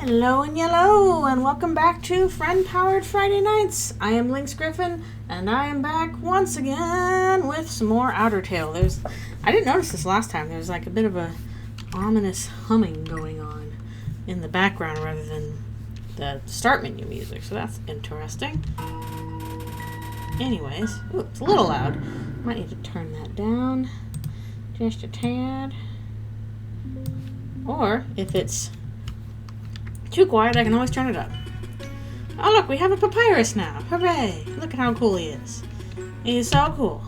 Hello and yellow, and welcome back to Friend-Powered Friday Nights. I am Lynx Griffin, and I am back once again with some more Outertale. I didn't notice this last time. There's like a bit of a ominous humming going on in the background rather than the start menu music, so that's interesting. Anyways, ooh, it's a little loud. Might need to turn that down just a tad. Or if it's too quiet, I can always turn it up. Oh look, we have a papyrus now. Hooray! Look at how cool he is. He's so cool.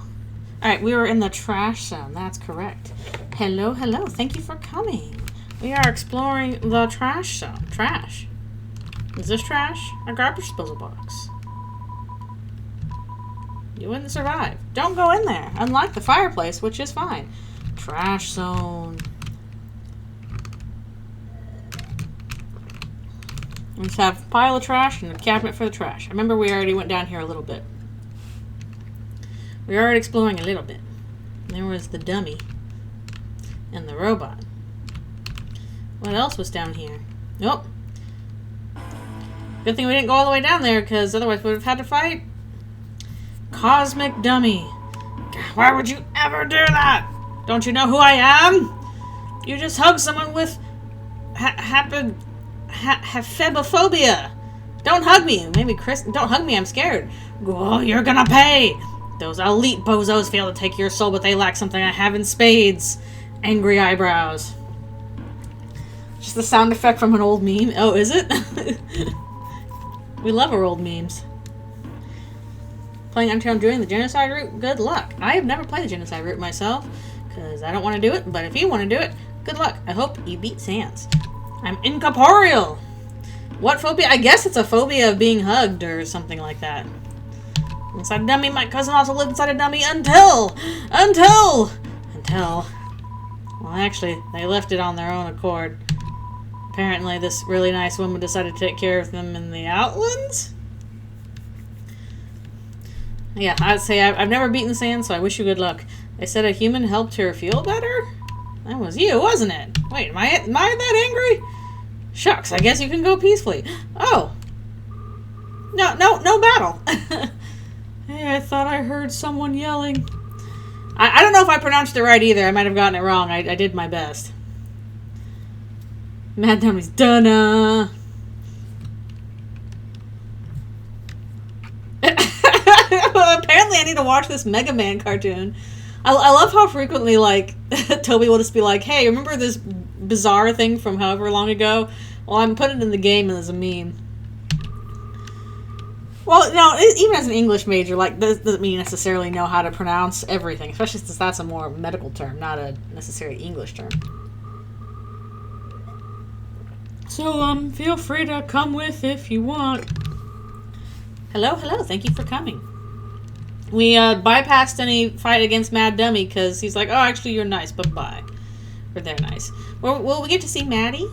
Alright, we were in the trash zone. That's correct. Hello, hello. Thank you for coming. We are exploring the trash zone. Trash. Is this trash? A garbage disposal box. You wouldn't survive. Don't go in there. Unlike the fireplace, which is fine. Trash zone. We just have a pile of trash and a cabinet for the trash. I remember we already went down here a little bit. We were already exploring a little bit. There was the dummy and the robot. What else was down here? Nope. Good thing we didn't go all the way down there, because otherwise we would have had to fight. Cosmic dummy. Why would you ever do that? Don't you know who I am? You just hug someone with phebophobia. Don't hug me. Maybe Chris. Don't hug me. I'm scared. Oh, you're gonna pay. Those elite bozos fail to take your soul, but they lack something I have in spades. Angry eyebrows. Just the sound effect from an old meme. Oh, is it? We love our old memes. Playing Undyne doing the genocide route? Good luck. I have never played the genocide route myself, because I don't want to do it, but if you want to do it, good luck. I hope you beat Sans. I'm incorporeal. What phobia? I guess it's a phobia of being hugged or something like that. Inside a dummy. My cousin also lived inside a dummy until. Well, actually, they left it on their own accord. Apparently, this really nice woman decided to take care of them in the Outlands. Yeah, I'd say I've never beaten Sans, so I wish you good luck. They said a human helped her feel better? That was you, wasn't it? Wait, am I that angry? Shucks, I guess you can go peacefully. Oh. No battle. Hey, I thought I heard someone yelling. I don't know if I pronounced it right either. I might have gotten it wrong. I did my best. Mad Dummy's done. Apparently I need to watch this Mega Man cartoon. I love how frequently, like, Toby will just be like, hey, remember this bizarre thing from however long ago? Well, I'm putting it in the game as a meme. Well, no, even as an English major, like, doesn't mean you necessarily know how to pronounce everything, especially since that's a more medical term, not a necessarily English term. So, feel free to come with if you want. Hello, thank you for coming. We bypassed any fight against Mad Dummy because he's like, oh, actually, you're nice. Bye-bye. Or they're nice. Will we get to see Maddie?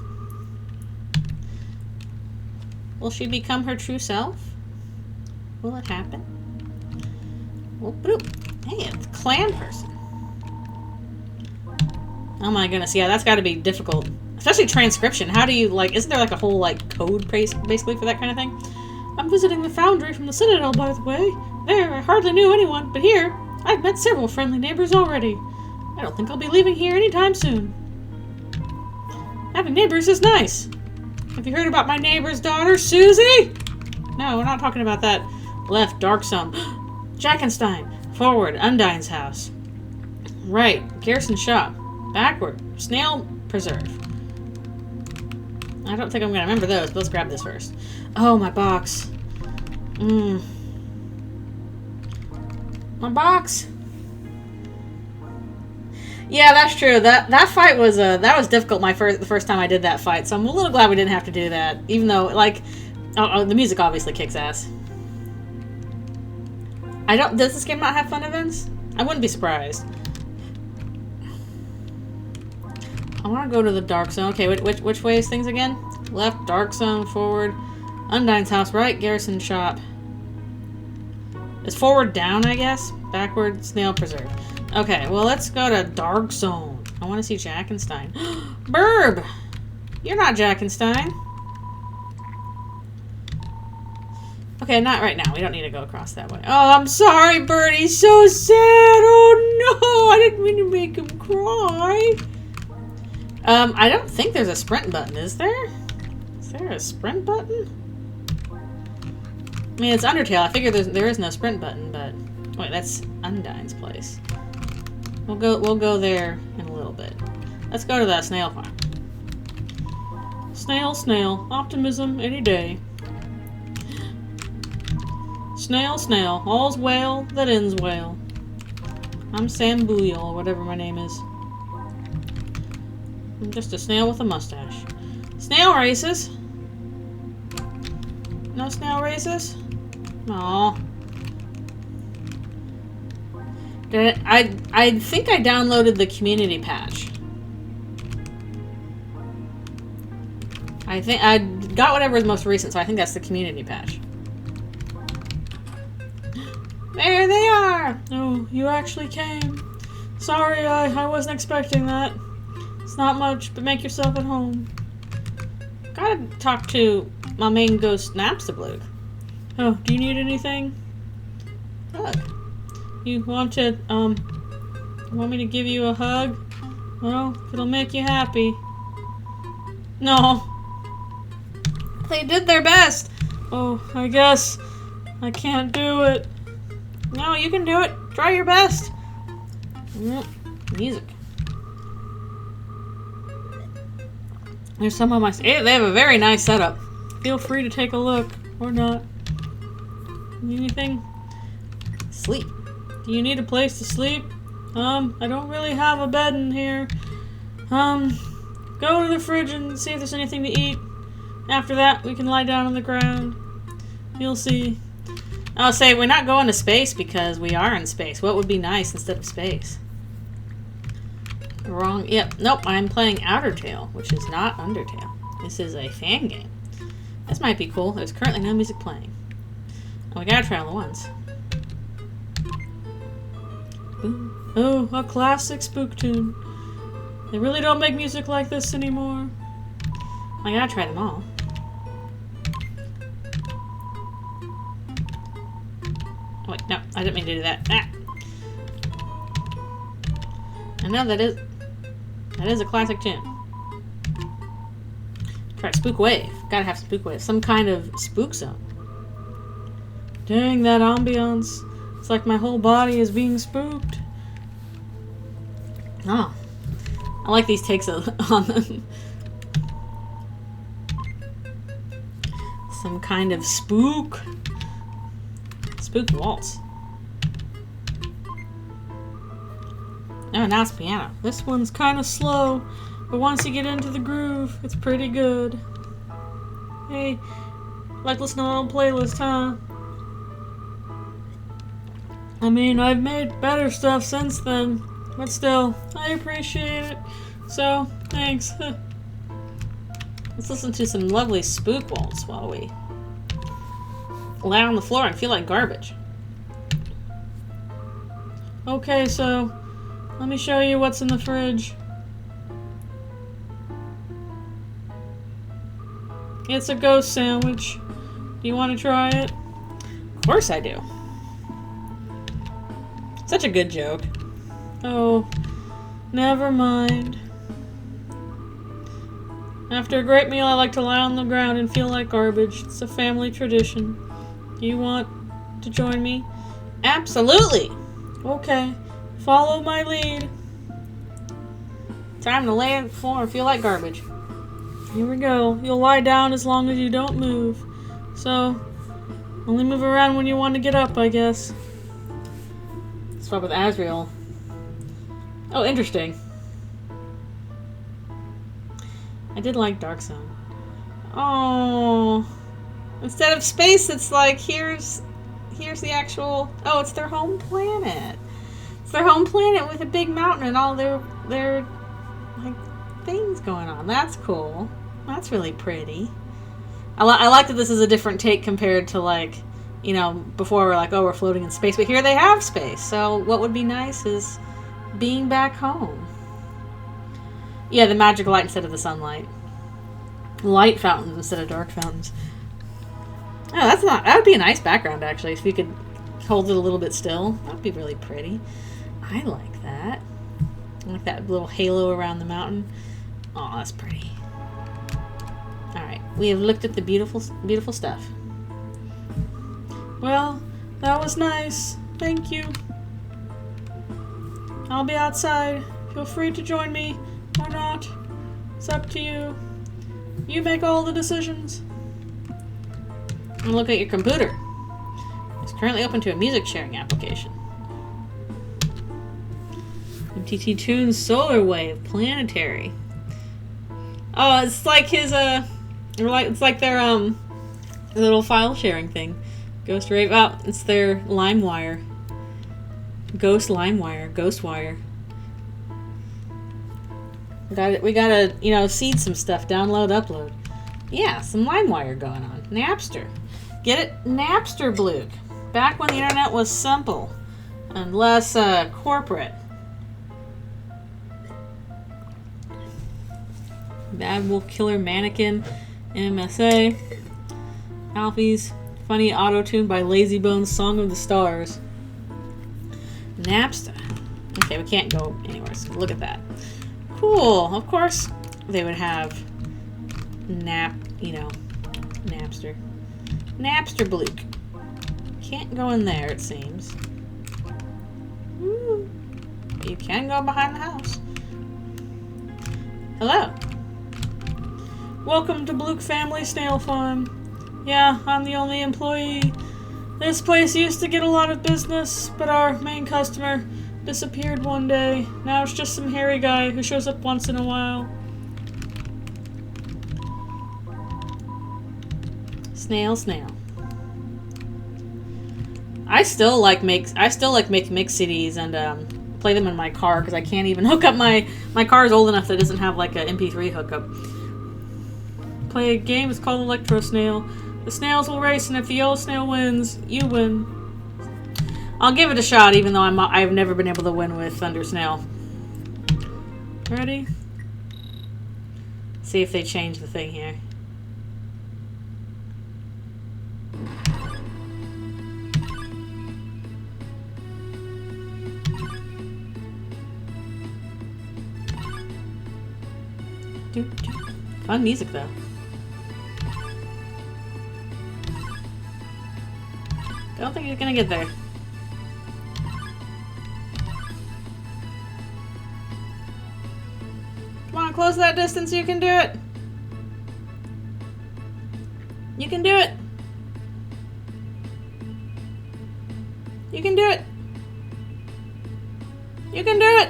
Will she become her true self? Will it happen? Oh, hey, it's a clan person. Oh my goodness, yeah, that's got to be difficult. Especially transcription. How do you, like, isn't there like a whole, like, code basically for that kind of thing? I'm visiting the Foundry from the Citadel, by the way. There, I hardly knew anyone, but here, I've met several friendly neighbors already. I don't think I'll be leaving here anytime soon. Having neighbors is nice. Have you heard about my neighbor's daughter, Susie? No, we're not talking about that. Left, Dark Zone. Jackenstein. Forward, Undyne's house. Right, Garrison Shop. Backward, Snail Preserve. I don't think I'm going to remember those, but let's grab this first. Oh, my box. My box. Yeah, that's true. That fight was that was difficult. The first time I did that fight, so I'm a little glad we didn't have to do that. Even though, like, the music obviously kicks ass. Does this game not have fun events? I wouldn't be surprised. I want to go to the Dark Zone. Okay, which way is things again? Left, Dark Zone, forward. Undyne's house, right, Garrison Shop. Is forward down, I guess? Backward, Snail Preserve. Okay, well, let's go to Dark Zone. I want to see Jackenstein. Burb! You're not Jackenstein. Okay, not right now. We don't need to go across that way. Oh, I'm sorry, Birdie's so sad. Oh, no. I didn't mean to make him cry. I don't think there's a sprint button, is there? Is there a sprint button? I mean, it's Undertale. I figure there is no sprint button, but... Wait, that's Undyne's place. We'll go there in a little bit. Let's go to that snail farm. Snail, snail. Optimism any day. Snail, snail. All's well that ends well. I'm Sam Booyal, or whatever my name is. I'm just a snail with a mustache. Snail races? No snail races? Aw. I think I downloaded the community patch. I think I got whatever is most recent, so I think that's the community patch. There they are! Oh, you actually came. Sorry, I wasn't expecting that. It's not much, but make yourself at home. Gotta talk to my main ghost, Napstablook. Oh, do you need anything? Look. You want to, want me to give you a hug? Well, it'll make you happy. No. They did their best. Oh, I guess I can't do it. No, you can do it. Try your best. Music. There's some of my... They have a very nice setup. Feel free to take a look. Or not. Anything? Sleep. Do you need a place to sleep? I don't really have a bed in here. Go to the fridge and see if there's anything to eat. After that, we can lie down on the ground. You'll see. I'll say we're not going to space because we are in space. What would be nice instead of space? Wrong. Yep. Nope. I'm playing Outertale, which is not Undertale. This is a fan game. This might be cool. There's currently no music playing. Oh, we gotta try all the ones. Oh, a classic spook tune. They really don't make music like this anymore. I gotta try them all. Oh, wait, no, I didn't mean to do that. Ah. I know that is a classic tune. Try Spook Wave. Gotta have Spook Wave. Some kind of spook zone. Dang, that ambiance. It's like my whole body is being spooked. Oh. I like these takes on them. Some kind of spook. Spook waltz. Oh, now it's piano. This one's kind of slow, but once you get into the groove, it's pretty good. Hey, like listening on a playlist, huh? I mean, I've made better stuff since then, but still, I appreciate it. So, thanks. Let's listen to some lovely spook waltz while we lie on the floor and feel like garbage. Okay, so let me show you what's in the fridge. It's a ghost sandwich. Do you want to try it? Of course I do. Such a good joke. Oh, never mind. After a great meal, I like to lie on the ground and feel like garbage. It's a family tradition. Do you want to join me? Absolutely! Okay, follow my lead. Time to lay on the floor and feel like garbage. Here we go. You'll lie down as long as you don't move. So, only move around when you want to get up, I guess. Let's start with Asriel. Oh, interesting. I did like Dark Zone. Oh, instead of space, it's like here's the actual. Oh, it's their home planet. It's their home planet with a big mountain and all their like things going on. That's cool. That's really pretty. I like that this is a different take compared to like, you know, before we're like, oh, we're floating in space, but here they have space. So what would be nice is being back home. Yeah, the magic light instead of the sunlight. Light fountains instead of dark fountains. Oh, that's not... That would be a nice background, actually, if you could hold it a little bit still. That would be really pretty. I like that. I like that little halo around the mountain. Oh, that's pretty. Alright, we have looked at the beautiful, beautiful stuff. Well, that was nice. Thank you. I'll be outside. Feel free to join me or not. It's up to you. You make all the decisions. And look at your computer. It's currently open to a music sharing application. MTT Tunes Solar Wave Planetary. Oh, it's like his it's like their little file sharing thing. Ghost Rave. Oh, it's their LimeWire. Ghost LimeWire. Ghostwire. We gotta, you know, seed some stuff. Download, upload. Yeah, some LimeWire going on. Napster. Get it? Napster, Bluke. Back when the internet was simple and less corporate. Bad Wolf Killer Mannequin. MSA. Alfie's Funny Auto-Tune by Lazy Bones Song of the Stars. Napster. Okay, we can't go anywhere, so look at that. Cool. Of course, they would have Napster. Napster Bluke. Can't go in there, it seems. Ooh. You can go behind the house. Hello. Welcome to Bluke Family Snail Farm. Yeah, I'm the only employee. This place used to get a lot of business, but our main customer disappeared one day. Now it's just some hairy guy who shows up once in a while. Snail. I still like make mix CDs and play them in my car because I can't even hook up my car is old enough that it doesn't have like an MP3 hookup. Play a game. It's called Electrosnail. The snails will race, and if the yellow snail wins, you win. I'll give it a shot, even though I've never been able to win with Thunder Snail. Ready? See if they change the thing here. Fun music, though. Don't think he's gonna get there. Come on, close that distance. You can do it. You can do it. You can do it. You can do it.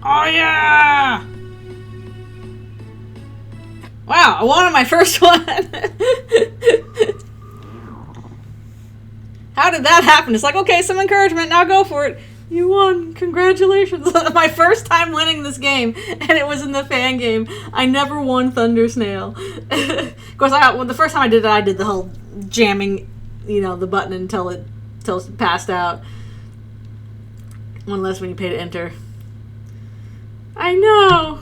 Oh, yeah! Wow, I won on my first one. How did that happen? It's like, okay, some encouragement, now go for it. You won. Congratulations. My first time winning this game, and it was in the fan game. I never won Thunder Snail. Of course, the first time I did the whole jamming, the button until it passed out. One less when you pay to enter. I know.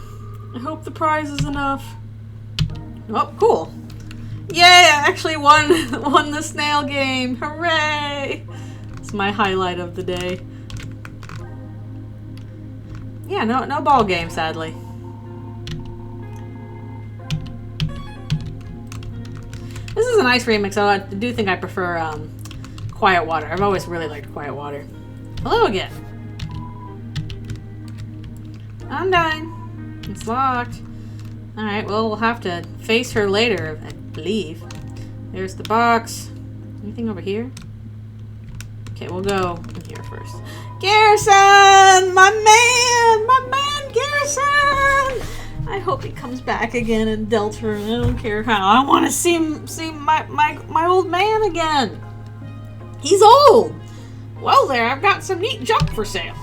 I hope the prize is enough. Oh, cool. Yay, I actually won the snail game. Hooray! It's my highlight of the day. Yeah, no ball game, sadly. This is a nice remix, though. I do think I prefer Quiet Water. I've always really liked Quiet Water. Hello again. Undyne. It's locked. Alright, well, we'll have to face her later, I believe. There's the box. Anything over here? Okay, we'll go in here first. Garrison! My man, Garrison! I hope he comes back again in Deltarune. I don't care how. I want to see my old man again. He's old! Well there, I've got some neat junk for sale.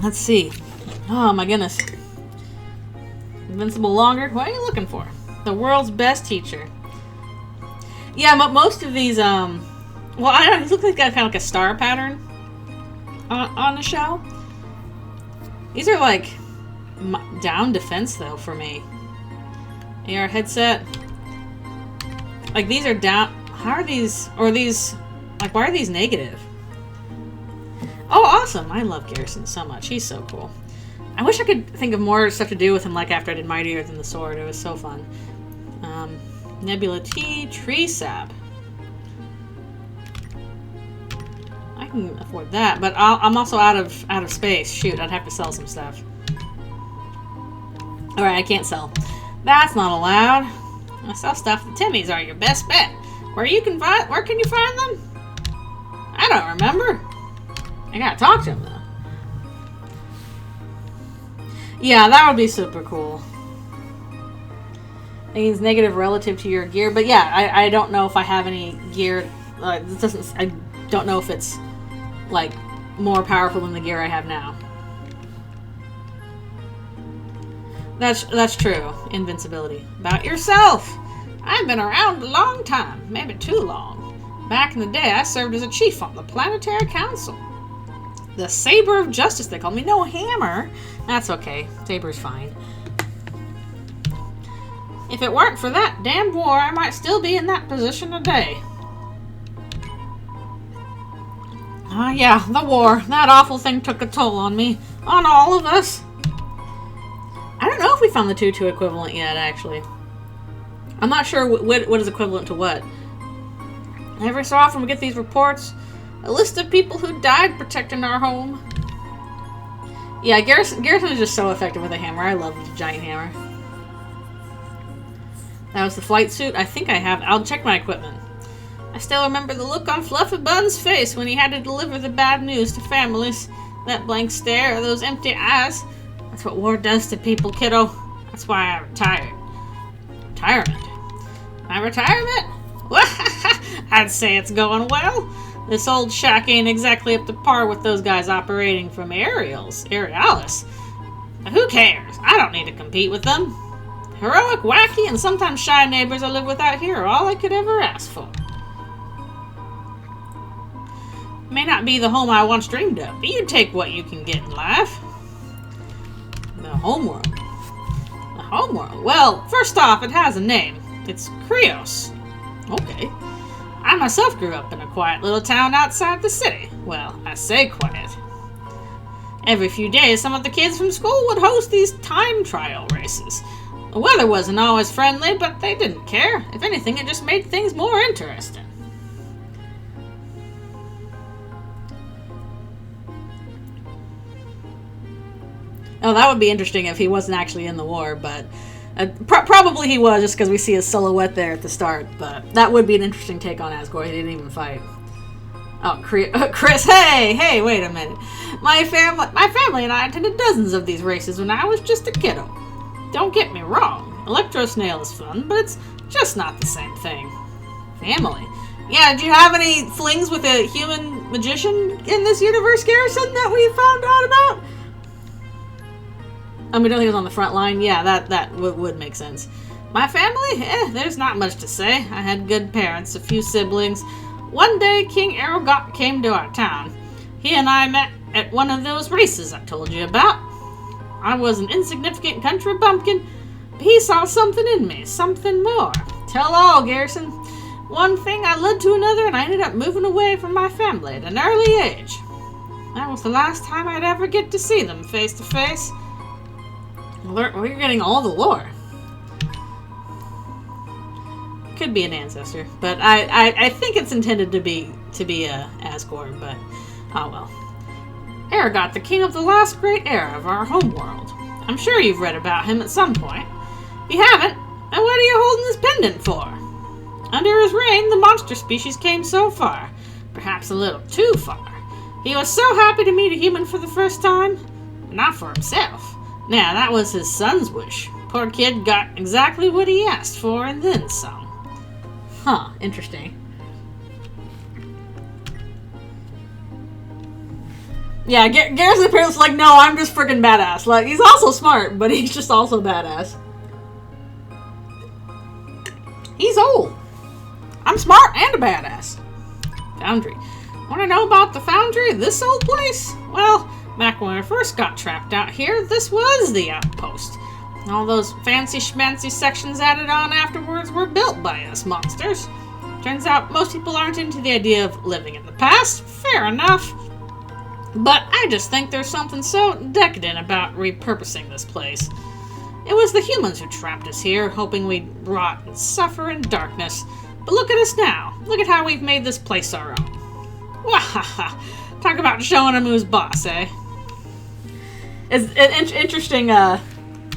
Let's see. Oh my goodness. Invincible Longer? What are you looking for? The world's best teacher. Yeah, but most of these, well, I don't know, these look like kind of like a star pattern on the shell. These are like down defense, though, for me. AR headset. Like, these are down... How are these... Or these... Like, why are these negative? Oh, awesome! I love Garrison so much. He's so cool. I wish I could think of more stuff to do with him, like after I did Mightier Than the Sword. It was so fun. Nebula T, Tree Sap. I can afford that, but I'm also out of space. Shoot, I'd have to sell some stuff. Alright, I can't sell. That's not allowed. I sell stuff. The Timmies are your best bet. Where can you find them? I don't remember. I gotta talk to him, though. Yeah, that would be super cool. It means negative relative to your gear, but yeah, I don't know if I have any gear. I don't know if it's, like, more powerful than the gear I have now. That's true. Invincibility. About yourself! I've been around a long time. Maybe too long. Back in the day, I served as a chief on the Planetary Council. The Saber of Justice, they call me. No hammer. That's okay. Saber's fine. If it weren't for that damned war, I might still be in that position today. Ah, yeah, the war. That awful thing took a toll on me. On all of us. I don't know if we found the 2-2 equivalent yet, actually. I'm not sure what is equivalent to what. Every so often we get these reports. A list of people who died protecting our home. Yeah, Garrison is just so effective with a hammer. I love the giant hammer. That was the flight suit. I think I have. I'll check my equipment. I still remember the look on Fluffy Bun's face when he had to deliver the bad news to families. That blank stare, those empty eyes. That's what war does to people, kiddo. That's why I retired. Retirement? My retirement? I'd say it's going well. This old shack ain't exactly up to par with those guys operating from Aerialis. But who cares? I don't need to compete with them. Heroic, wacky, and sometimes shy neighbors I live with out here are all I could ever ask for. May not be the home I once dreamed of, but you take what you can get in life. The homeworld. The homeworld. Well, first off, it has a name. It's Krios. Okay. I myself grew up in a quiet little town outside the city. Well, I say quiet. Every few days, some of the kids from school would host these time trial races. The weather wasn't always friendly, but they didn't care. If anything, it just made things more interesting. Oh, that would be interesting if he wasn't actually in the war, but probably he was, just because we see his silhouette there at the start. But that would be an interesting take on Asgore. He didn't even fight. Oh, Chris, hey, wait a minute. My family and I attended dozens of these races when I was just a kiddo. Don't get me wrong, Electrosnail is fun, but it's just not the same thing. Family. Yeah, did you have any flings with a human magician in this universe, Garrison, that we found out about? I mean, don't think it was on the front line. Yeah, that would make sense. My family? There's not much to say. I had good parents, a few siblings. One day, King Arrogot came to our town. He and I met at one of those races I told you about. I was an insignificant country bumpkin, but he saw something in me, something more. Tell all, Garrison. One thing I led to another, and I ended up moving away from my family at an early age. That was the last time I'd ever get to see them face to face. We're getting all the lore. Could be an ancestor, but I think it's intended to be Asgore, but oh well. Arrogot, the king of the last great era of our homeworld. I'm sure you've read about him at some point. If you haven't, then what are you holding this pendant for? Under his reign, the monster species came so far, perhaps a little too far. He was so happy to meet a human for the first time, but not for himself. Now, that was his son's wish. Poor kid got exactly what he asked for and then some. Huh, interesting. Yeah, Garrison apparently like, no, I'm just freaking badass. Like, he's also smart, but he's just also badass. He's old. I'm smart and a badass. Foundry. Want to know about the Foundry? This old place? Well, back when I first got trapped out here, this was the outpost. All those fancy schmancy sections added on afterwards were built by us monsters. Turns out most people aren't into the idea of living in the past. Fair enough. But I just think there's something so decadent about repurposing this place. It was the humans who trapped us here, hoping we'd rot and suffer in darkness. But look at us now. Look at how we've made this place our own. Wahaha. Talk about showing him who's boss, eh? It's an interesting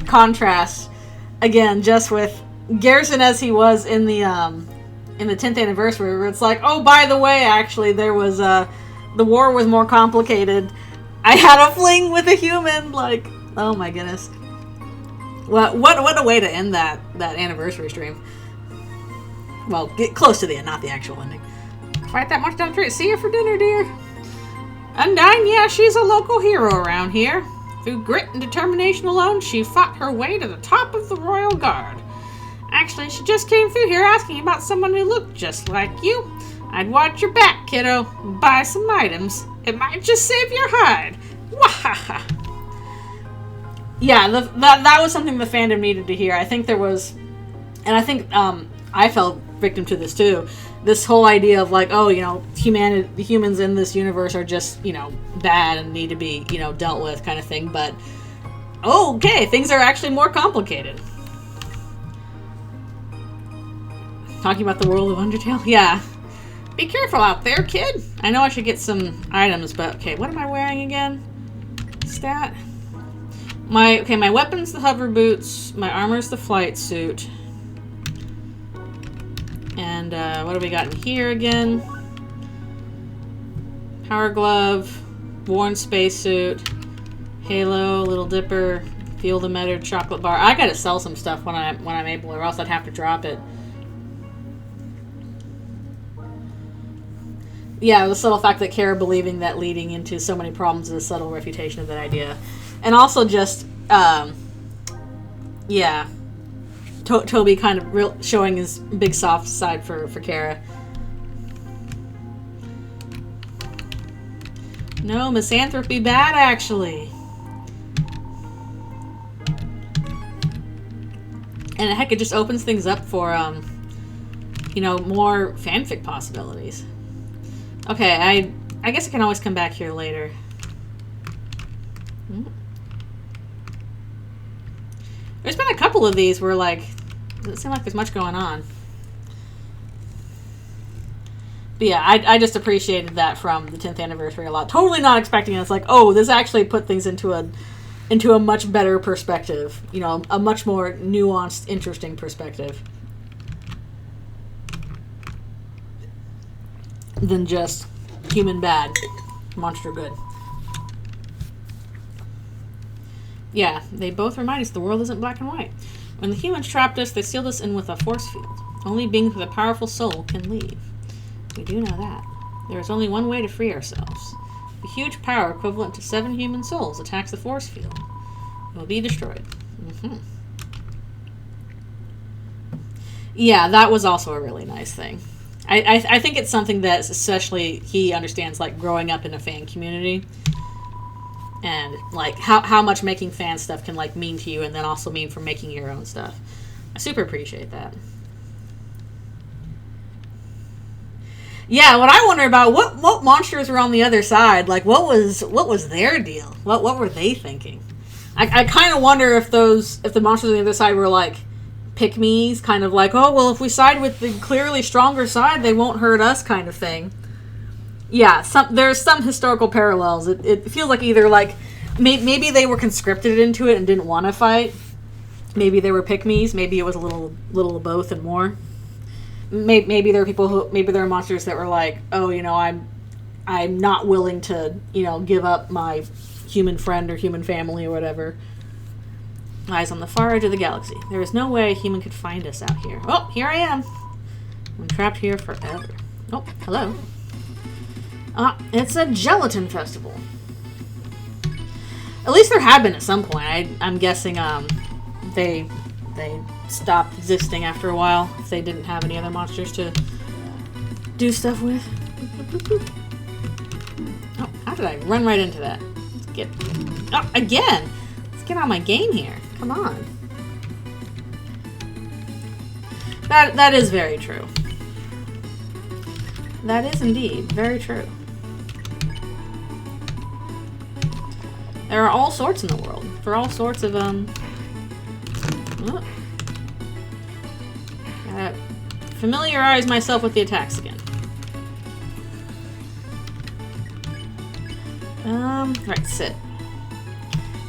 contrast, again, just with Garrison as he was in the 10th anniversary, where it's like, oh, by the way, actually, there was, the war was more complicated. I had a fling with a human, like, oh my goodness. What a way to end that anniversary stream. Well, get close to the end, not the actual ending. Fight that much down the street. See you for dinner, dear. Undyne, yeah, she's a local hero around here. Through grit and determination alone, she fought her way to the top of the Royal Guard. Actually, she just came through here asking about someone who looked just like you. I'd watch your back, kiddo. Buy some items. It might just save your hide. Wahaha. Yeah, that was something the fandom needed to hear. I think there was, and I think I fell victim to this too. This whole idea of like, oh, the humans in this universe are just, bad and need to be, dealt with kind of thing. But, okay, things are actually more complicated. Talking about the world of Undertale? Yeah. Be careful out there, kid. I know I should get some items, but, okay, what am I wearing again? Stat. My weapon's the hover boots. My armor's the flight suit. And what do we got in here again? Power glove, worn spacesuit, halo, little dipper, field emitter, chocolate bar. I gotta sell some stuff when I'm able, or else I'd have to drop it. Yeah, the subtle fact that Kara believing that leading into so many problems is a subtle refutation of that idea, and also just yeah. Toby kind of showing his big soft side for Kara. No, misanthropy bad, actually. And heck, it just opens things up for, more fanfic possibilities. Okay, I guess I can always come back here later. There's been a couple of these where, like, doesn't seem like there's much going on. But yeah, I just appreciated that from the 10th anniversary a lot. Totally not expecting it. It's like, oh, this actually put things into a much better perspective. A much more nuanced, interesting perspective. Than just human bad, monster good. Yeah, they both remind us the world isn't black and white. When the humans trapped us, they sealed us in with a force field. Only beings with a powerful soul can leave. We do know that. There is only one way to free ourselves. A huge power equivalent to 7 human souls attacks the force field. It will be destroyed. Yeah, that was also a really nice thing. I think it's something that especially he understands, like, growing up in a fan community. And, like, how much making fan stuff can, like, mean to you and then also mean for making your own stuff. I super appreciate that. Yeah, what I wonder about, what monsters were on the other side? Like, what was their deal? What were they thinking? I kind of wonder if the monsters on the other side were, like, pick-me's, kind of like, oh, well, if we side with the clearly stronger side, they won't hurt us kind of thing. Yeah, there's some historical parallels. It feels like either, like, maybe they were conscripted into it and didn't want to fight. Maybe they were pick-me's. Maybe it was a little of both and more. Maybe there are monsters that were like, oh, I'm not willing to, give up my human friend or human family or whatever. Lies on the far edge of the galaxy. There is no way a human could find us out here. Oh, here I am. I'm trapped here forever. Oh, hello. It's a gelatin festival. At least there had been at some point. I'm guessing they stopped existing after a while if they didn't have any other monsters to do stuff with. Oh, how did I run right into that? Again. Let's get on my game here. Come on. That is very true. That is indeed very true. There are all sorts in the world. For all sorts of, oh. Gotta familiarize myself with the attacks again. Right, sit.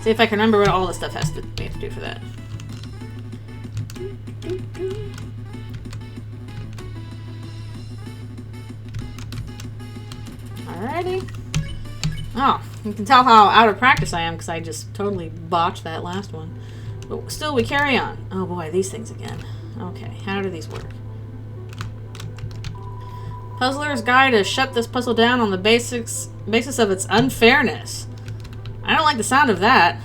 See if I can remember what all this stuff we have to do for that. Alrighty. Oh, you can tell how out of practice I am because I just totally botched that last one. But still, we carry on. Oh boy, these things again. Okay, how do these work? Puzzler's Guide to shut this puzzle down on the basis of its unfairness. I don't like the sound of that.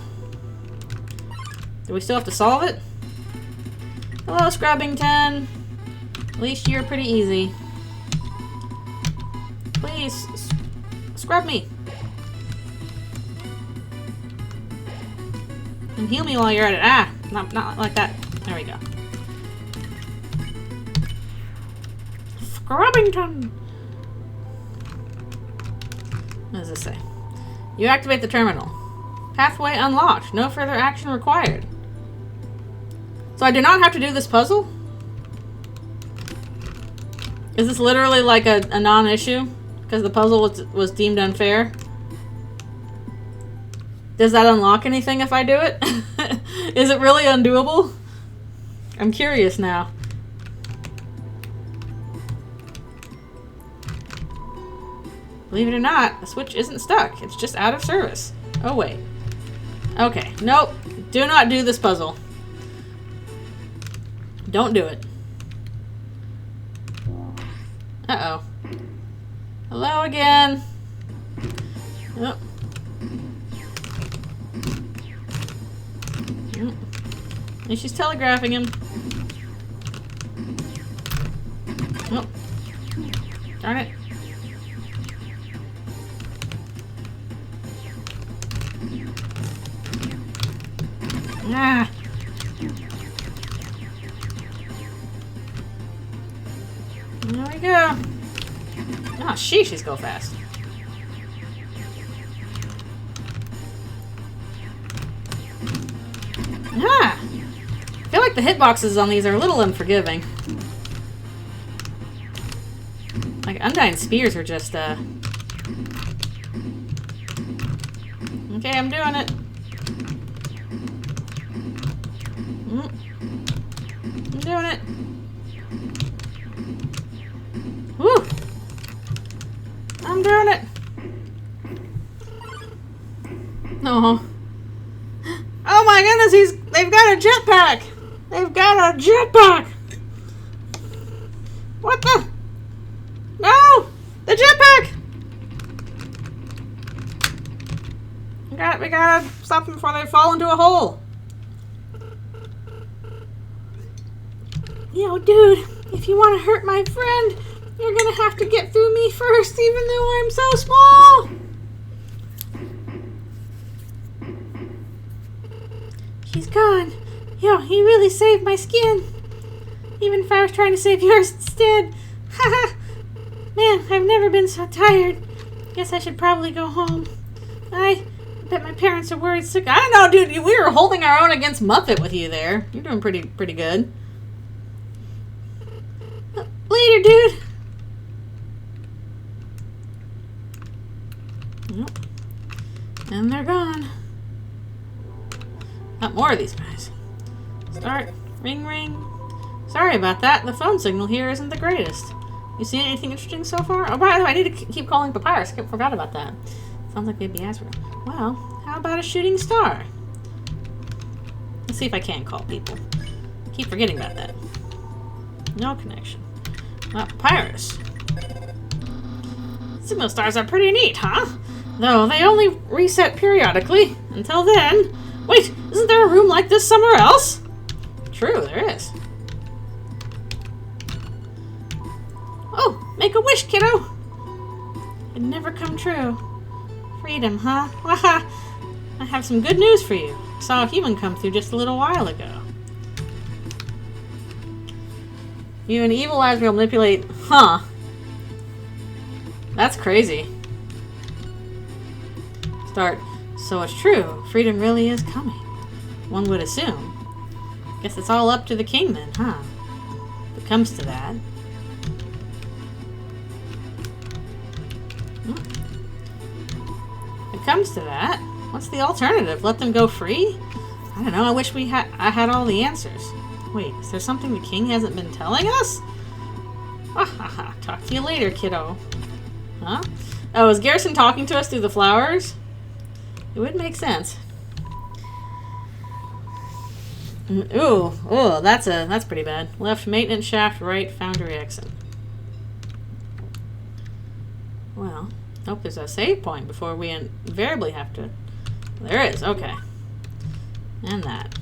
Do we still have to solve it? Hello, Scrubbington. At least you're pretty easy. Please, scrub me. And heal me while you're at it. Ah, not like that. There we go. Scrubbington! What does this say? You activate the terminal. Pathway unlocked. No further action required. So I do not have to do this puzzle? Is this literally like a non-issue? Because the puzzle was deemed unfair? Does that unlock anything if I do it? Is it really undoable? I'm curious now. Believe it or not, the switch isn't stuck. It's just out of service. Oh, wait. Okay. Nope. Do not do this puzzle. Don't do it. Uh-oh. Hello again. Oh. And she's telegraphing him. Oh. Darn it. Ah. There we go. Oh, she's go fast. Ah! I feel like the hitboxes on these are a little unforgiving. Like, Undyne spears are just, Okay, I'm doing it. I'm doing it. Woo! I'm doing it. Oh. Oh my goodness, they've got a jetpack. They've got a jetpack. What the? No! The jetpack! We gotta stop them before they fall into a hole. Yo, dude, if you want to hurt my friend, you're gonna have to get through me first, even though I'm so small. He's gone. Yo, he really saved my skin. Even if I was trying to save yours instead. Haha. Man, I've never been so tired. Guess I should probably go home. I bet my parents are worried sick. I don't know, dude. We were holding our own against Muppet with you there. You're doing pretty good. Later, dude. Nope. And they're gone. Not more of these guys. Start. Ring, ring. Sorry about that. The phone signal here isn't the greatest. You seen anything interesting so far? Oh, by the way, I need to keep calling Papyrus. I forgot about that. Sounds like Baby Azrael. Well, how about a shooting star? Let's see if I can call people. Keep forgetting about that. No connection. Well, Papyrus. Signal stars are pretty neat, huh? Though they only reset periodically. Until then... Wait, isn't there a room like this somewhere else? True, there is. Oh, make a wish, kiddo. It'd never come true. Freedom, huh? Haha. I have some good news for you. I saw a human come through just a little while ago. You and evil eyes will manipulate... Huh. That's crazy. Start. So it's true. Freedom really is coming. One would assume. Guess it's all up to the king then, huh? If it comes to that. If it comes to that, what's the alternative? Let them go free? I don't know. I wish I had all the answers. Wait, is there something the king hasn't been telling us? Ha ha ha. Talk to you later, kiddo. Huh? Oh, is Garrison talking to us through the flowers? It would make sense. Ooh, that's pretty bad. Left maintenance shaft, right foundry exit. Well, hope there's a save point before we invariably have to. There is. Okay, and that.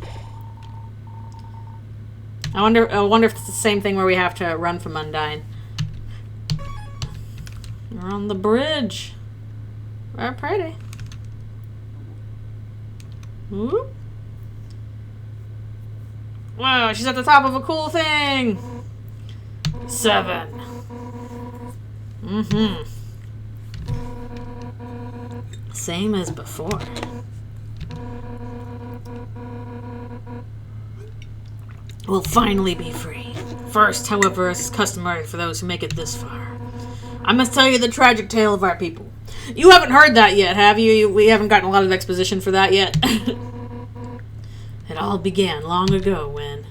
I wonder if it's the same thing where we have to run from Undyne. We're on the bridge. We're pretty. Whoop. Wow, she's at the top of a cool thing. 7. Mm-hmm. Same as before. We'll finally be free. First, however, as is customary for those who make it this far, I must tell you the tragic tale of our people. You haven't heard that yet, have you? We haven't gotten a lot of exposition for that yet. It all began long ago when...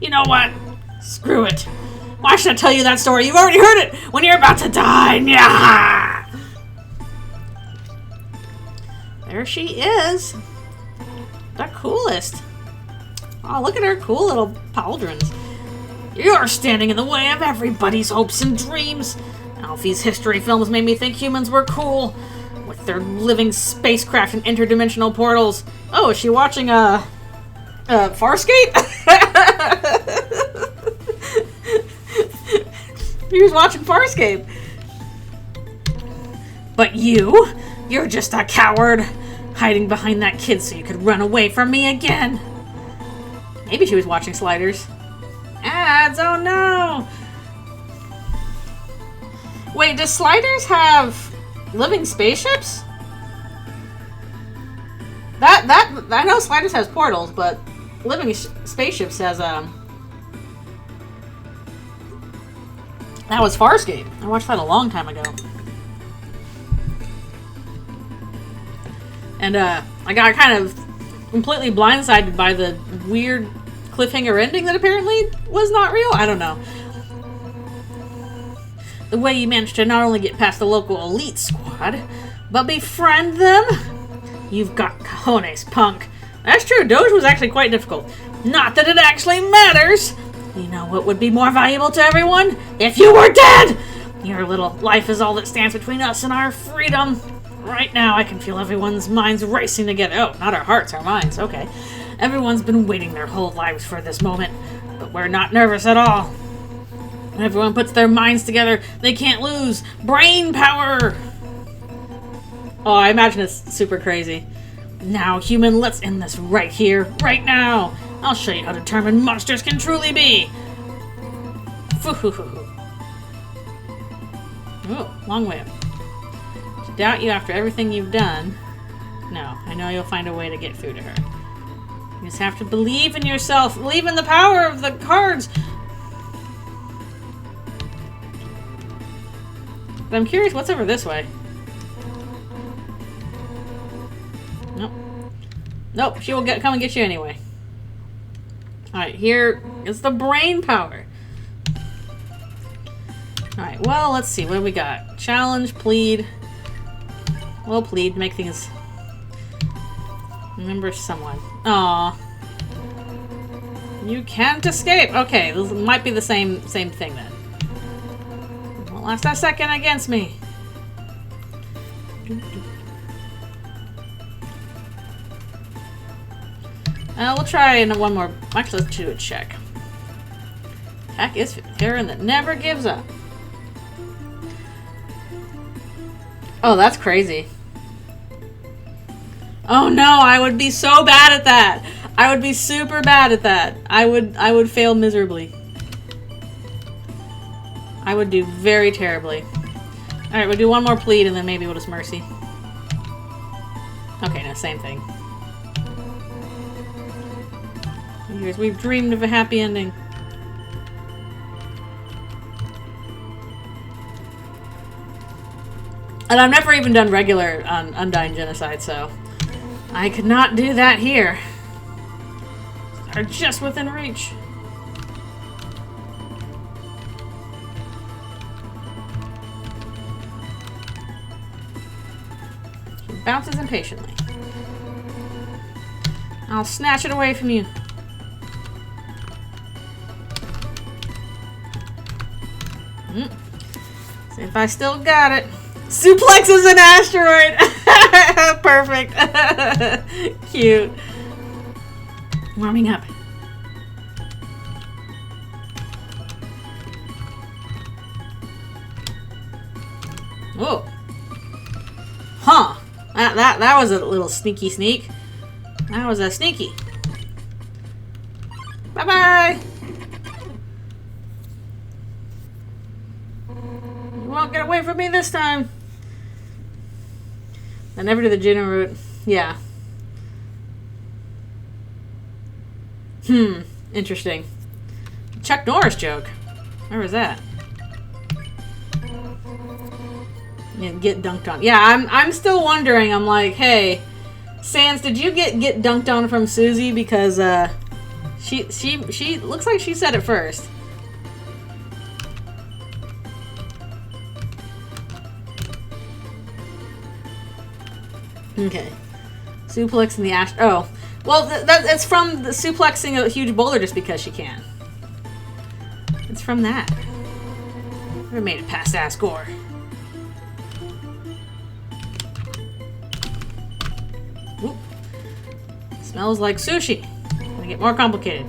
You know what? Screw it. Why should I tell you that story? You've already heard it when you're about to die. Yeah. There she is. The coolest. Oh, look at her cool little pauldrons. You're standing in the way of everybody's hopes and dreams. Alfie's history films made me think humans were cool. With their living spacecraft and interdimensional portals. Oh, is she watching, Farscape? He was watching Farscape. But you're just a coward. Hiding behind that kid so you could run away from me again. Maybe she was watching Sliders. Ads, oh no! Wait, does Sliders have living spaceships? I know Sliders has portals, but living spaceships has, that was Farscape. I watched that a long time ago. And, I got kind of completely blindsided by the weird cliffhanger ending that apparently was not real. I don't know. The way you managed to not only get past the local elite squad, but befriend them? You've got cojones, punk. That's true, Doge was actually quite difficult. Not that it actually matters. You know what would be more valuable to everyone? If you were dead! Your little life is all that stands between us and our freedom. Right now, I can feel everyone's minds racing together. Oh, not our hearts, our minds. Okay. Everyone's been waiting their whole lives for this moment, but we're not nervous at all. When everyone puts their minds together, they can't lose. Brain power! Oh, I imagine it's super crazy. Now, human, let's end this right here, right now. I'll show you how determined monsters can truly be. Ooh, long way up. To doubt you after everything you've done. No, I know you'll find a way to get through to her. You just have to believe in yourself. Believe in the power of the cards. But I'm curious, what's over this way? Nope. Nope, she will come and get you anyway. Alright, here is the brain power. Alright, well, let's see. What do we got? Challenge, plead. We'll plead, make things... Remember someone. Aww. You can't escape! Okay, this might be the same thing then. Won't last a second against me. We'll try one more. Actually, let's do a check. Heck is Heron that never gives up. Oh, that's crazy. Oh no, I would be so bad at that. I would be super bad at that. I would fail miserably. I would do very terribly. Alright, we'll do one more plead and then maybe we'll just mercy. Okay, no, same thing. Years we've dreamed of a happy ending. And I've never even done regular Undyne genocide, so I could not do that here. Are just within reach. She bounces impatiently. I'll snatch it away from you. See if I still got it. Suplexes an asteroid! Perfect. Cute. Warming up. Whoa. Huh. That was a little sneaky sneak. That was a sneaky. Bye-bye! You won't get away from me this time. I never did the Juno route. Yeah. Interesting. Chuck Norris joke. Where was that? Yeah, get dunked on. Yeah, I'm still wondering. I'm like, hey, Sans, did you get dunked on from Susie? Because she looks like she said it first. Okay. Suplex in the ash. Oh. Well, it's from the suplexing a huge boulder just because she can. It's from that. Never made it past Asgore. Oop. Smells like sushi. Gonna get more complicated.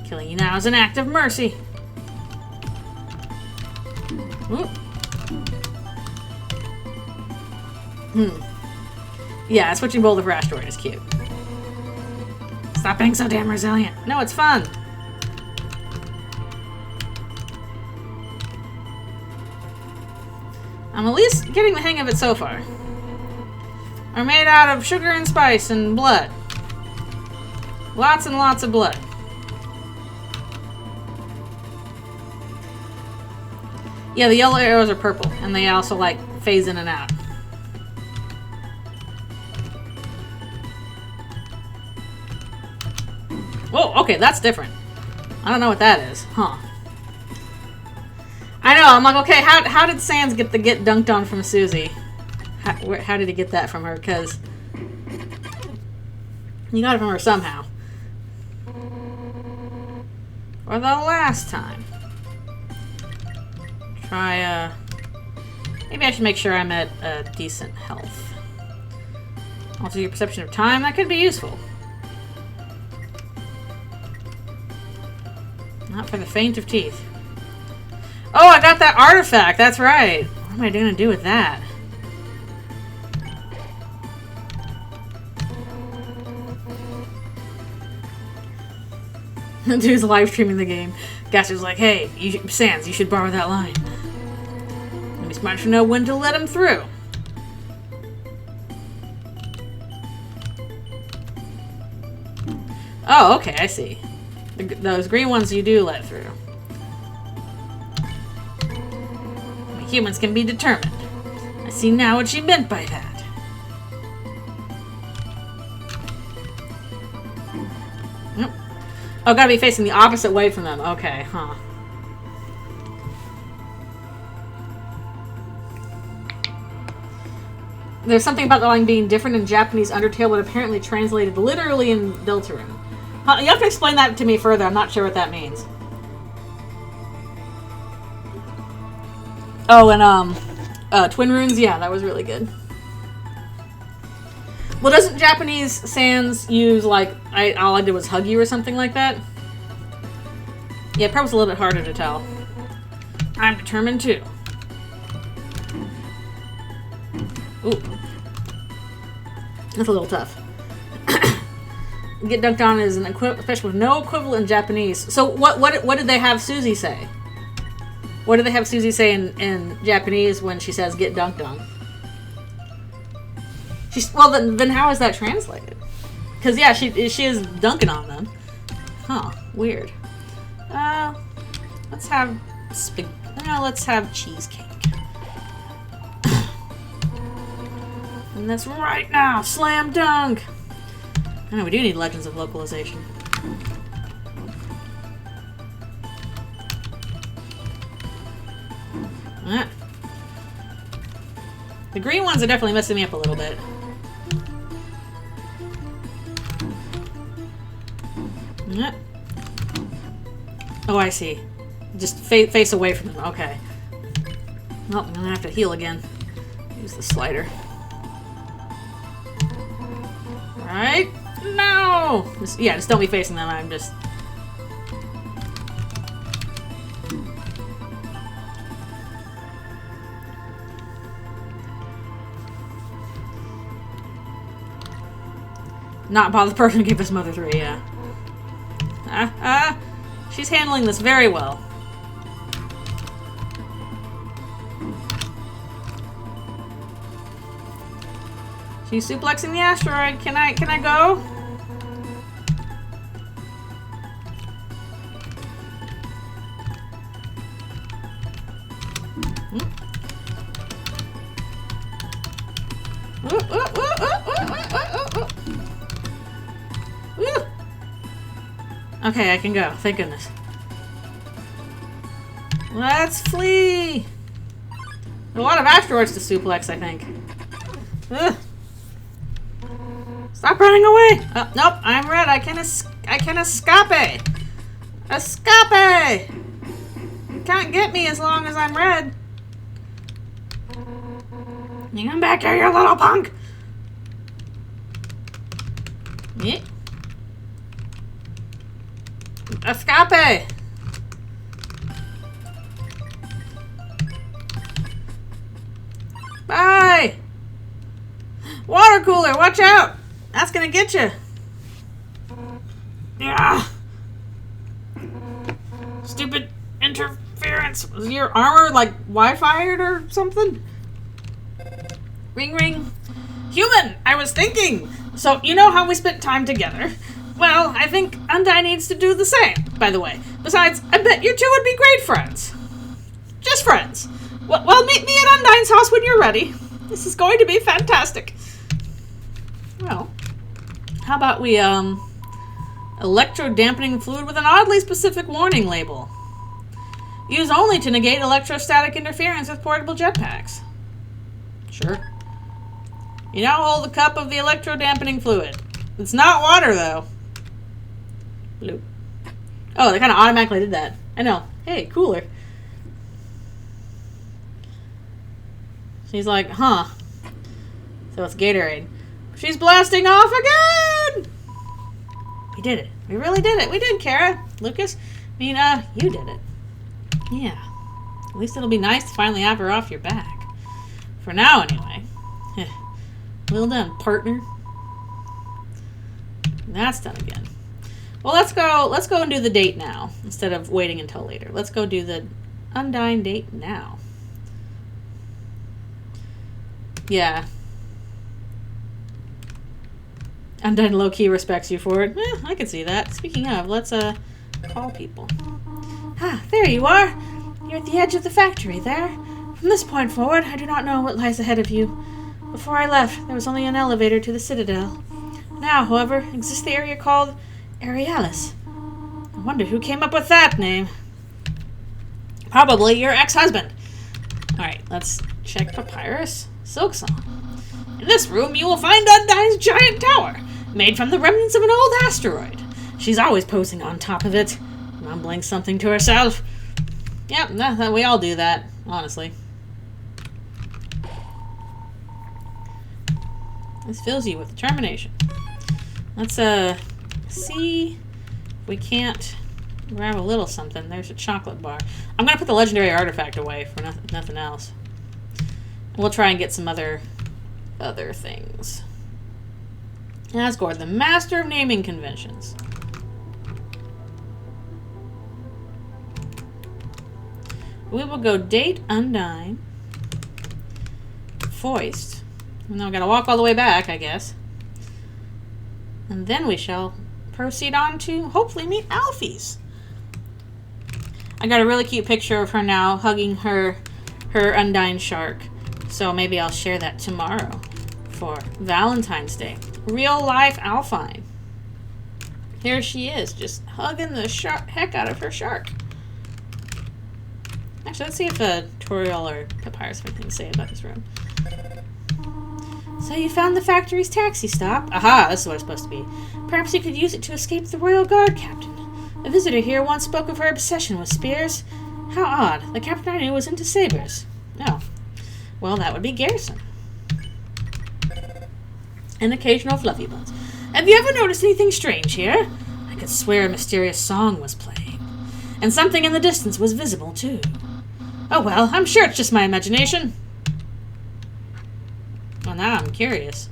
Killing you now is an act of mercy. Oop. Yeah, switching boulder for asteroid is cute. Stop being so damn resilient. No, it's fun. I'm at least getting the hang of it so far. Are made out of sugar and spice and blood. Lots and lots of blood. Yeah, the yellow arrows are purple, and they also, like, phase in and out. Whoa, okay, that's different. I don't know what that is. Huh. I know, I'm like, okay, how did Sans get dunked on from Susie? How did he get that from her? Because you got it from her somehow. For the last time. Try, maybe I should make sure I'm at decent health. Alter your perception of time. That could be useful. Not for the faint of teeth. Oh, I got that artifact. That's right. What am I going to do with that? The dude's live streaming the game. Gaster's like, hey, Sans, you should borrow that line. It'd be smart to know when to let him through. Oh, okay, I see. Those green ones you do let through. Humans can be determined. I see now what she meant by that. Nope. Oh, gotta be facing the opposite way from them. Okay, huh. There's something about the line being different in Japanese Undertale, but apparently translated literally in Deltarune. Huh, you have to explain that to me further. I'm not sure what that means. Oh, and, Twin Runes? Yeah, that was really good. Well, doesn't Japanese Sans use, like, all I did was hug you or something like that? Yeah, probably a little bit harder to tell. I'm determined too. Ooh. That's a little tough. Get dunked on is an expression with no equivalent in Japanese. So what did they have Susie say? What do they have Susie say in Japanese when she says "get dunked on"? Well, then how is that translated? Because yeah, she is dunking on them. Huh? Weird. Let's have let's have cheesecake. And that's right now. Slam dunk. I know we do need Legends of Localization. The green ones are definitely messing me up a little bit. Oh, I see. Just face away from them. Okay. Well, I'm gonna have to heal again. Use the slider. Right? No! Just don't be facing them. I'm just... Not bother the person who gave us Mother 3, yeah. She's handling this very well. She's suplexing the asteroid. Can I go? Okay, I can go. Thank goodness. Let's flee! A lot of asteroids to suplex, I think. Ugh. Stop running away! Oh, nope, I'm red. I can escape! Escape! You can't get me as long as I'm red. You come back here, you little punk! Yeah. Escape! Bye! Water cooler, watch out! That's gonna get you. Yeah. Stupid interference. Was your armor like Wi-Fi'd or something? Ring ring. Human, I was thinking. So you know how we spent time together? Well, I think Undyne needs to do the same, by the way. Besides, I bet you two would be great friends. Just friends. Well, meet me at Undyne's house when you're ready. This is going to be fantastic. Well, how about we, electro-dampening fluid with an oddly specific warning label. Use only to negate electrostatic interference with portable jetpacks. Sure. You now hold the cup of the electro-dampening fluid. It's not water, though. Bloop. Oh, they kind of automatically did that. I know. Hey, cooler. She's like, huh. So it's Gatorade. She's blasting off again! We did it. We really did it. We did, Kara. Lucas. I mean, you did it. Yeah. At least it'll be nice to finally have her off your back. For now, anyway. Well done, partner. That's done again. Well, let's go and do the date now instead of waiting until later. Let's go do the Undyne date now. Yeah. Undyne low-key respects you for it. I can see that. Speaking of, let's call people. Ah, there you are. You're at the edge of the factory there. From this point forward, I do not know what lies ahead of you. Before I left, there was only an elevator to the Citadel. Now, however, exists the area called Aerialis. I wonder who came up with that name. Probably your ex-husband. Alright, let's check Papyrus. Silksong. In this room, you will find Undyne's giant tower, made from the remnants of an old asteroid. She's always posing on top of it, mumbling something to herself. Yep, we all do that, honestly. This fills you with determination. Let's, see if we can't grab a little something. There's a chocolate bar. I'm gonna put the legendary artifact away for nothing else. We'll try and get some other things. Asgore, the master of naming conventions. We will go date Undyne. Foist. And then we're going to walk all the way back, I guess. And then we shall proceed on to hopefully meet Alphys. I got a really cute picture of her now hugging her Undyne shark. So maybe I'll share that tomorrow for Valentine's Day. Real life Alphine. Here she is, just hugging the heck out of her shark. Actually, let's see if Toriel or Papyrus have anything to say about this room. So you found the factory's taxi stop? Aha, this is what it's supposed to be. Perhaps you could use it to escape the Royal Guard, Captain. A visitor here once spoke of her obsession with spears. How odd. The captain I knew was into sabers. Oh. Well, that would be Garrison. An occasional fluffy buzz. Have you ever noticed anything strange here? I could swear a mysterious song was playing. And something in the distance was visible, too. Oh well, I'm sure it's just my imagination. Well, now I'm curious.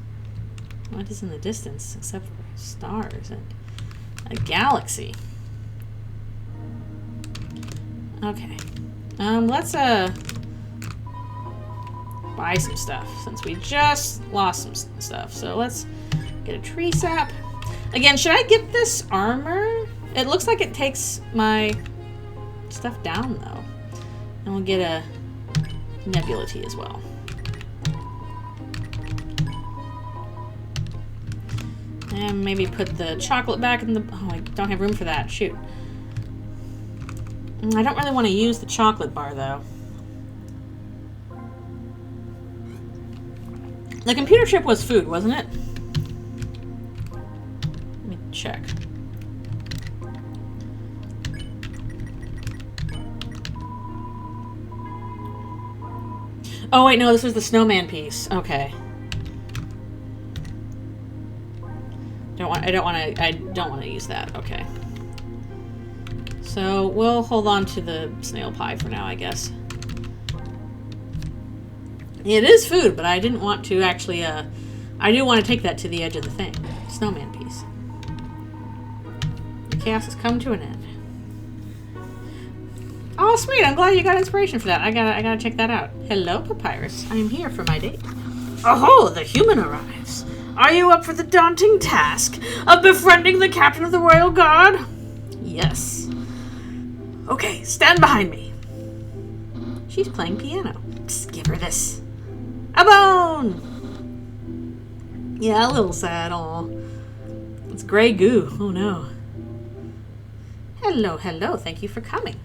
What is in the distance except for stars and a galaxy? Okay. Let's buy some stuff since we just lost some stuff. So let's get a tree sap. Again, should I get this armor? It looks like it takes my stuff down though. And we'll get a nebula tea as well. And maybe put the chocolate back in the... Oh, I don't have room for that. Shoot. I don't really want to use the chocolate bar, though. The computer chip was food, wasn't it? Let me check. Oh, wait, no, this was the snowman piece. Okay. I don't want to use that. Okay. So we'll hold on to the snail pie for now, I guess. It is food, but I didn't want to actually, I do want to take that to the edge of the thing. Snowman piece. The chaos has come to an end. Oh, sweet. I'm glad you got inspiration for that. I gotta check that out. Hello, Papyrus. I am here for my date. Oh, the human arrives. Are you up for the daunting task of befriending the captain of the Royal Guard? Yes. Okay, stand behind me. She's playing piano. Just give her this. A bone! Yeah, a little sad. Aw. It's gray goo. Oh, no. Hello, hello. Thank you for coming.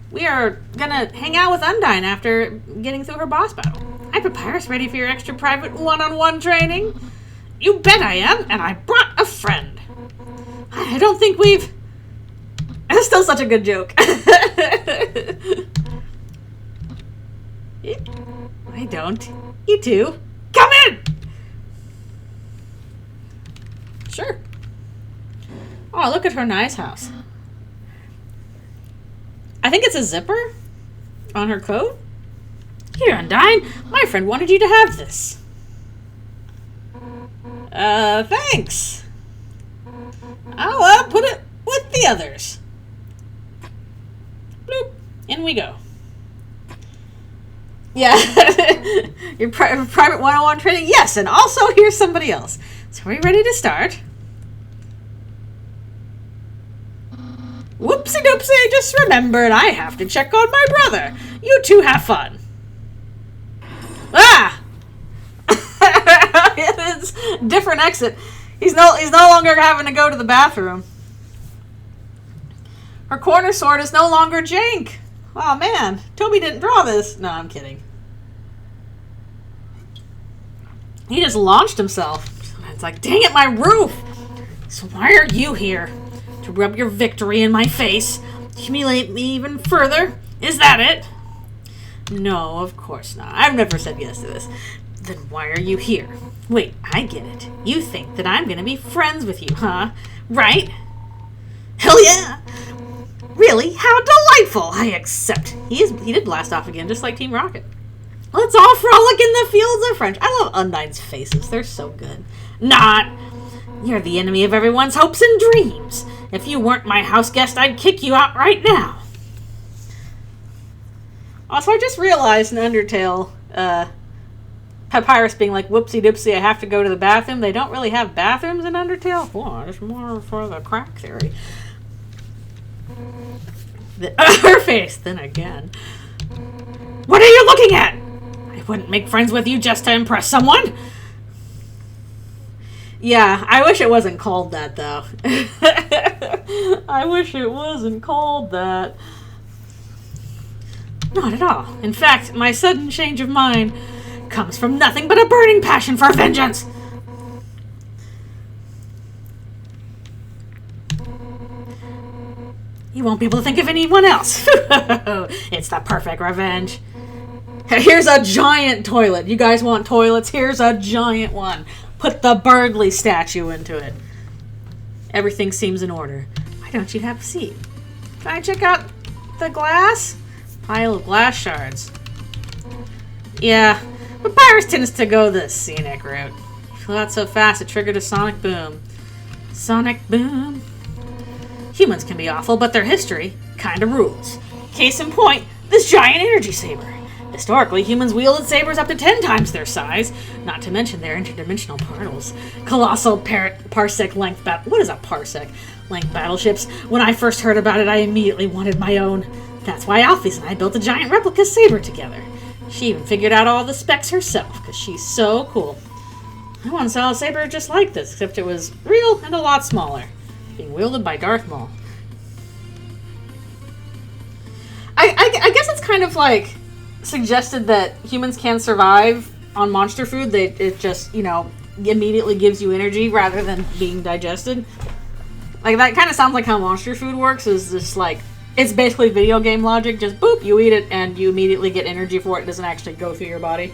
We are gonna hang out with Undyne after getting through her boss battle. Hi, Papyrus, ready for your extra private one-on-one training? You bet I am, and I brought a friend. I don't think we've... It's still such a good joke. I don't. You two. Come in! Sure. Oh, look at her nice house. I think it's a zipper on her coat. Here, Undyne. My friend wanted you to have this. Thanks. I'll put it with the others. Bloop. In we go. Yeah. Your private one-on-one training? Yes, and also here's somebody else. So are we ready to start? Whoopsie doopsie, I just remembered I have to check on my brother. You two have fun. Ah! It's different exit. He's no longer having to go to the bathroom. Her corner sword is no longer jank. Oh man, Toby didn't draw this. No, I'm kidding. He just launched himself. It's like, dang it, my roof. So why are you here? To rub your victory in my face? Humiliate me even further? Is that it? No, of course not. I've never said yes to this. Then why are you here? Wait, I get it. You think that I'm gonna be friends with you, huh? Right? Hell yeah! Really? How delightful! I accept. He did blast off again, just like Team Rocket. Let's all frolic in the fields of French. I love Undyne's faces. They're so good. Not! You're the enemy of everyone's hopes and dreams. If you weren't my house guest, I'd kick you out right now. Also, I just realized in Undertale, Papyrus being like, whoopsie doopsie, I have to go to the bathroom. They don't really have bathrooms in Undertale. Well, it's more for the crack theory. Her face, then again. What are you looking at? I wouldn't make friends with you just to impress someone. Yeah, I wish it wasn't called that, though. I wish it wasn't called that. Not at all. In fact, my sudden change of mind comes from nothing but a burning passion for vengeance. You won't be able to think of anyone else. It's the perfect revenge. Here's a giant toilet. You guys want toilets? Here's a giant one. Put the Birdley statue into it. Everything seems in order. Why don't you have a seat? Can I check out the glass? Pile of glass shards. Yeah, Papyrus tends to go the scenic route. He flew out so fast it triggered a sonic boom. Sonic boom. Humans can be awful, but their history kinda rules. Case in point, this giant energy saber. Historically, humans wielded sabers up to 10 times their size, not to mention their interdimensional portals. Colossal parsec length what is a parsec? Length battleships. When I first heard about it, I immediately wanted my own. That's why Alphys and I built a giant replica saber together. She even figured out all the specs herself, because she's so cool. I want to sell a saber just like this, except it was real and a lot smaller. Being wielded by Darth Maul. I guess it's kind of like suggested that humans can survive on monster food. It just, immediately gives you energy rather than being digested. Like, that kind of sounds like how monster food works, is just like, it's basically video game logic. Just boop, you eat it and you immediately get energy for it. It doesn't actually go through your body.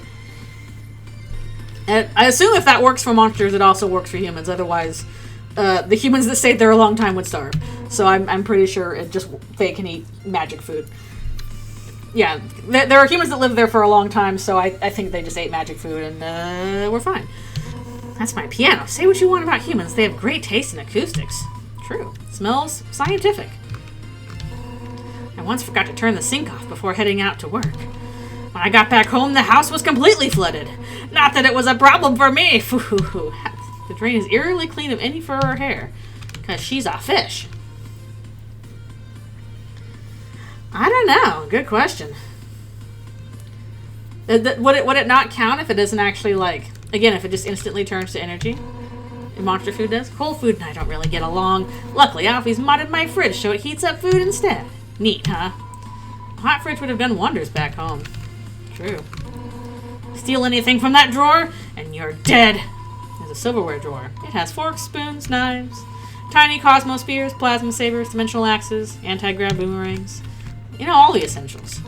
And I assume if that works for monsters, it also works for humans. Otherwise, the humans that stayed there a long time would starve. So I'm pretty sure they can eat magic food. Yeah, there are humans that live there for a long time, so I think they just ate magic food, and we're fine. That's my piano. Say what you want about humans. They have great taste in acoustics. True. Smells scientific. I once forgot to turn the sink off before heading out to work. When I got back home, the house was completely flooded. Not that it was a problem for me. The drain is eerily clean of any fur or hair, because she's a fish. I don't know. Good question. Would it not count if it doesn't actually, if it just instantly turns to energy? Monster food does? Cold food and I don't really get along. Luckily, Alfie's modded my fridge so it heats up food instead. Neat, huh? A hot fridge would have done wonders back home. True. Steal anything from that drawer, and you're dead. There's a silverware drawer. It has forks, spoons, knives, tiny cosmospheres, plasma sabers, dimensional axes, anti-grav boomerangs. All the essentials.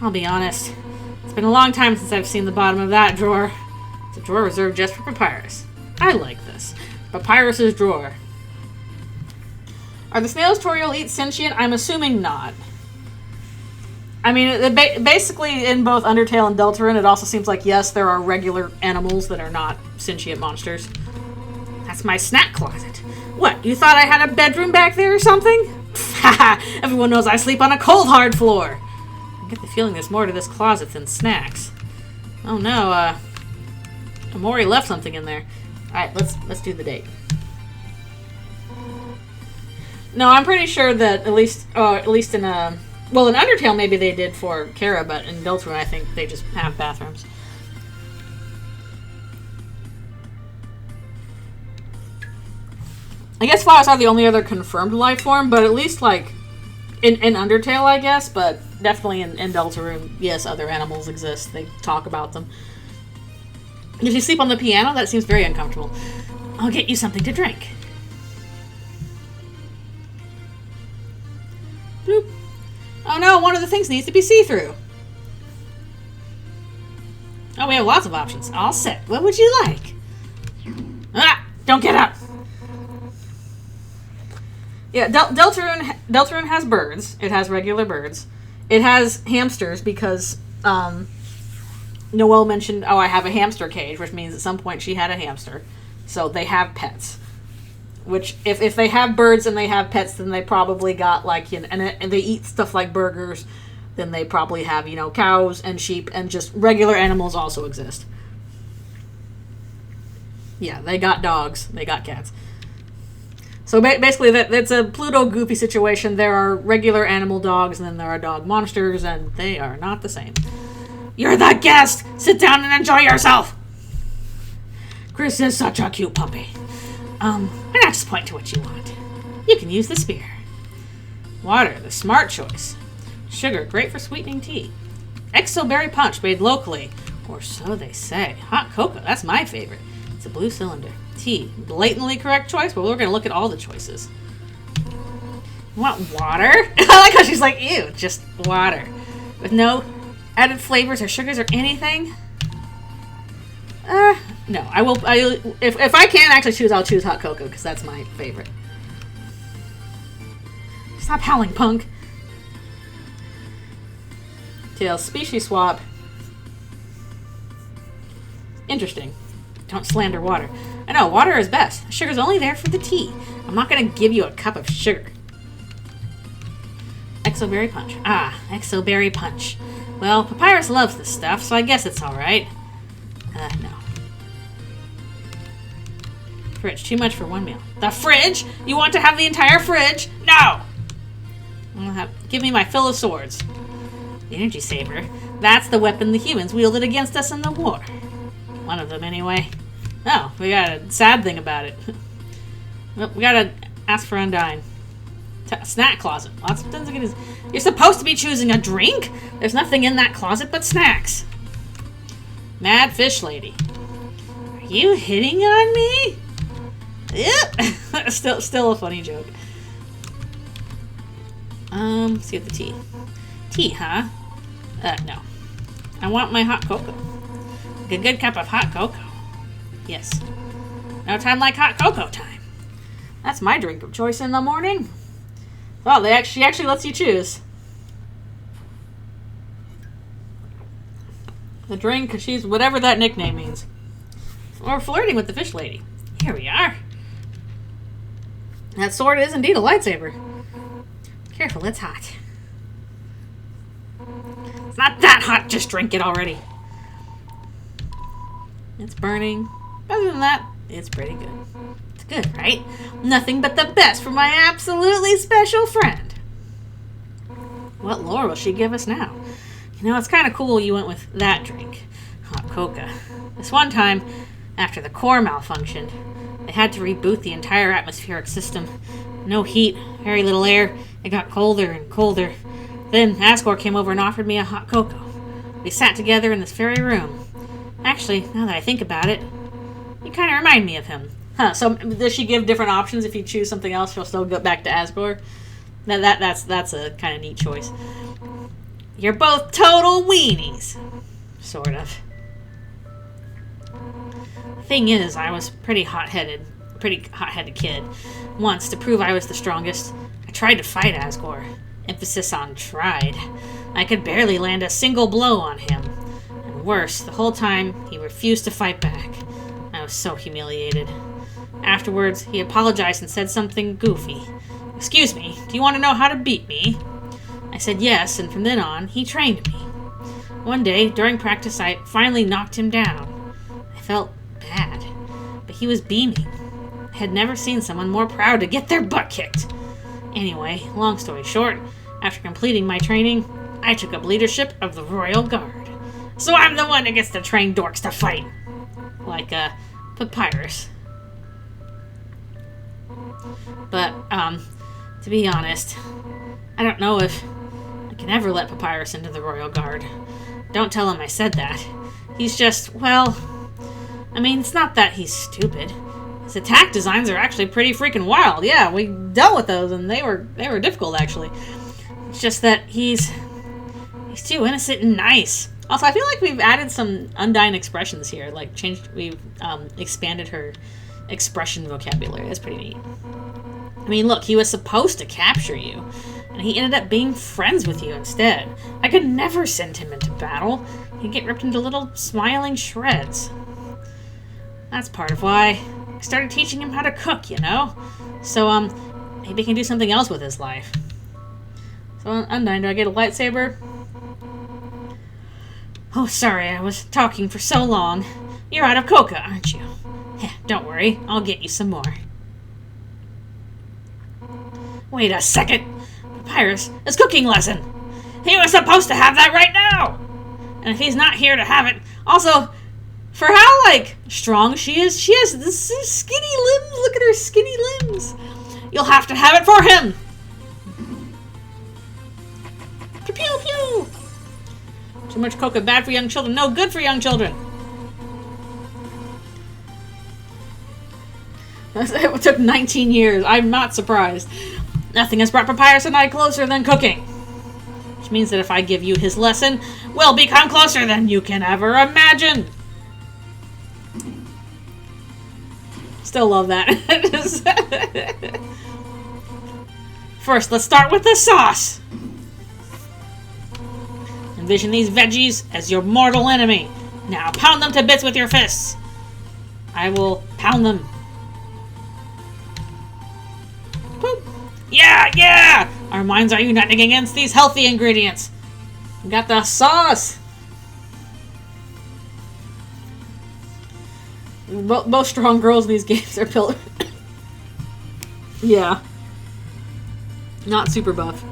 I'll be honest. It's been a long time since I've seen the bottom of that drawer. It's a drawer reserved just for Papyrus. I like this. Papyrus's drawer. Are the snails Toriel eat sentient? I'm assuming not. I mean, basically in both Undertale and Deltarune, it also seems like, yes, there are regular animals that are not sentient monsters. That's my snack closet. What, you thought I had a bedroom back there or something? Haha, everyone knows I sleep on a cold, hard floor. I get the feeling there's more to this closet than snacks. Oh no, Amori left something in there. Alright, let's do the date. No, I'm pretty sure that at least in in Undertale maybe they did for Kara, but in Deltarune I think they just have bathrooms. I guess flowers are the only other confirmed life form, but at least in Undertale, I guess, but definitely in Deltarune, yes, other animals exist. They talk about them. Did you sleep on the piano? That seems very uncomfortable. I'll get you something to drink. Bloop. Oh no, one of the things needs to be see-through. Oh, we have lots of options. All set. What would you like? Ah! Don't get up! Yeah, Deltarune has birds. It has regular birds. It has hamsters because Noelle mentioned, I have a hamster cage, which means at some point she had a hamster. So they have pets. Which, if they have birds and they have pets, then they probably got and they eat stuff like burgers, then they probably have, you know, cows and sheep and just regular animals also exist. Yeah, they got dogs. They got cats. So basically, that's a Pluto Goofy situation. There are regular animal dogs, and then there are dog monsters, and they are not the same. You're the guest! Sit down and enjoy yourself! Chris is such a cute puppy. Why not just point to what you want? You can use the spear. Water, the smart choice. Sugar, great for sweetening tea. Exoberry punch, made locally. Or so they say. Hot cocoa, that's my favorite. It's a blue cylinder. Tea, blatantly correct choice, but we're going to look at all the choices. You want water? I like how she's like, ew, just water. With no added flavors or sugars or anything? No, I will. If I can actually choose, I'll choose hot cocoa, because that's my favorite. Stop howling, punk. Tails, species swap. Interesting. Don't slander water. I know, water is best. Sugar's only there for the tea. I'm not going to give you a cup of sugar. Exoberry punch. Ah, exoberry punch. Well, Papyrus loves this stuff, so I guess it's alright. No. Fridge. Too much for one meal. The fridge? You want to have the entire fridge? No! Give me my fill of swords. The energy saber. That's the weapon the humans wielded against us in the war. One of them, anyway. Oh, we got a sad thing about it. Well, we gotta ask for Undyne. Snack closet. Lots of things. You're supposed to be choosing a drink? There's nothing in that closet but snacks. Mad fish lady. Are you hitting on me? Yep. still a funny joke. Let's see what the tea. Tea, huh? No. I want my hot cocoa. A good cup of hot cocoa. Yes. No time like hot cocoa time. That's my drink of choice in the morning. Well, she actually lets you choose. The drink, she's whatever that nickname means. Or flirting with the fish lady. Here we are. That sword is indeed a lightsaber. Careful, it's hot. It's not that hot, just drink it already. It's burning. Other than that, it's pretty good. It's good, right? Nothing but the best for my absolutely special friend. What lore will she give us now? You know, it's kind of cool you went with that drink. Hot cocoa. This one time, after the core malfunctioned, they had to reboot the entire atmospheric system. No heat, very little air. It got colder and colder. Then Asgore came over and offered me a hot cocoa. We sat together in this very room. Actually, now that I think about it, you kind of remind me of him. Huh, so does she give different options? If you choose something else, she'll still go back to Asgore? That's a kind of neat choice. You're both total weenies. Sort of. Thing is, I was pretty hot-headed kid. Once, to prove I was the strongest, I tried to fight Asgore. Emphasis on tried. I could barely land a single blow on him. And worse, the whole time, he refused to fight back. I was so humiliated. Afterwards, he apologized and said something goofy. Excuse me, do you want to know how to beat me? I said yes, and from then on, he trained me. One day, during practice, I finally knocked him down. I felt bad, but he was beaming. I had never seen someone more proud to get their butt kicked. Anyway, long story short, after completing my training, I took up leadership of the Royal Guard. So I'm the one that gets to train dorks to fight. Like, Papyrus. But, to be honest, I don't know if I can ever let Papyrus into the Royal Guard. Don't tell him I said that. He's just, well, I mean, it's not that he's stupid. His attack designs are actually pretty freaking wild. Yeah, we dealt with those, and they were difficult, actually. It's just that he's too innocent and nice. Also, I feel like we've added some Undyne expressions here. Like, we've expanded her expression vocabulary. That's pretty neat. I mean, look, he was supposed to capture you, and he ended up being friends with you instead. I could never send him into battle. He'd get ripped into little smiling shreds. That's part of why I started teaching him how to cook, you know? So, maybe he can do something else with his life. So, Undyne, do I get a lightsaber? Oh, sorry, I was talking for so long. You're out of coca, aren't you? Don't worry, I'll get you some more. Wait a second! Papyrus, his cooking lesson! He was supposed to have that right now! And if he's not here to have it... Also, for how, like, strong she has this skinny limbs. Look at her skinny limbs. You'll have to have it for him! Pew pew pew! Too much coca, bad for young children. No, good for young children. It took 19 years. I'm not surprised. Nothing has brought Papyrus and I closer than cooking. Which means that if I give you his lesson, we'll become closer than you can ever imagine. Still love that. First, let's start with the sauce. Envision these veggies as your mortal enemy. Now pound them to bits with your fists. I will pound them. Boop. Yeah, yeah! Our minds are uniting against these healthy ingredients. We got the sauce. Most strong girls in these games are built. Yeah. Not super buff.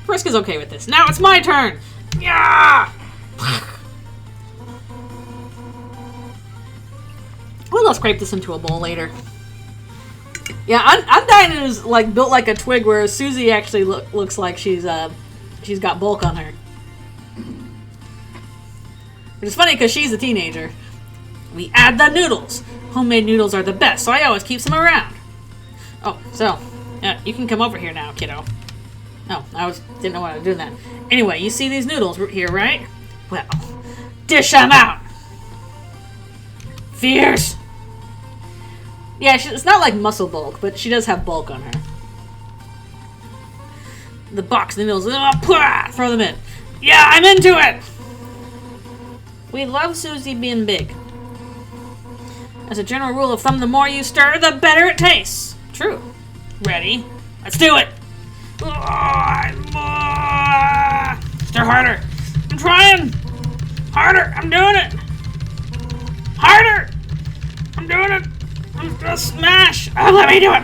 Frisk is okay with this. Now it's my turn! Yeah! We'll scrape this into a bowl later. Yeah, Undyne is like built like a twig, whereas Susie actually looks like she's got bulk on her. Which is funny because she's a teenager. We add the noodles. Homemade noodles are the best, so I always keep some around. Oh, so you can come over here now, kiddo. Oh, didn't know what I was doing that. Anyway, you see these noodles here, right? Well, dish them out. Fierce. Yeah, it's not like muscle bulk, but she does have bulk on her. The box noodles, throw them in. Yeah, I'm into it. We love Susie being big. As a general rule of thumb, the more you stir, the better it tastes. True. Ready? Let's do it. Stir harder. I'm trying. Harder. I'm doing it. Harder. I'm doing it. I'm gonna smash. Oh, let me do it.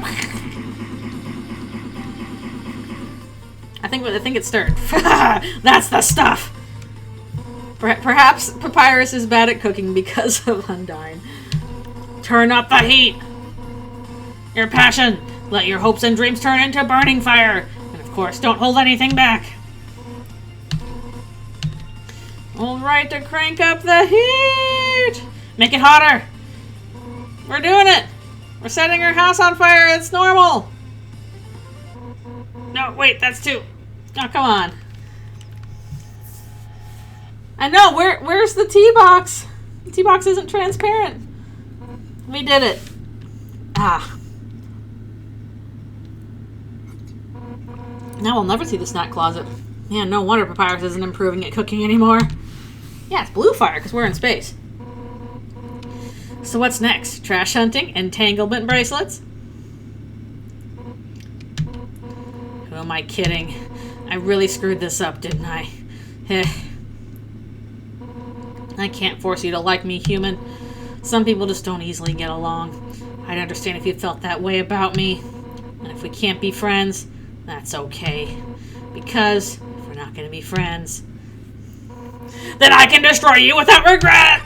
I think it's stirred. That's the stuff. Perhaps Papyrus is bad at cooking because of Undyne. Turn up the heat. Your passion. Let your hopes and dreams turn into burning fire. And of course, don't hold anything back. All right, to crank up the heat. Make it hotter. We're doing it. We're setting our house on fire. It's normal. No, wait, that's two. Oh, come on. I know, where's the tea box? The tea box isn't transparent. We did it. Ah. Now we'll never see the snack closet. Man, no wonder Papyrus isn't improving at cooking anymore. Yeah, it's blue fire because we're in space. So what's next? Trash hunting? Entanglement bracelets? Who am I kidding? I really screwed this up, didn't I? I can't force you to like me, human. Some people just don't easily get along. I'd understand if you felt that way about me. And if we can't be friends, that's okay. Because if we're not going to be friends, then I can destroy you without regret!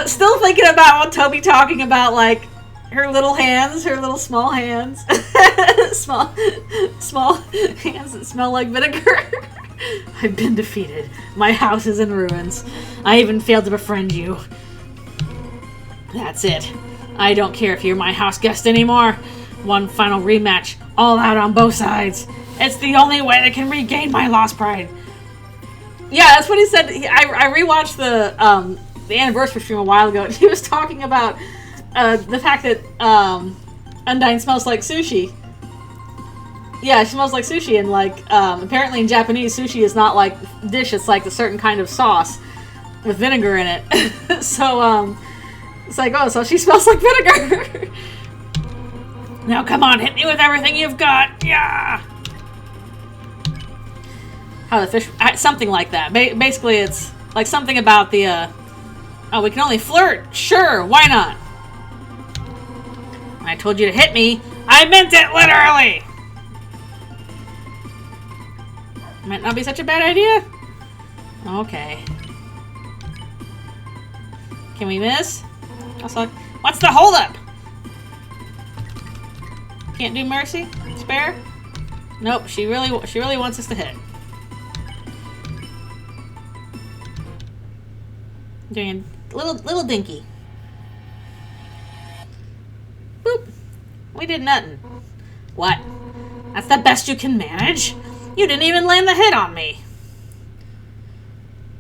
Still thinking about what Toby talking about, like, her little hands, her little small hands. small hands that smell like vinegar. I've been defeated. My house is in ruins. I even failed to befriend you. That's it. I don't care if you're my house guest anymore. One final rematch, all out on both sides. It's the only way that can regain my lost pride. Yeah, that's what he said. I rewatched the anniversary stream a while ago, and he was talking about the fact that Undyne smells like sushi. Yeah, she smells like sushi, and like apparently in Japanese, sushi is not like dish; it's like a certain kind of sauce with vinegar in it. So it's like, oh, so she smells like vinegar. Now come on, hit me with everything you've got. Yeah. how the fish... something like that. Basically, it's like something about the... oh, we can only flirt. Sure, why not? When I told you to hit me, I meant it literally! Might not be such a bad idea. Okay. Can we miss? Also, what's the holdup? Can't do mercy? Spare? Nope, she really wants us to hit. Doing a little dinky. Boop. We did nothing. What? That's the best you can manage? You didn't even land the hit on me.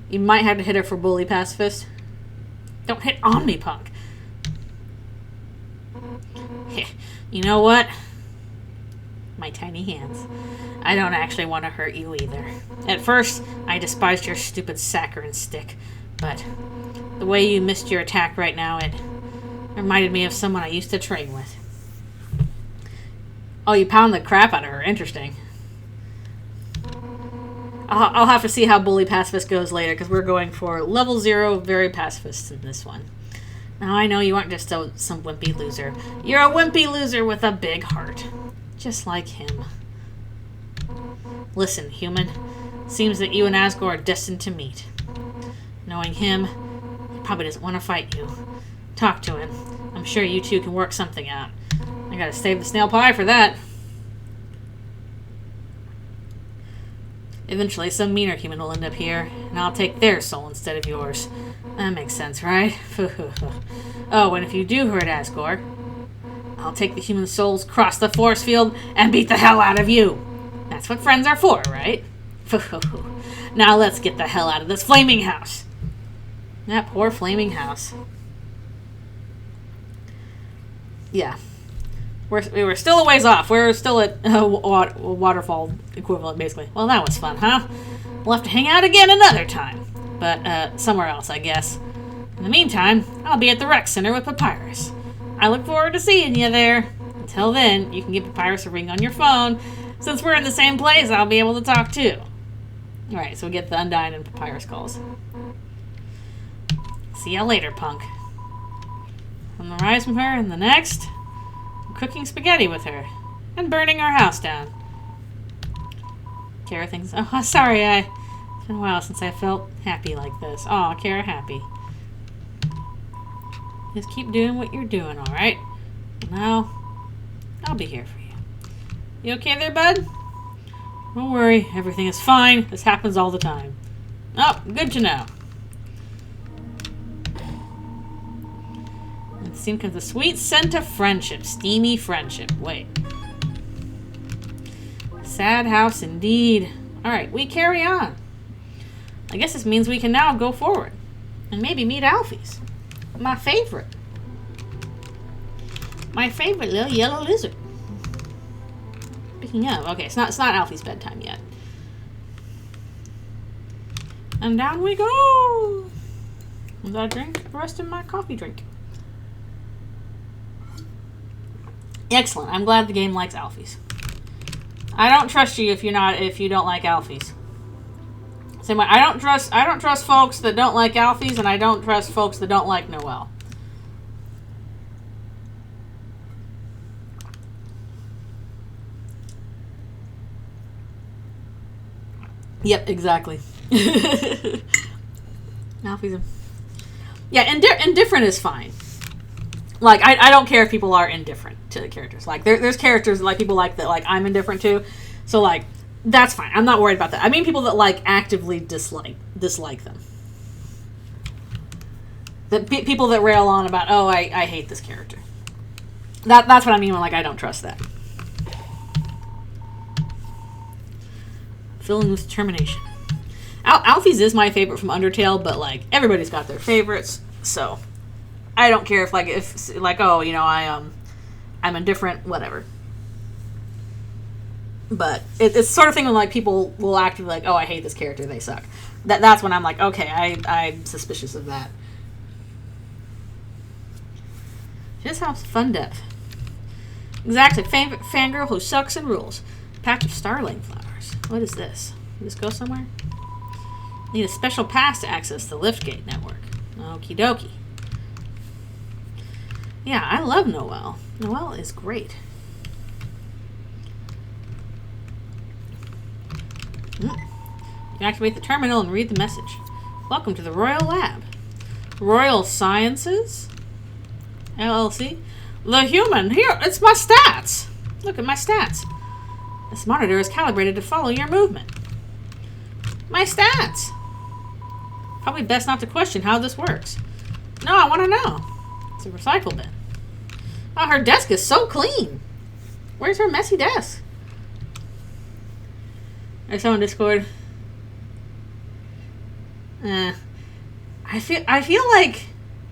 You might have to hit her for bully pacifist. Don't hit on me, punk. You know what? My tiny hands. I don't actually want to hurt you either. At first, I despised your stupid saccharine stick, but the way you missed your attack right now, it reminded me of someone I used to train with. Oh, you pound the crap out of her. Interesting. I'll have to see how bully pacifist goes later, because we're going for level 0 very pacifist in this one. Now I know you aren't just some wimpy loser. You're a wimpy loser with a big heart. Just like him. Listen, human. Seems that you and Asgore are destined to meet. Knowing him, he probably doesn't want to fight you. Talk to him. I'm sure you two can work something out. I gotta save the snail pie for that. Eventually, some meaner human will end up here, and I'll take their soul instead of yours. That makes sense, right? Oh, and if you do hurt Asgore, I'll take the human souls, cross the force field, and beat the hell out of you. That's what friends are for, right? Now let's get the hell out of this flaming house. That poor flaming house. Yeah. We were still a ways off. We're still at a waterfall equivalent, basically. Well, that was fun, huh? We'll have to hang out again another time. But, somewhere else, I guess. In the meantime, I'll be at the rec center with Papyrus. I look forward to seeing you there. Until then, you can give Papyrus a ring on your phone. Since we're in the same place, I'll be able to talk too. Alright, so we get the Undyne and Papyrus calls. See ya later, punk. On the rise from her, and the next... cooking spaghetti with her, and burning our house down. Kara thinks, oh, sorry, it's been a while since I felt happy like this. Oh, Kara happy. Just keep doing what you're doing, alright? Now, I'll be here for you. You okay there, bud? Don't worry, everything is fine. This happens all the time. Oh, good to know. Soon comes the sweet scent of friendship. Steamy friendship. Wait. Sad house indeed. Alright, we carry on. I guess this means we can now go forward. And maybe meet Alfie's. My favorite. My favorite little yellow lizard. Speaking of, okay, it's not Alfie's bedtime yet. And down we go. And I drink the rest of my coffee drink. Excellent. I'm glad the game likes Alfies. I don't trust you if you don't like Alfies. Same way, I don't trust folks that don't like Alfies, and I don't trust folks that don't like Noelle. Yep, exactly. Alfies. Yeah, indifferent is fine. Like, I don't care if people are indifferent to the characters. Like, there's characters like people like that, like, I'm indifferent to. So, like, that's fine. I'm not worried about that. I mean people that, like, actively dislike them. People that rail on about, oh, I hate this character. That's what I mean when, like, I don't trust that. Filling with determination. Alfie's is my favorite from Undertale, but, like, everybody's got their favorites, so... I don't care if oh, you know, I'm indifferent, whatever. But it's the sort of thing when, like, people will act like, oh, I hate this character, they suck. That's when I'm like, okay, I'm suspicious of that. Just sounds fun depth. Exactly, fangirl who sucks and rules. Patch of starling flowers. What is this? Just go somewhere? Need a special pass to access the liftgate network. Okie dokie. Yeah, I love Noelle. Noelle is great. You activate the terminal and read the message. Welcome to the Royal Lab. Royal Sciences? LLC? The human! Here, it's my stats! Look at my stats. This monitor is calibrated to follow your movement. My stats! Probably best not to question how this works. No, I want to know. It's a recycle bin. Oh, her desk is so clean. Where's her messy desk? I saw on Discord. I feel like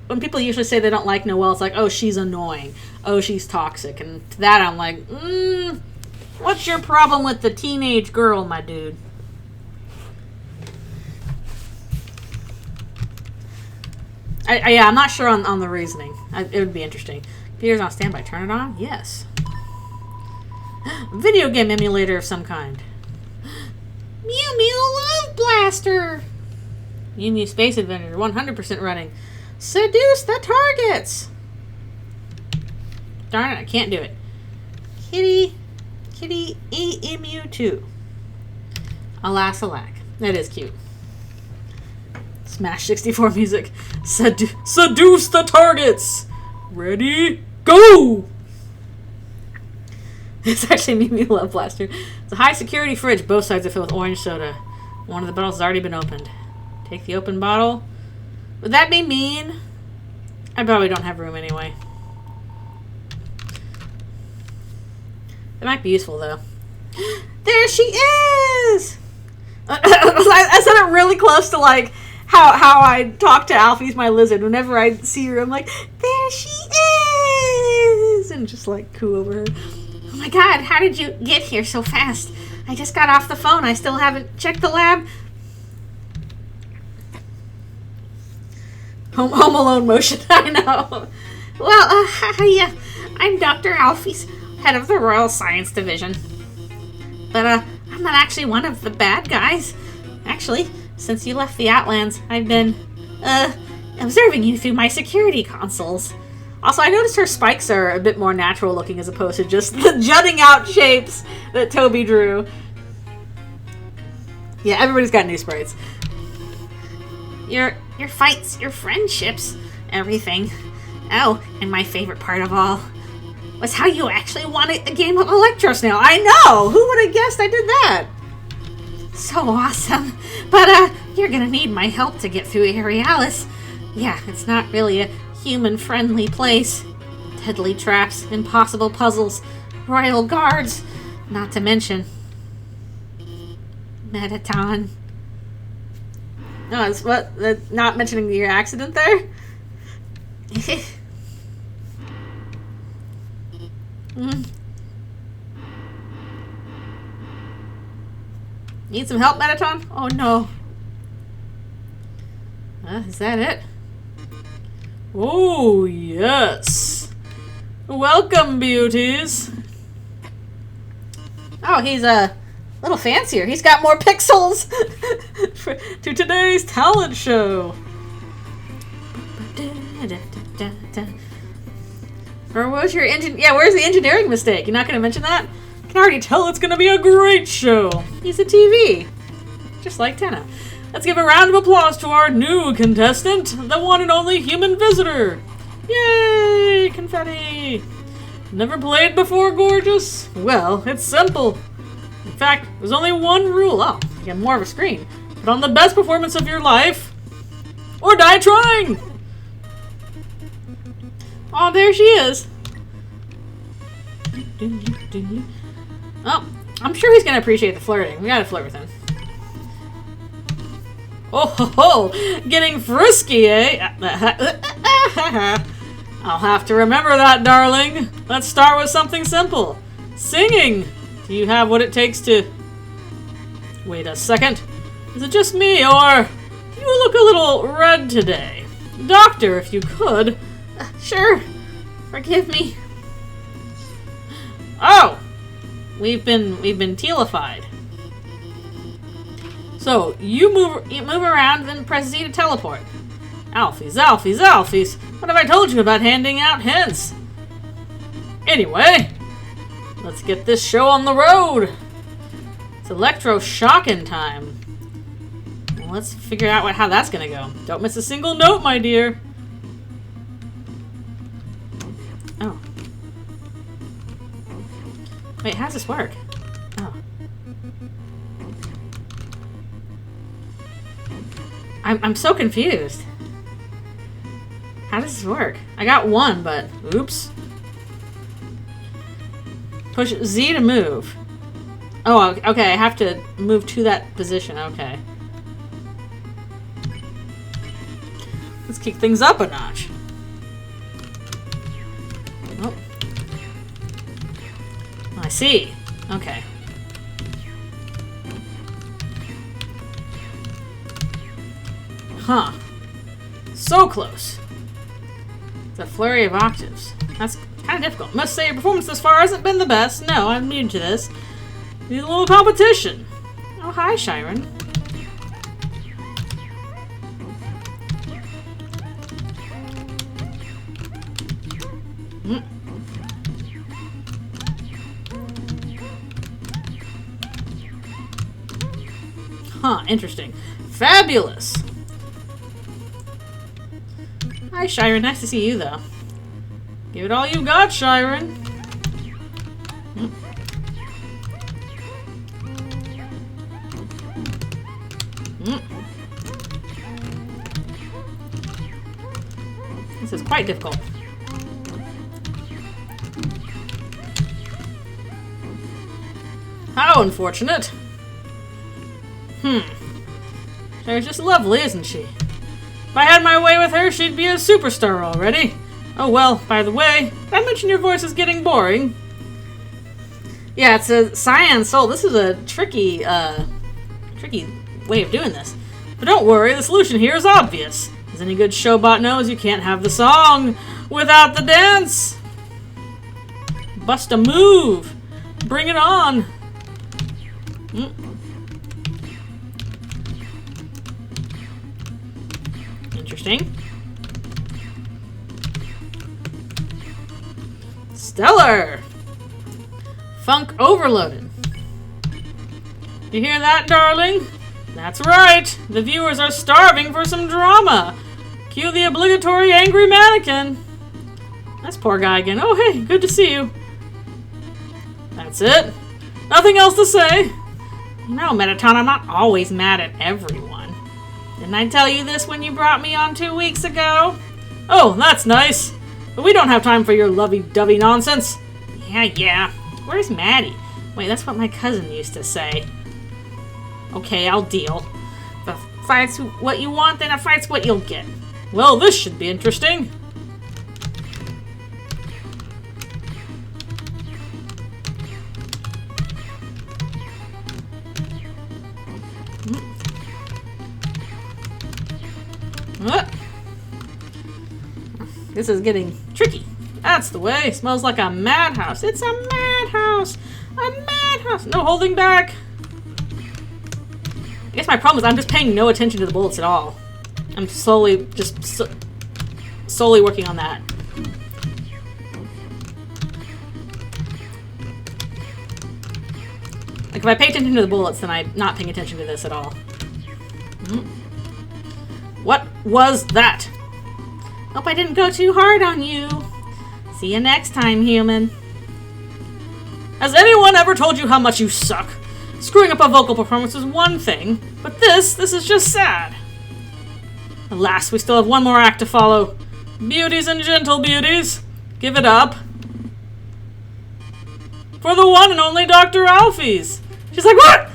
when people usually say they don't like Noelle, it's like, oh, she's annoying. Oh, she's toxic. And to that, I'm like, what's your problem with the teenage girl, my dude? Yeah, I'm not sure on the reasoning. It would be interesting. Computer's on standby. Turn it on? Yes. Video game emulator of some kind. Mew Mew Love Blaster! Mew Mew Space Adventure, 100% running. Seduce the targets! Darn it, I can't do it. Kitty Emu 2. Alas alack. That is cute. Smash 64 music. Seduce the targets! Ready? Go! It's actually Mew Mew Love Blaster. It's a high security fridge. Both sides are filled with orange soda. One of the bottles has already been opened. Take the open bottle. Would that be mean? I probably don't have room anyway. It might be useful though. There she is! I said it really close to like how I talk to Alfie's my lizard. Whenever I see her, I'm like, there she is! And just like coo over her. Oh my god, how did you get here so fast? I just got off the phone. I still haven't checked the lab. Home Alone motion, I know. Well, yeah, I'm Dr. Alfie's head of the Royal Science Division. But, I'm not actually one of the bad guys. Actually, since you left the Outlands, I've been, observing you through my security consoles. Also, I noticed her spikes are a bit more natural looking as opposed to just the jutting out shapes that Toby drew. Yeah, everybody's got new sprites. Your fights, your friendships, everything. Oh, and my favorite part of all was how you actually wanted a game of Electrosnail. I know! Who would have guessed I did that? So awesome. But, you're gonna need my help to get through Aerialis. Yeah, it's not really a human-friendly place. Deadly traps, impossible puzzles, royal guards, not to mention Mettaton. No, it's what? Not mentioning your accident there? Need some help, Mettaton? Oh no. Is that it? Oh, yes. Welcome, beauties. Oh, he's a little fancier. He's got more pixels to today's talent show. Or where's your where's the engineering mistake? You're not going to mention that? I can already tell it's going to be a great show. He's a TV. Just like Tenna. Let's give a round of applause to our new contestant, the one and only human visitor. Yay! Confetti! Never played before, gorgeous? Well, it's simple. In fact, there's only one rule. Oh, you get more of a screen. Put on the best performance of your life, or die trying! Oh, there she is. Oh, I'm sure he's going to appreciate the flirting. We gotta flirt with him. Oh ho ho! Getting frisky, eh? I'll have to remember that, darling. Let's start with something simple. Singing! Do you have what it takes to... Wait a second. Is it just me, or... You look a little red today. Doctor, if you could... Sure. Forgive me. Oh! We've been tealified. So, you move around, then press Z to teleport. Alphys, Alphys, Alphys! What have I told you about handing out hints? Anyway, let's get this show on the road. It's electro-shocking time. Well, let's figure out how that's gonna go. Don't miss a single note, my dear. Oh. Wait, how does this work? Oh. I'm so confused. How does this work? I got one, but oops. Push Z to move. Oh, okay, I have to move to that position, okay. Let's kick things up a notch. Oh. I see. Okay. Huh. So close. It's a flurry of octaves. That's kind of difficult. Must say your performance thus far hasn't been the best. No, I'm new to this. Need a little competition. Oh, hi, Chiron. Huh, interesting. Fabulous! Hi, Chiron. Nice to see you, though. Give it all you got, Chiron. This is quite difficult. How unfortunate. She's just lovely, isn't she? If I had my way with her, she'd be a superstar already. Oh well, by the way, did I mention your voice is getting boring? Yeah, it's a Cyan Soul. This is a tricky way of doing this. But don't worry, the solution here is obvious. As any good showbot knows, you can't have the song without the dance. Bust a move. Bring it on. Interesting. Stellar! Funk overloaded. You hear that, darling? That's right. The viewers are starving for some drama. Cue the obligatory angry mannequin. That's poor guy again. Oh, hey, good to see you. That's it. Nothing else to say. No, Mettaton, I'm not always mad at everyone. Didn't I tell you this when you brought me on 2 weeks ago? Oh, that's nice. But we don't have time for your lovey-dovey nonsense. Yeah. Where's Maddie? Wait, that's what my cousin used to say. Okay, I'll deal. If a fight's what you want, then a fight's what you'll get. Well, this should be interesting. This is getting tricky. That's the way. It smells like a madhouse. It's a madhouse. A madhouse. No holding back. I guess my problem is I'm just paying no attention to the bullets at all. I'm solely working on that. Like if I pay attention to the bullets, then I'm not paying attention to this at all. What was that? Hope I didn't go too hard on you. See you next time, human. Has anyone ever told you how much you suck? Screwing up a vocal performance is one thing, but this is just sad. Alas, we still have one more act to follow. Beauties and gentle beauties, give it up. For the one and only Dr. Alphys. She's like, what?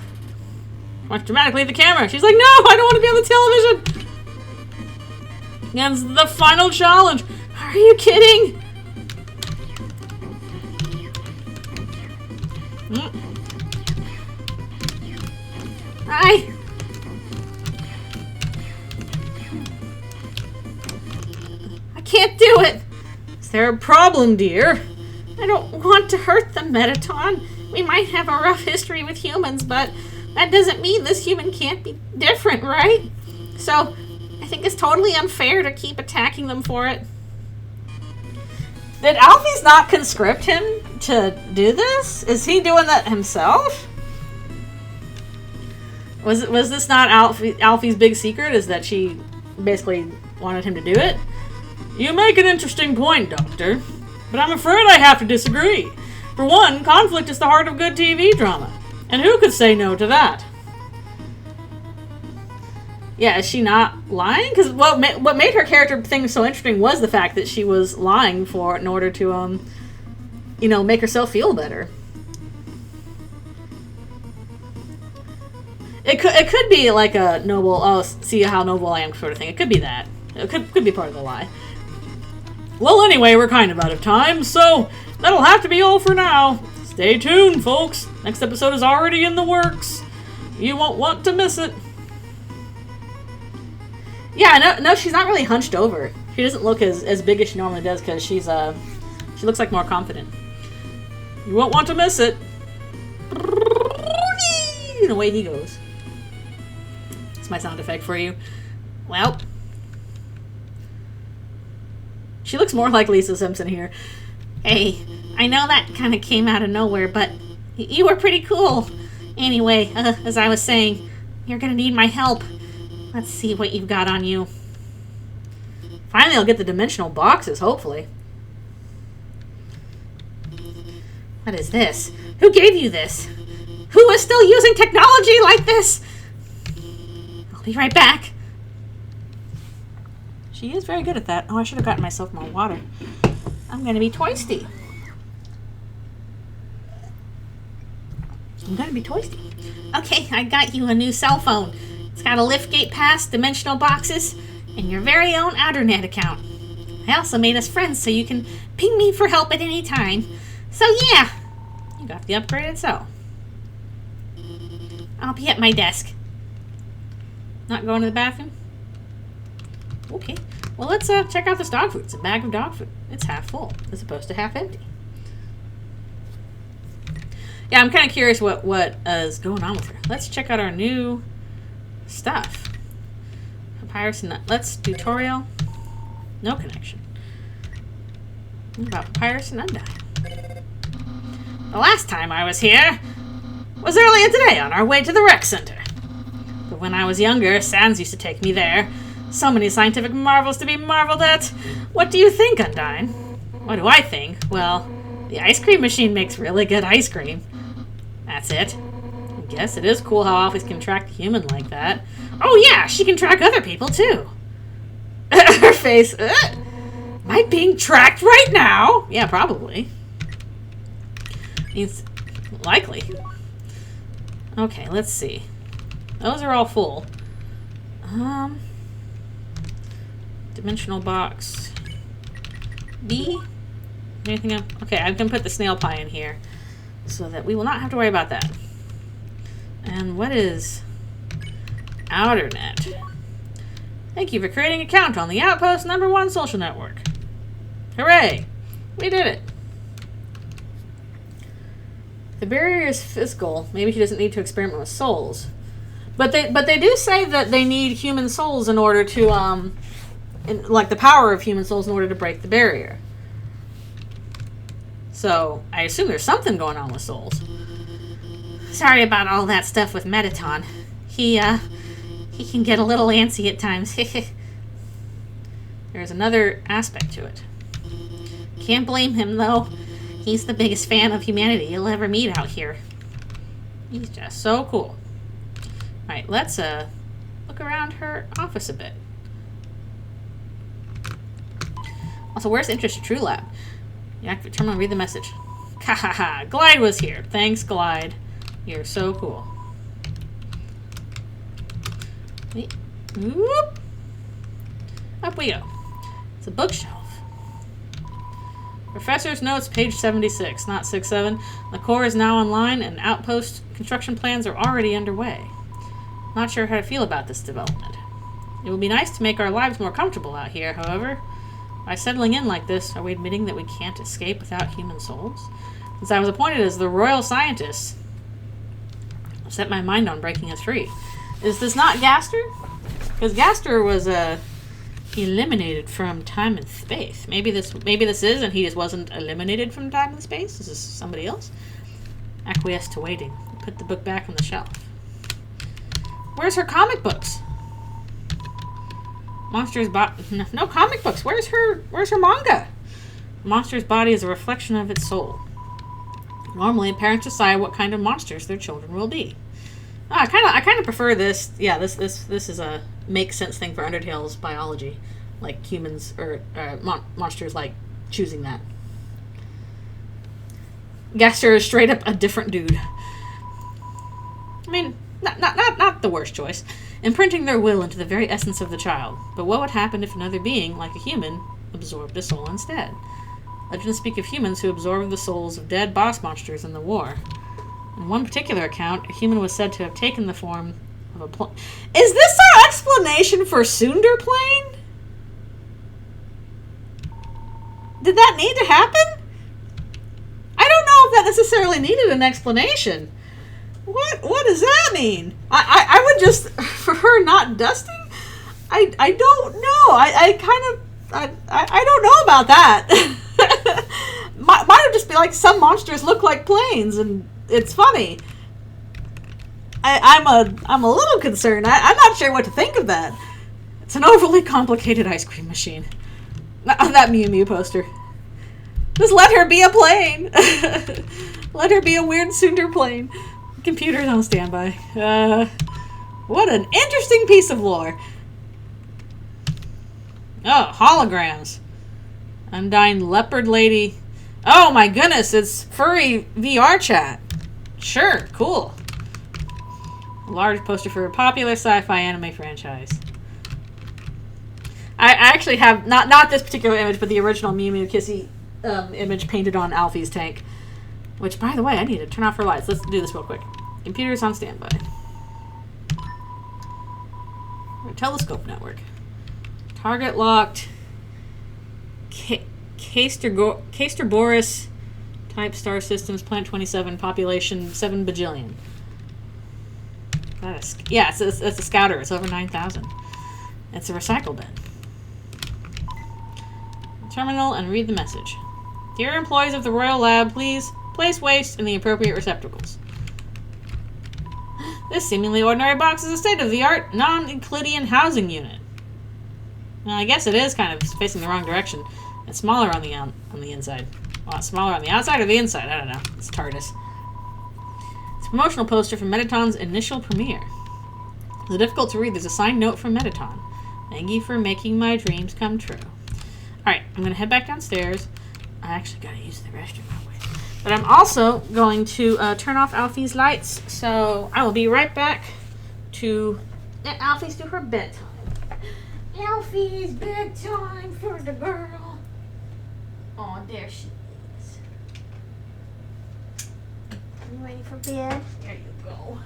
Watch dramatically at the camera. She's like, no, I don't want to be on the television. Against the final challenge. Are you kidding? I can't do it. Is there a problem, dear? I don't want to hurt the Mettaton. We might have a rough history with humans, but that doesn't mean this human can't be different, right? So, I think it's totally unfair to keep attacking them for it. Did Alfie's not conscript him to do this? Is he doing that himself? Was this not Alfie's big secret? Is that she basically wanted him to do it? You make an interesting point, Doctor. But I'm afraid I have to disagree. For one, conflict is the heart of good TV drama. And who could say no to that? Yeah, is she not lying? Because what made her character thing so interesting was the fact that she was lying in order to, make herself feel better. It could be like a noble, see how noble I am sort of thing. It could be that. It could be part of the lie. Well, anyway, we're kind of out of time, so that'll have to be all for now. Stay tuned, folks. Next episode is already in the works. You won't want to miss it. Yeah, no, she's not really hunched over. She doesn't look as big as she normally does because she looks like more confident. You won't want to miss it. And away he goes. That's my sound effect for you. Well, she looks more like Lisa Simpson here. Hey, I know that kind of came out of nowhere, but you were pretty cool. Anyway, as I was saying, you're gonna need my help. Let's see what you've got on you. Finally, I'll get the dimensional boxes, hopefully. What is this? Who gave you this? Who is still using technology like this? I'll be right back. She is very good at that. Oh, I should have gotten myself more water. I'm going to be toasty. Okay, I got you a new cell phone. It's got a liftgate pass, dimensional boxes, and your very own Outernet account. I also made us friends so you can ping me for help at any time. So yeah, you got the upgraded cell. I'll be at my desk. Not going to the bathroom? Okay. Well, let's check out this dog food. It's a bag of dog food. It's half full as opposed to half empty. Yeah, I'm kind of curious what is going on with her. Let's check out our new stuff. Papyrus and let's tutorial. No connection. What about Papyrus and Undyne? The last time I was here was earlier today on our way to the rec center. But when I was younger, Sans used to take me there. So many scientific marvels to be marveled at. What do you think, Undyne? What do I think? Well, the ice cream machine makes really good ice cream. That's it. I guess it is cool how Alphys can track a human like that. Oh yeah, she can track other people too. Her face. Am I being tracked right now? Yeah, probably. It's likely. Okay, let's see. Those are all full. Dimensional box. B. Anything else? Okay, I can put the snail pie in here so that we will not have to worry about that. And what is Outernet? Thank you for creating an account on the Outpost #1 social network. Hooray! We did it. The barrier is physical. Maybe she doesn't need to experiment with souls. But they do say that they need human souls in order to like the power of human souls in order to break the barrier. So I assume there's something going on with souls. Sorry about all that stuff with Mettaton. He can get a little antsy at times. There's another aspect to it. Can't blame him though. He's the biggest fan of humanity you'll ever meet out here. He's just so cool. Alright, let's look around her office a bit. Also, where's Interest True Lab? You activate terminal, read the message. Ha! Glide was here. Thanks, Glide. You're so cool. Whoop. Up we go. It's a bookshelf. Professor's notes, page 76, not 67. The core is now online and outpost construction plans are already underway. Not sure how to feel about this development. It will be nice to make our lives more comfortable out here, however. By settling in like this, are we admitting that we can't escape without human souls? Since I was appointed as the royal scientist, I've set my mind on breaking us free. Is this not Gaster? Because Gaster was eliminated from time and space. Maybe this is, and he just wasn't eliminated from time and space. This is somebody else. Acquiesce to waiting. Put the book back on the shelf. Where's her comic books? Monster's no comic books. Where's her manga? Monster's body is a reflection of its soul. Normally, parents decide what kind of monsters their children will be. I kind of prefer this. Yeah, this is a make sense thing for Undertale's biology, like humans or monsters like choosing that. Gaster is straight up a different dude. I mean, not the worst choice. Imprinting their will into the very essence of the child. But what would happen if another being, like a human, absorbed a soul instead? Legends speak of humans who absorbed the souls of dead boss monsters in the war. In one particular account, a human was said to have taken the form of a plane. Is this our explanation for Sunderplane? Did that need to happen? I don't know if that necessarily needed an explanation. What does that mean? I would just prefer not dusting? I don't know. I don't know about that. Mine would just be like some monsters look like planes and it's funny. I'm a little concerned. I'm not sure what to think of that. It's an overly complicated ice cream machine. That Mew Mew poster. Just let her be a plane. Let her be a weird Sunder plane. Computer's on standby. What an interesting piece of lore. Oh, holograms. Undyne leopard lady. Oh my goodness, it's furry VR chat. Sure, cool. A large poster for a popular sci-fi anime franchise. I actually have, not this particular image, but the original Mew Mew Kissy image painted on Alfie's tank. Which, by the way, I need to turn off her lights. Let's do this real quick. Computer's on standby. Telescope network. Target locked. Casterboris type star systems, Planet 27, population 7 bajillion. Yeah, it's a scouter. It's over 9,000. It's a recycle bin. Terminal and read the message. Dear employees of the Royal Lab, please place waste in the appropriate receptacles. This seemingly ordinary box is a state-of-the-art, non-Euclidean housing unit. Well, I guess it is kind of facing the wrong direction. It's smaller on the inside. Well, it's smaller on the outside or the inside? I don't know. It's TARDIS. It's a promotional poster from Mettaton's initial premiere. It's difficult to read. There's a signed note from Mettaton. Thank you for making my dreams come true. Alright, I'm going to head back downstairs. I actually got to use the restroom. But I'm also going to turn off Alfie's lights, so I will be right back to let Alfie's do her bedtime. Alfie's bedtime for the girl. Oh, there she is. You ready for bed? There you go.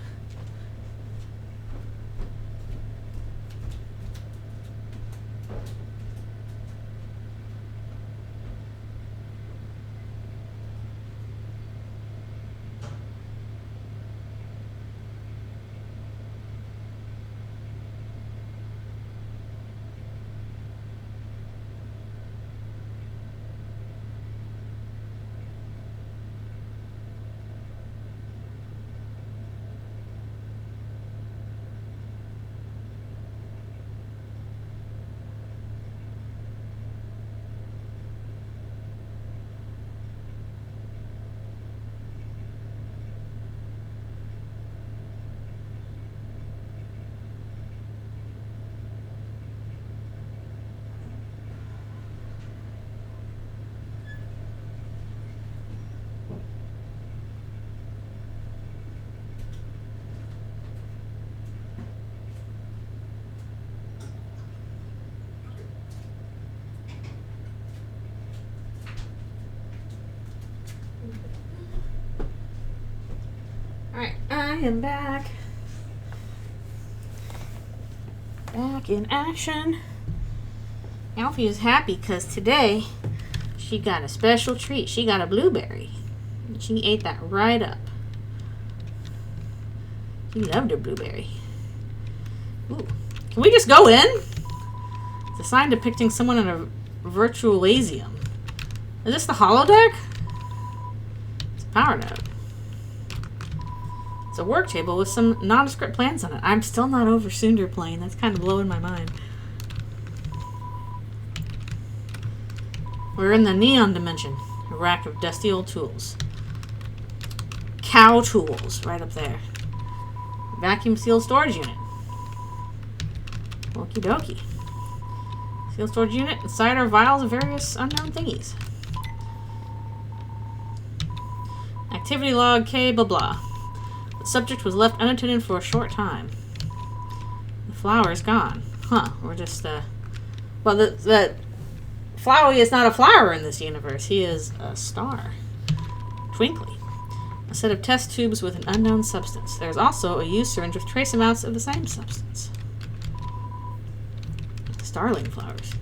Alright, I am back. Back in action. Alfie is happy because today she got a special treat. She got a blueberry. And she ate that right up. He loved her blueberry. Ooh. Can we just go in? It's a sign depicting someone in a virtualasium. Is this the holodeck? It's a power node. It's a work table with some nondescript plans on it. I'm still not over Sunderplane. That's kind of blowing my mind. We're in the neon dimension. A rack of dusty old tools. Cow tools, right up there. Vacuum sealed storage unit. Okie dokie. Sealed storage unit. Inside are vials of various unknown thingies. Activity log K blah blah. The subject was left unattended for a short time. The flower is gone. Huh. We're just, well, the Flowey is not a flower in this universe. He is a star. Twinkly. A set of test tubes with an unknown substance. There's also a used syringe with trace amounts of the same substance. Starling flowers.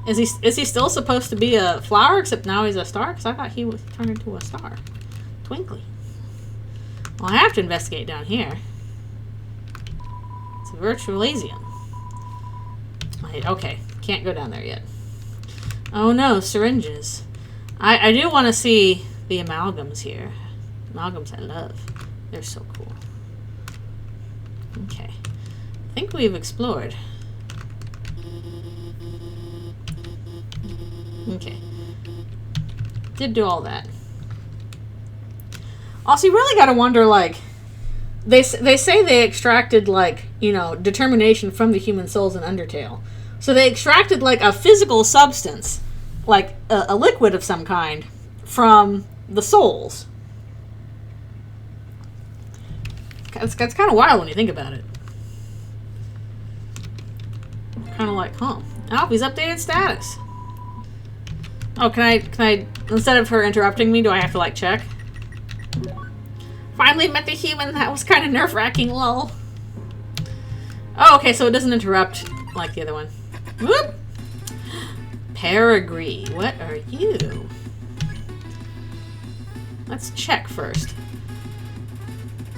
Is he still supposed to be a flower, except now he's a star? Because I thought he was turned into a star. Twinkly. Well, I have to investigate down here. It's a virtualasium. Okay, can't go down there yet. Oh no, syringes. I do want to see the amalgams here. Amalgams I love. They're so cool. Okay. I think we've explored. Okay. Did do all that. Also, you really gotta wonder, like, they say they extracted, like, you know, determination from the human souls in Undertale. So they extracted, like, a physical substance, like a liquid of some kind, from the souls. It's kind of wild when you think about it. Kind of like, huh? Alfie's updated status. Oh, can I, instead of her interrupting me, do I have to, like, check? Finally met the human. That was kind of nerve-wracking, lol. Oh, okay, so it doesn't interrupt like the other one. Whoop! Peregrine, what are you? Let's check first.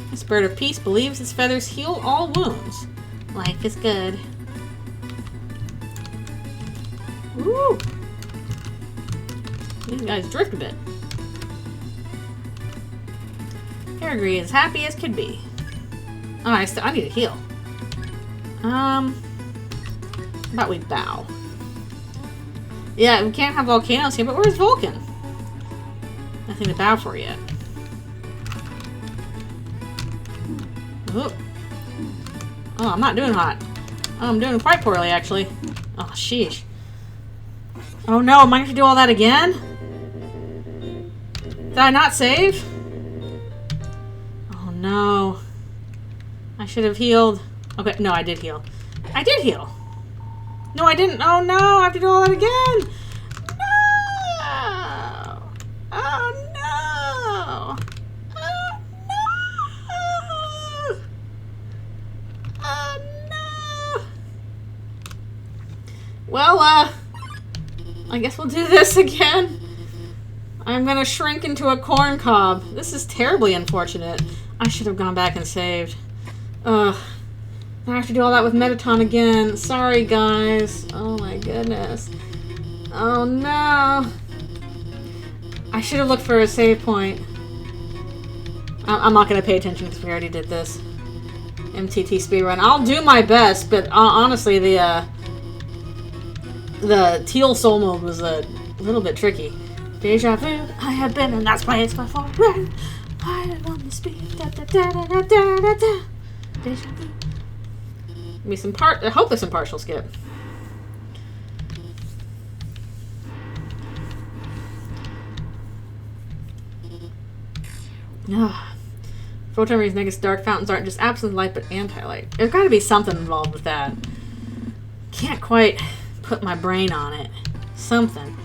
This bird of peace believes its feathers heal all wounds. Life is good. Woo! These guys drift a bit. Peregrine is happy as could be. Oh, I need to heal. How about we bow? Yeah, we can't have volcanoes here, but where's Vulcan? Nothing to bow for yet. Ooh. Oh, I'm not doing hot. Oh, I'm doing quite poorly, actually. Oh, sheesh. Oh no, am I going to do all that again? Did I not save? Oh no. I should have healed. Okay, no, I did heal. I did heal. No, I didn't. Oh no, I have to do all that again. No. Oh no. Oh no. Oh no. Well, I guess we'll do this again. I'm gonna shrink into a corn cob. This is terribly unfortunate. I should have gone back and saved. Ugh. I have to do all that with Mettaton again. Sorry, guys. Oh my goodness. Oh no. I should have looked for a save point. I'm not gonna pay attention because we already did this. MTT speedrun. I'll do my best, but honestly, the teal soul mode was a little bit tricky. Deja vu, I have been in that place before. I am on the speed. Da, da, da, da, da, da, da. Deja vu. Be some I hope there's some partial skip. Photon rays negative dark fountains aren't just absolute light but anti-light. There's got to be something involved with that. Can't quite put my brain on it. Something.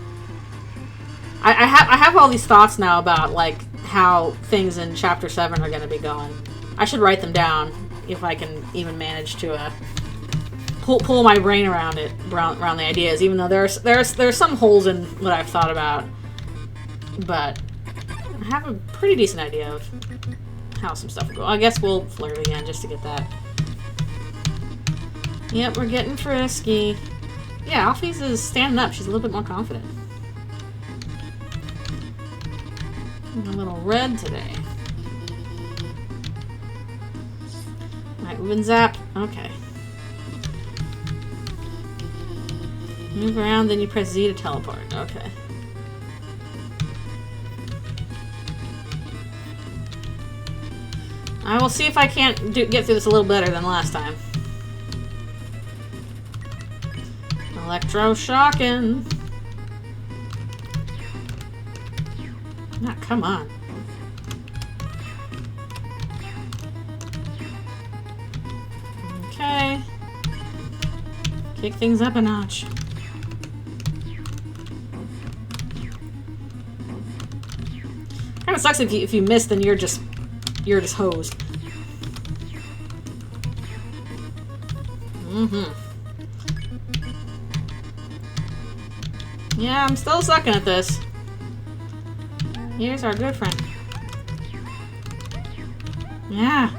I have all these thoughts now about like how things in chapter 7 are going to be going. I should write them down if I can even manage to pull my brain around the ideas. Even though there's some holes in what I've thought about, but I have a pretty decent idea of how some stuff will go. I guess we'll flirt again just to get that. Yep, we're getting frisky. Yeah, Alphys is standing up. She's a little bit more confident. A little red today. Alright, move and zap. Okay. Move around, then you press Z to teleport. Okay. I will see if I can't get through this a little better than last time. Electroshocking. Ah, come on. Okay. Kick things up a notch. Kinda sucks if you miss, then you're just hosed. Yeah, I'm still sucking at this. Here's our good friend. Yeah.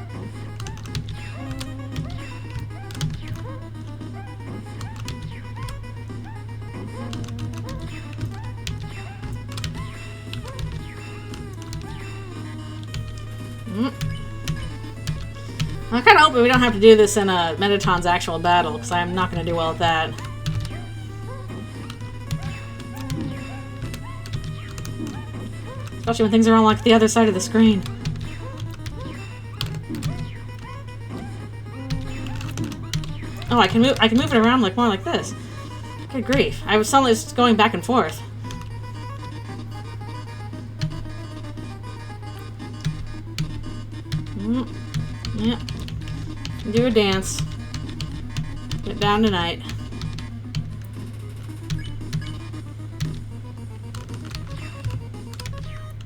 I'm kind of hoping we don't have to do this in a Mettaton's actual battle, because I'm not going to do well at that. Especially when things are on like the other side of the screen. Oh, I can move it around like more like this. Good grief. I was suddenly just going back and forth. Yeah. Do a dance. Get down tonight.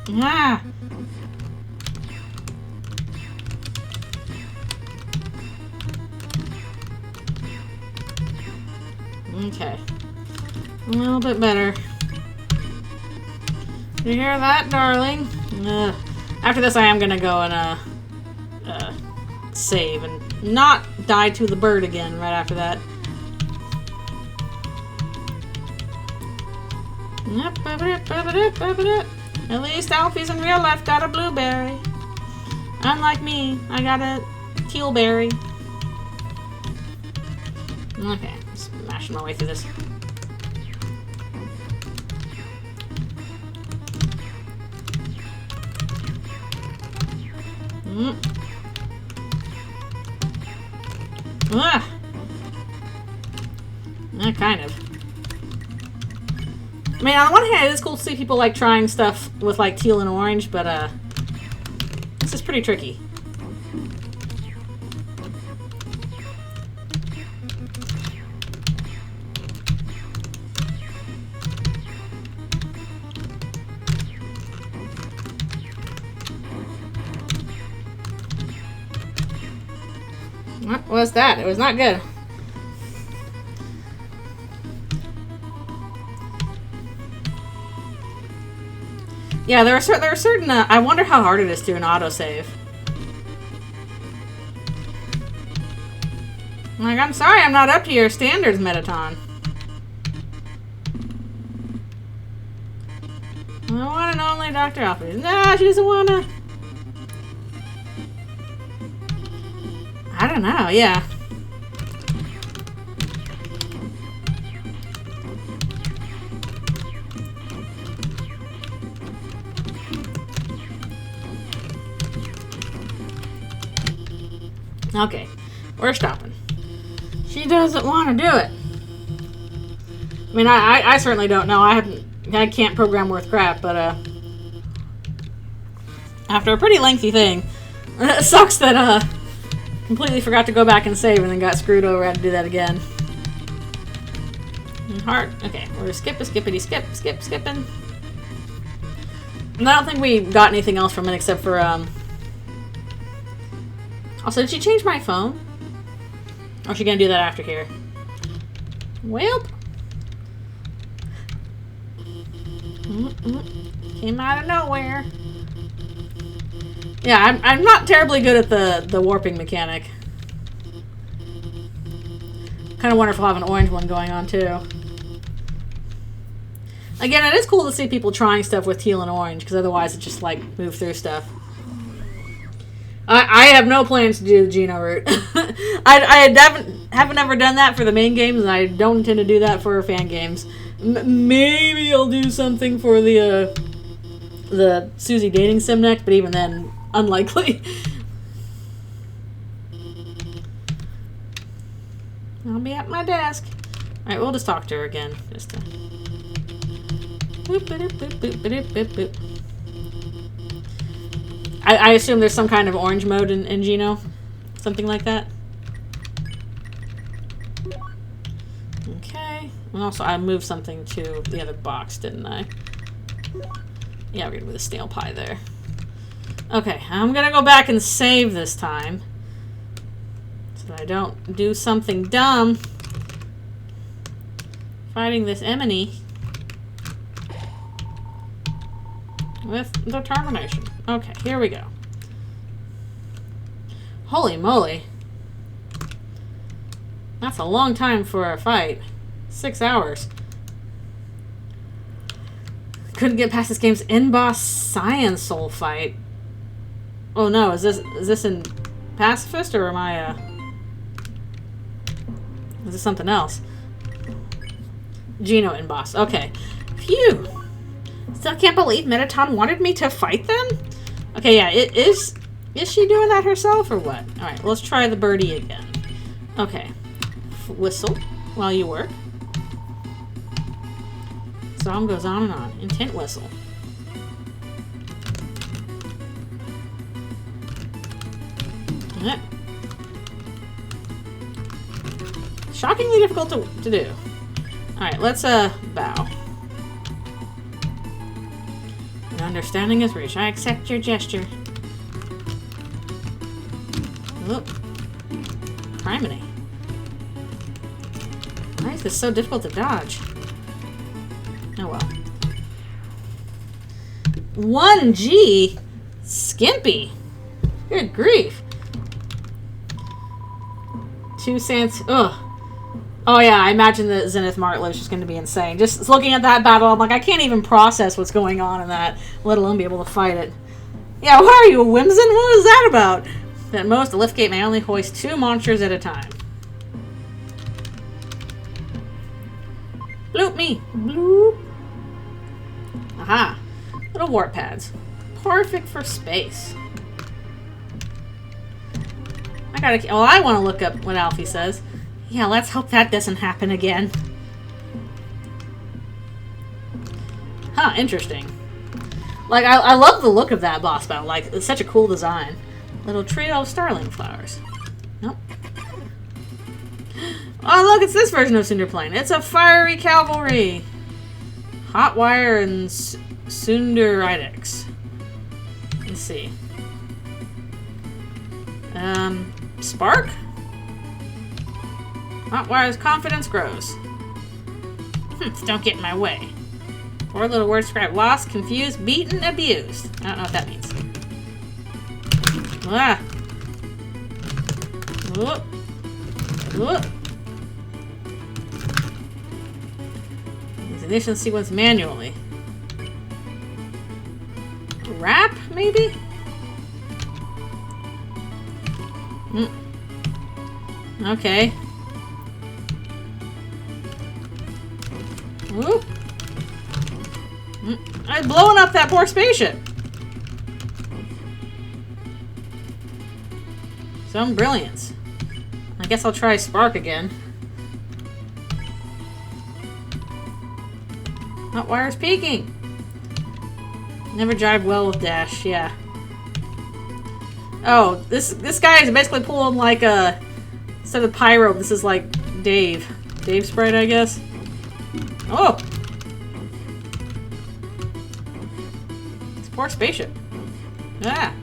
Ah! Okay. A little bit better. You hear that, darling? After this, I am gonna go and save and not die to the bird again right after that. At least Alphys in real life got a blueberry. Unlike me, I got a tealberry. Okay, smashing my way through this. Ah! Kind of. I mean, on the one hand, it is cool to see people like trying stuff with like teal and orange, but this is pretty tricky. What was that? It was not good. Yeah, there are certain. I wonder how hard it is to do an autosave. Like, I'm sorry, I'm not up to your standards, Mettaton. The one and only Dr. Alphys. No, she doesn't wanna. I don't know. Yeah. Okay, we're stopping. She doesn't want to do it. I mean, I certainly don't know. I can't program worth crap, but after a pretty lengthy thing, it sucks that completely forgot to go back and save and then got screwed over. Had to do that again. And heart. Okay, we're skippity skipping. And I don't think we got anything else from it except for Also, did she change my phone? Or is she gonna do that after here? Well, came out of nowhere. Yeah, I'm not terribly good at the warping mechanic. Kind of wonder if we'll have an orange one going on too. Again, it is cool to see people trying stuff with teal and orange, because otherwise it just like move through stuff. I have no plans to do the Geno route. I haven't ever done that for the main games, and I don't intend to do that for fan games. Maybe I'll do something for the Susie dating sim next, but even then, unlikely. I'll be at my desk. Alright, we'll just talk to her again. Just to... Boop, boop, boop, boop, boop, boop, boop. I assume there's some kind of orange mode in Geno. Something like that. Okay. And also, I moved something to the other box, didn't I? Yeah, we're gonna move the snail pie there. Okay, I'm gonna go back and save this time. So that I don't do something dumb. Fighting this Emily. With determination. Okay, here we go. Holy moly. That's a long time for a fight. 6 hours. Couldn't get past this game's in-boss Science Soul fight. Oh no, is this in Pacifist, or am I is this something else? Geno in-boss. Okay. Phew. Still can't believe Mettaton wanted me to fight them? Okay, yeah, is she doing that herself or what? Alright, let's try the birdie again. Okay. Whistle while you work. Song goes on and on. Intent whistle. Yeah. Shockingly difficult to do. Alright, let's bow. An understanding is reached. I accept your gesture. Look. Criminy. Why is this so difficult to dodge? Oh well. 1G? Skimpy. Good grief. 2 cents. Ugh. Oh yeah, I imagine that Zenith Martlet is just going to be insane. Just looking at that battle, I'm like, I can't even process what's going on in that, let alone be able to fight it. Yeah, what are you, a Whimsin? What is that about? At most, the liftgate may only hoist 2 monsters at a time. Bloop me. Bloop. Aha. Little warp pads. Perfect for space. I want to look up what Alfie says. Yeah, let's hope that doesn't happen again. Huh, interesting. Like, I love the look of that boss battle. Like, it's such a cool design. Little trio of starling flowers. Nope. Oh, look, it's this version of Cinderplane. It's a fiery cavalry. Hot wire and Sunderidex. Let's see. Spark? Hotwire's confidence grows. Don't get in my way. 4 little words describe lost, confused, beaten, abused. I don't know what that means. Ah. Whoop. Whoop. Ignition sequence manually. Wrap, maybe? Okay. Whoop. I'm blowing up that poor spaceship. Some brilliance. I guess I'll try Spark again. Hot wire's peaking. Never jive well with Dash, yeah. Oh, this guy is basically pulling like a... Instead of Pyro, this is like Dave. Dave Sprite, I guess. Oh! This poor spaceship. Ah!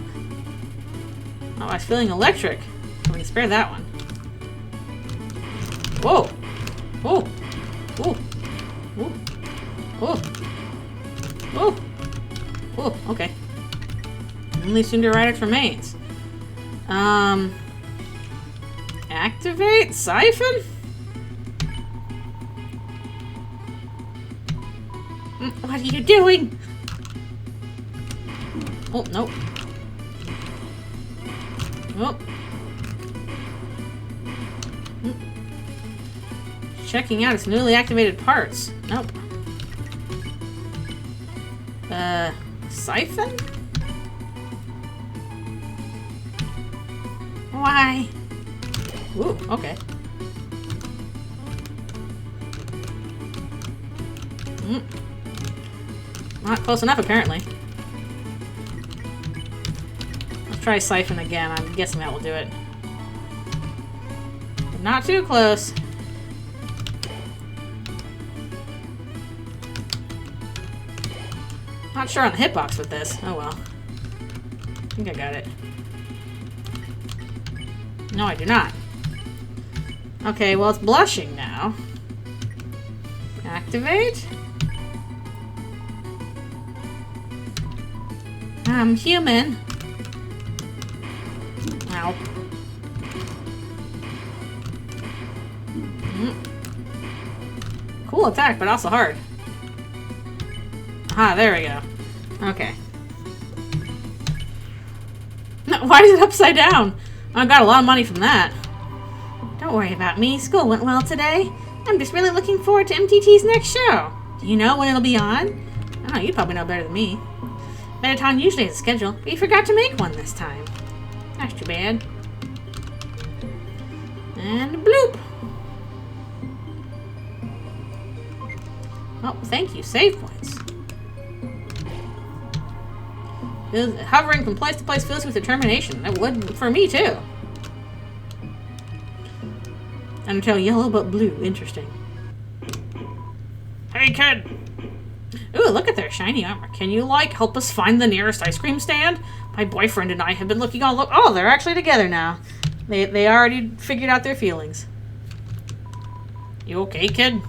Oh, I was feeling electric. We can spare that one. Whoa! Whoa! Whoa! Whoa! Whoa! Whoa! Whoa! Okay. Only Sundaridex remains. Activate? Siphon? What are you doing? Oh, nope. Oh. Checking out its newly activated parts. Nope. Siphon? Why? Ooh, okay. Not close enough, apparently. Let's try Siphon again. I'm guessing that will do it. But not too close. Not sure on the hitbox with this. Oh well. I think I got it. No, I do not. Okay, well, it's blushing now. Activate? I'm human. Ow. Cool attack, but also hard. Ah, there we go. Okay. Why is it upside down? I got a lot of money from that. Don't worry about me. School went well today. I'm just really looking forward to MTT's next show. Do you know when it'll be on? Oh, you probably know better than me. Mettaton usually has a schedule, but he forgot to make one this time. That's too bad. And bloop. Oh, thank you. Save points. Hovering from place to place fills you with determination. That would for me too. Until yellow but blue. Interesting. Hey kid! Ooh, look at their shiny armor. Can you, help us find the nearest ice cream stand? My boyfriend and I have been looking all over. Oh, they're actually together now. They already figured out their feelings. You okay, kid?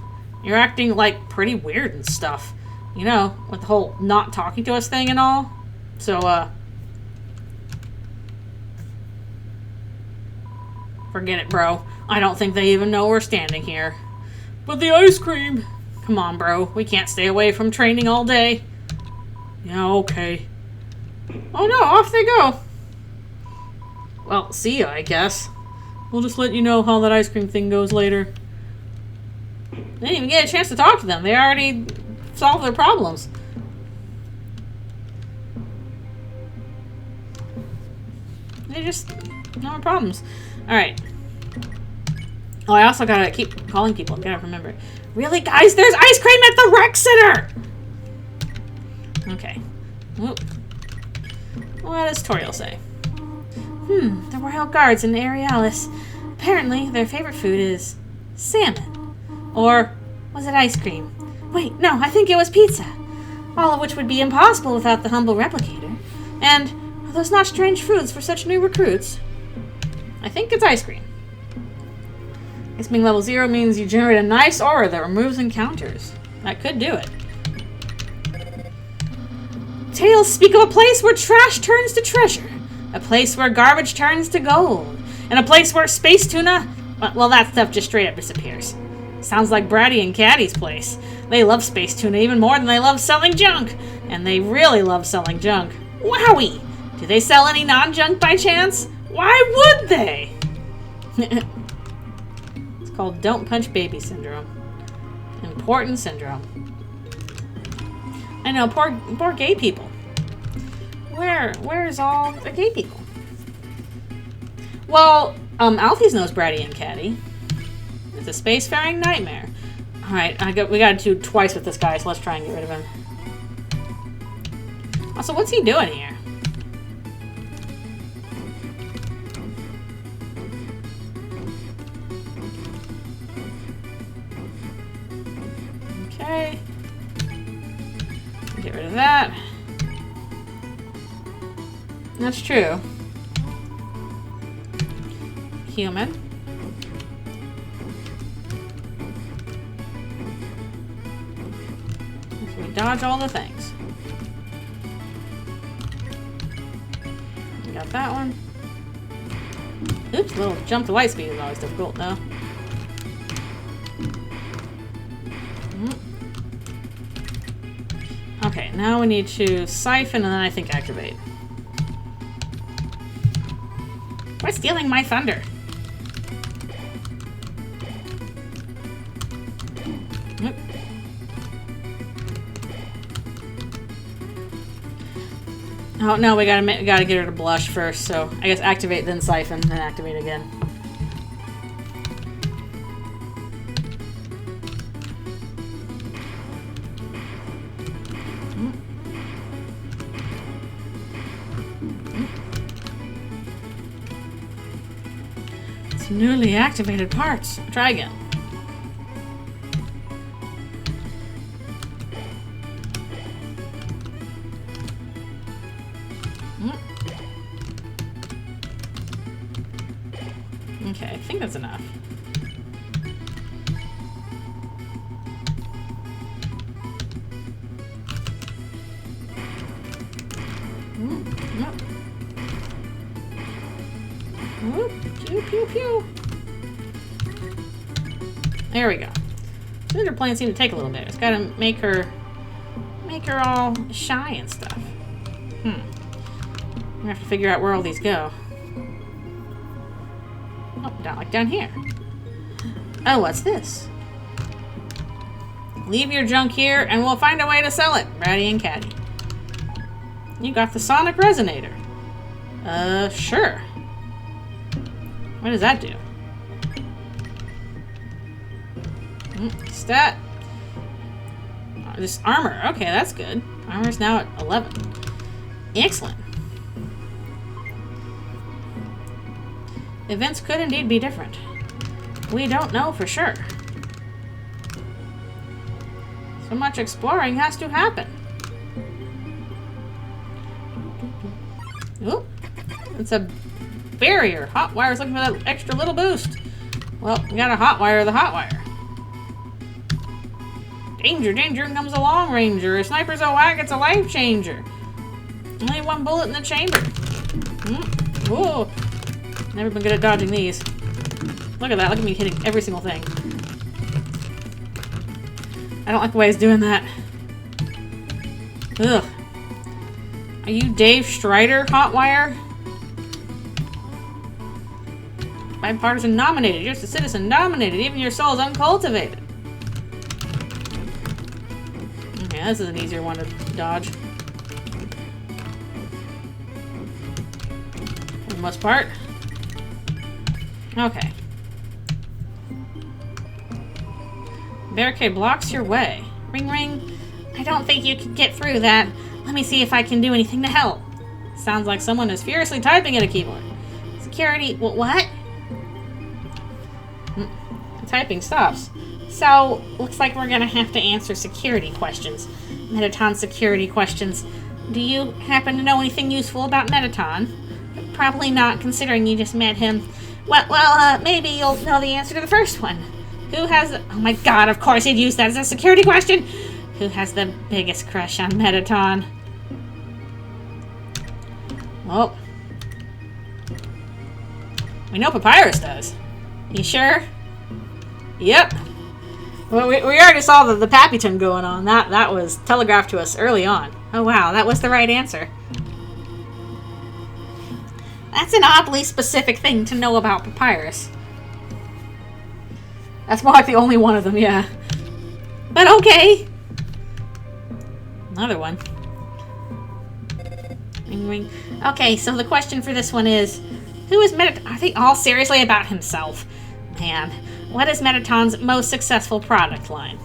You're acting, pretty weird and stuff. You know, with the whole not talking to us thing and all. So, forget it, bro. I don't think they even know we're standing here. But the ice cream! Come on, bro. We can't stay away from training all day. Yeah, okay. Oh no, off they go. Well, see ya, I guess. We'll just let you know how that ice cream thing goes later. They didn't even get a chance to talk to them. They already solved their problems. They just... no more problems. Alright. Oh, I also gotta keep calling people. Gotta remember. Really, guys? There's ice cream at the rec center! Okay. Whoop. What does Toriel say? The royal guards in Aerialis. Apparently, their favorite food is salmon. Or was it ice cream? Wait, no, I think it was pizza. All of which would be impossible without the humble replicator. And are those not strange foods for such new recruits? I think it's ice cream. Guess being level 0 means you generate a nice aura that removes encounters. That could do it. Tales speak of a place where trash turns to treasure. A place where garbage turns to gold. And a place where space tuna... well, that stuff just straight up disappears. Sounds like Bratty and Caddy's place. They love space tuna even more than they love selling junk. And they really love selling junk. Wowie! Do they sell any non-junk by chance? Why would they? It's called Don't Punch Baby Syndrome. Important syndrome. I know, poor gay people. Where's all the gay people? Well, Alfie's knows Bratty and Caddy. It's a spacefaring nightmare. Alright, we gotta do twice with this guy, so let's try and get rid of him. Also, what's he doing here? Okay. Get rid of that. That's true. Human. So we dodge all the things. got that one. Oops, a little jump to light speed is always difficult, though. Okay, now we need to siphon and then I think activate. Quit stealing my thunder. Oh no, we gotta get her to blush first, so I guess activate, then siphon, then activate again. It's newly activated parts. Try again. Okay, I think that's enough. Yep. Whoop, pew, pew, pew. There we go. Cinder plants seem to take a little bit. It's gotta make her all shy and stuff. I'm gonna have to figure out where all these go. Oh, down here. Oh, what's this? Leave your junk here and we'll find a way to sell it, Ratty and Catty. You got the sonic resonator. Sure. What does that do? Stat. This armor. Okay, that's good. Armor's now at 11. Excellent. Events could indeed be different. We don't know for sure. So much exploring has to happen. Oop. It's a barrier. Hot wire's looking for that extra little boost. Well, we gotta hotwire the hotwire. Danger, danger, here comes a long ranger. A sniper's a whack, it's a life changer. Only one bullet in the chamber. Whoa. Never been good at dodging these. Look at that, look at me hitting every single thing. I don't like the way he's doing that. Ugh. Are you Dave Strider, Hotwire? Bipartisan nominated. You're just a citizen nominated. Even your soul is uncultivated. Okay, this is an easier one to dodge. For the most part. Okay. Barricade blocks your way. Ring ring. I don't think you can get through that. Let me see if I can do anything to help. Sounds like someone is furiously typing at a keyboard. Security. What? The typing stops. So, looks like we're gonna have to answer security questions. Mettaton security questions. Do you happen to know anything useful about Mettaton? Probably not, considering you just met him. Well, maybe you'll know the answer to the first one. Who has... Oh my god, of course he'd use that as a security question! Who has the biggest crush on Mettaton? Well... we know Papyrus does. You sure? Yep. Well, we already saw the Pappyton going on. That was telegraphed to us early on. Oh wow, that was the right answer. That's an oddly specific thing to know about Papyrus. That's more like the only one of them, yeah. But okay. Another one. Ring, ring. Okay, so the question for this one is, who is Mettaton? Are they all seriously about himself? Man, what is Mettaton's most successful product line?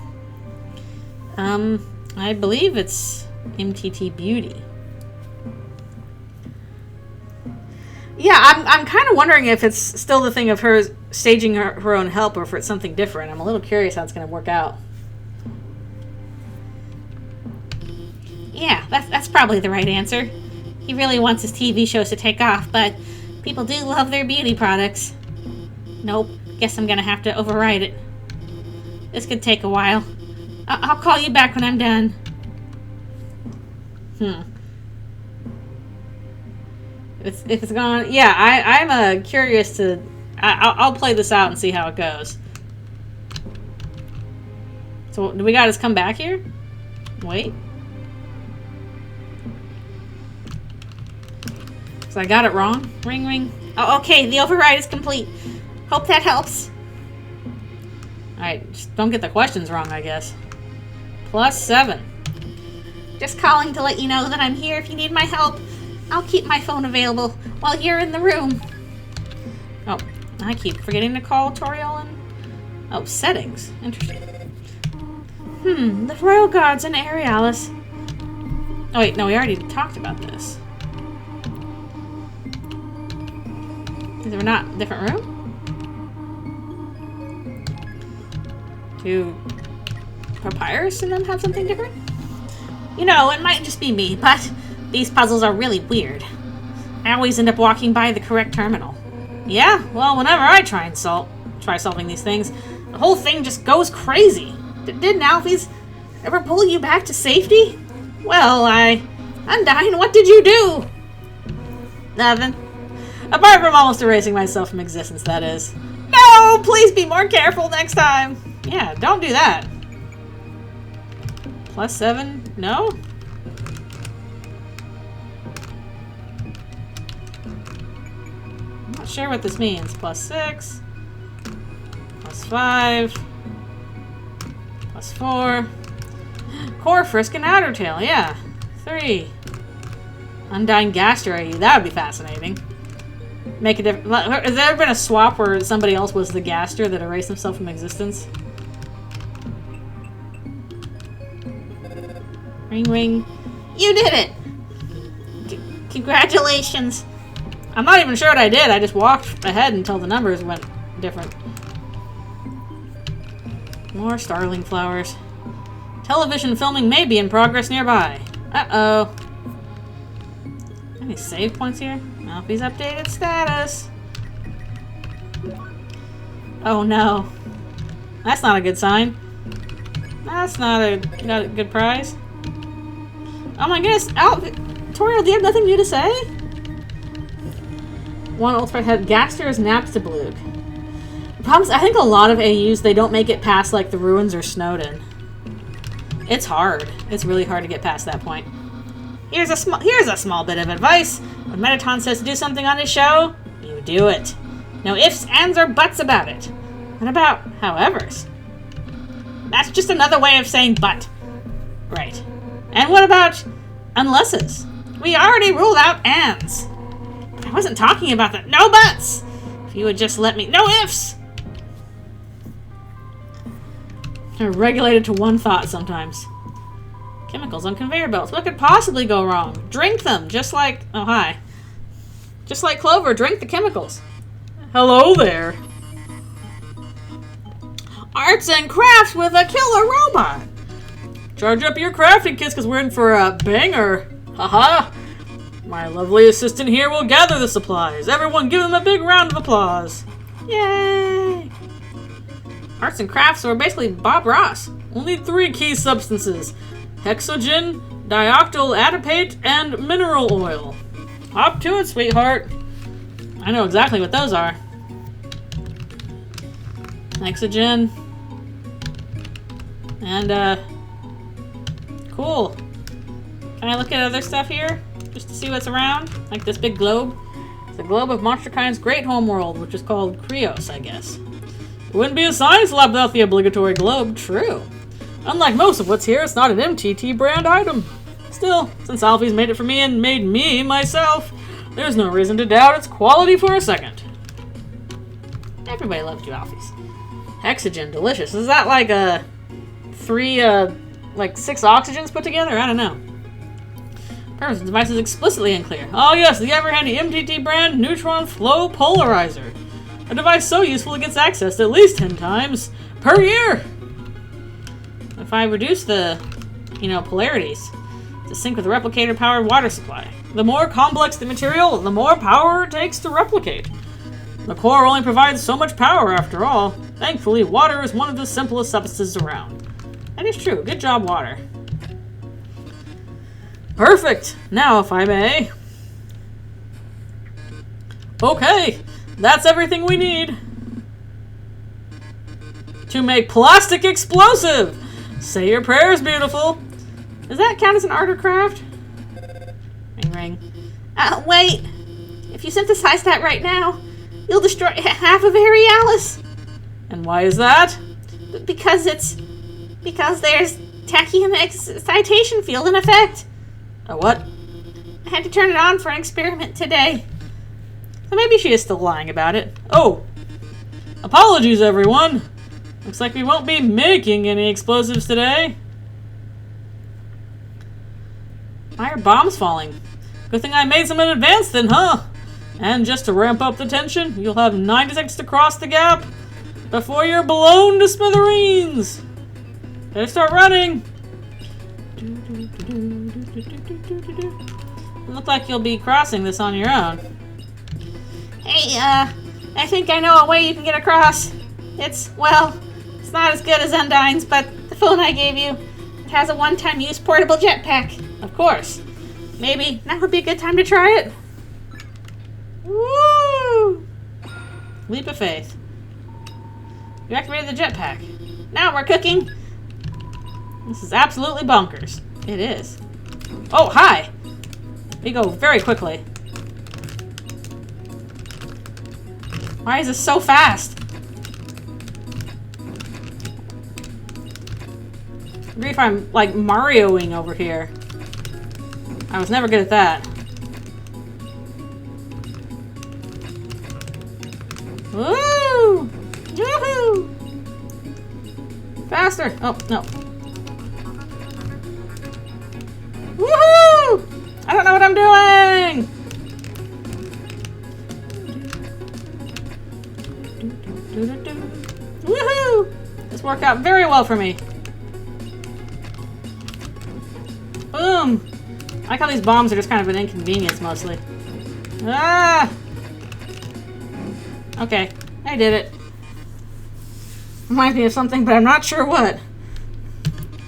I believe it's MTT Beauty. Yeah, I'm kind of wondering if it's still the thing of her staging her own help or if it's something different. I'm a little curious how it's going to work out. Yeah, that's probably the right answer. He really wants his TV shows to take off, but people do love their beauty products. Nope, guess I'm going to have to override it. This could take a while. I'll call you back when I'm done. If it's gone, yeah, I'm curious to. I'll play this out and see how it goes. So, do we got us come back here? Wait. So I got it wrong. Ring, ring. Oh, okay, the override is complete. Hope that helps. Alright, just don't get the questions wrong, I guess. +7. Just calling to let you know that I'm here if you need my help. I'll keep my phone available while you're in the room. Oh, I keep forgetting to call Toriel and... Oh, settings. Interesting. The Royal Guards and Aerialis. Oh wait, no, we already talked about this. Is there not a different room? Do Papyrus and them have something different? You know, it might just be me, but these puzzles are really weird. I always end up walking by the correct terminal. Yeah, well, whenever I try solving these things, the whole thing just goes crazy. Didn't Alphys ever pull you back to safety? Well, Undyne, what did you do? Nothing. Apart from almost erasing myself from existence, that is. No! Please be more careful next time! Yeah, don't do that. +7? No? I'm not sure what this means. +6. +5. +4. Core Frisk and Outertale, yeah. 3. Undyne Gaster, that would be fascinating. Make a difference. Has there ever been a swap where somebody else was the Gaster that erased himself from existence? Ring, ring. You did it! Congratulations! I'm not even sure what I did. I just walked ahead until the numbers went different. More starling flowers. Television filming may be in progress nearby. Uh-oh. Any save points here? Alphys updated status. Oh no. That's not a good sign. That's not a good prize. Oh my goodness. Toriel, do you have nothing new to say? One old sprite had Gaster's Napstablook. The problem is, I think a lot of AUs, they don't make it past like the ruins or Snowden. It's hard. It's really hard to get past that point. Here's a small bit of advice. When Mettaton says to do something on his show, you do it. No ifs, ands, or buts about it. What about howevers? That's just another way of saying but. Right. And what about unlesses? We already ruled out ands. But I wasn't talking about that. No buts! If you would just let me... No ifs! They're regulated to one thought sometimes. Chemicals on conveyor belts. What could possibly go wrong? Drink them, just like... Oh, hi. Just like Clover, drink the chemicals. Hello there. Arts and crafts with a killer robot. Charge up your crafting kits because we're in for a banger. Haha. My lovely assistant here will gather the supplies. Everyone give them a big round of applause. Yay! Arts and crafts are basically Bob Ross. Only 3 key substances. Hexogen, dioctyl adipate, and mineral oil. Hop to it, sweetheart. I know exactly what those are. Hexogen. And, cool. Can I look at other stuff here? Just to see what's around? Like this big globe? It's the globe of MonsterKind's great homeworld, which is called Krios, I guess. It wouldn't be a science lab without the obligatory globe, true. Unlike most of what's here, it's not an MTT brand item. Still, since Alphys made it for me and made me myself, there's no reason to doubt its quality for a second. Everybody loves you, Alphys. Hexogen, delicious. Is that like a 6 oxygens put together? I don't know. Purpose of the device is explicitly unclear. Oh yes, the ever-handy MTT brand Neutron Flow Polarizer. A device so useful it gets accessed at least 10 times per year. If I reduce the, polarities to sync with the replicator-powered water supply, the more complex the material, the more power it takes to replicate. The core only provides so much power after all. Thankfully, water is one of the simplest substances around. That is true. Good job, water. Perfect! Now, if I may... Okay, that's everything we need to make plastic explosive. Say your prayers, beautiful. Does that count as an art or craft? Ring, ring. Wait. If you synthesize that right now, you'll destroy half of Aerialis. And why is that? Because there's tachyon excitation field in effect. A what? I had to turn it on for an experiment today. So maybe she is still lying about it. Oh! Apologies, everyone! Looks like we won't be making any explosives today. Why are bombs falling? Good thing I made some in advance then, huh? And just to ramp up the tension, you'll have 90 seconds to cross the gap before you're blown to smithereens. Better start running. Look like you'll be crossing this on your own. Hey, I think I know a way you can get across. It's not as good as Undyne's, but the phone I gave you, it has a one-time use portable jetpack. Of course. Maybe that would be a good time to try it. Woo! Leap of faith. You activated the jetpack. Now we're cooking. This is absolutely bonkers. It is. Oh, hi! We go very quickly. Why is this so fast? Maybe if I'm like Marioing over here. I was never good at that. Woo! Woohoo! Faster! Oh, no. Woohoo! I don't know what I'm doing! Woohoo! This worked out very well for me. Boom! I like how these bombs are just kind of an inconvenience mostly. Ah! Okay, I did it. Reminds me of something, but I'm not sure what.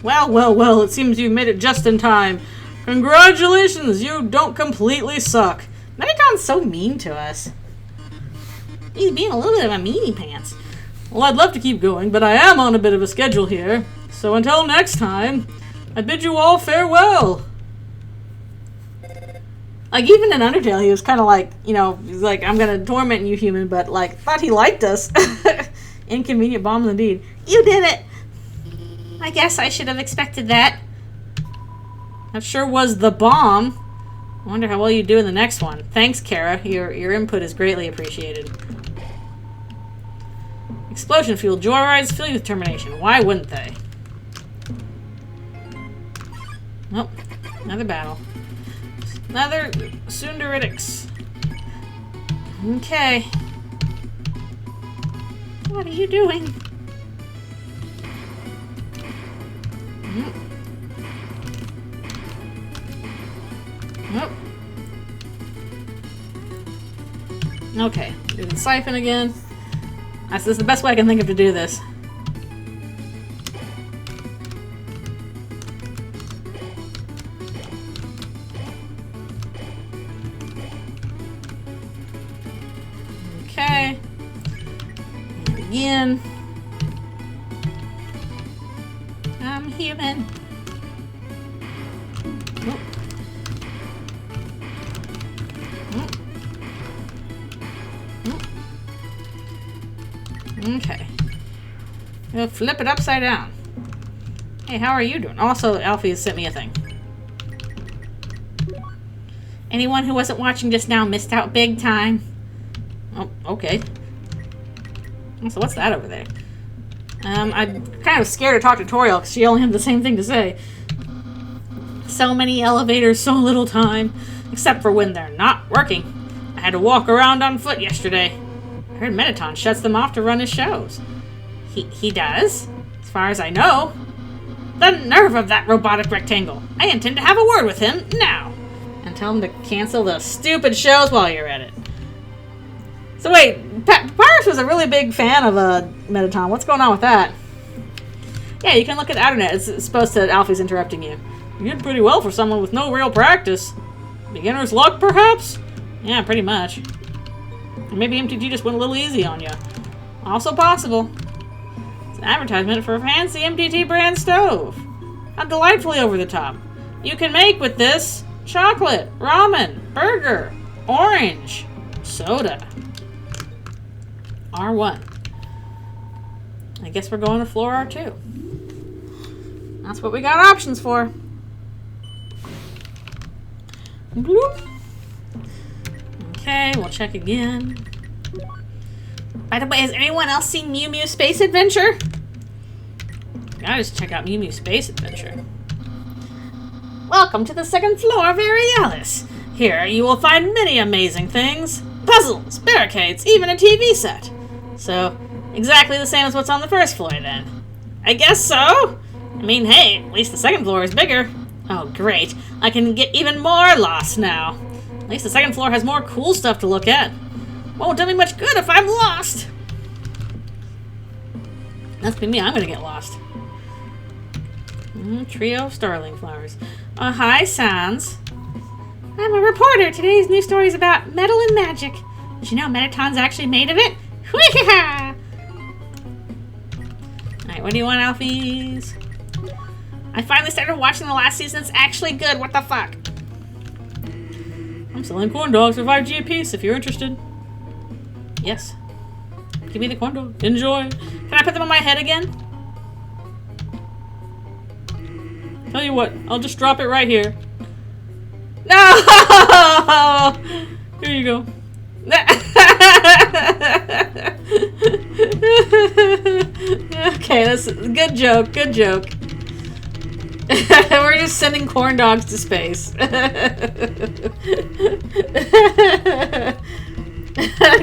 Well, it seems you made it just in time. Congratulations, you don't completely suck. Mettaton's so mean to us. He's being a little bit of a meanie pants. Well, I'd love to keep going, but I am on a bit of a schedule here. So until next time, I bid you all farewell. Like, even in Outertale, he was kind of like, you know, he's like, I'm gonna torment you, human, but, like, thought he liked us. Inconvenient bombs indeed. You did it! I guess I should have expected that. That sure was the bomb. I wonder how well you do in the next one. Thanks, Kara. Your input is greatly appreciated. Explosion fuel. Joyrides fill you with determination. Why wouldn't they? Nope. Another battle. Another Sunderidics. Okay. What are you doing? Nope. Okay. Do the siphon again. This is the best way I can think of to do this. Okay. And again. I'm human. Nope. Okay. We'll flip it upside down. Hey, how are you doing? Also, Alfie has sent me a thing. Anyone who wasn't watching just now missed out big time. Oh, okay. So what's that over there? I'm kind of scared to talk to Toriel because she only had the same thing to say. So many elevators, so little time. Except for when they're not working. I had to walk around on foot yesterday. I heard Mettaton shuts them off to run his shows. He does? As far as I know. The nerve of that robotic rectangle. I intend to have a word with him now. And tell him to cancel those stupid shows while you're at it. So wait, Papyrus was a really big fan of Mettaton. What's going on with that? Yeah, you can look at Outernet. It's supposed to Alfie's interrupting you. You did pretty well for someone with no real practice. Beginner's luck, perhaps? Yeah, pretty much. Or maybe MTG just went a little easy on you. Also possible. It's an advertisement for a fancy MTT brand stove. How delightfully over the top. You can make with this chocolate, ramen, burger, orange, soda. R1. I guess we're going to floor R2. That's what we got options for. Bloop. Okay, we'll check again. By the way, has anyone else seen Mew Mew Space Adventure? Gotta just check out Mew Mew Space Adventure. Welcome to the second floor of Aerialis. Here you will find many amazing things. Puzzles, barricades, even a TV set. So, exactly the same as what's on the first floor then. I guess so. I mean, hey, at least the second floor is bigger. Oh, great. I can get even more lost now. At least the second floor has more cool stuff to look at. Won't do me much good if I'm lost. That's me, I'm gonna get lost. Trio of starling flowers. Hi, Sans. I'm a reporter. Today's news story is about metal and magic. Did you know Mettaton's actually made of it? Alright, what do you want, Alfies? I finally started watching the last season. It's actually good. What the fuck? I'm selling corn dogs for 5G a piece if you're interested. Yes. Give me the corn dog. Enjoy. Can I put them on my head again? Tell you what, I'll just drop it right here. No! Here you go. Okay, that's a good joke. Good joke. We're just sending corn dogs to space.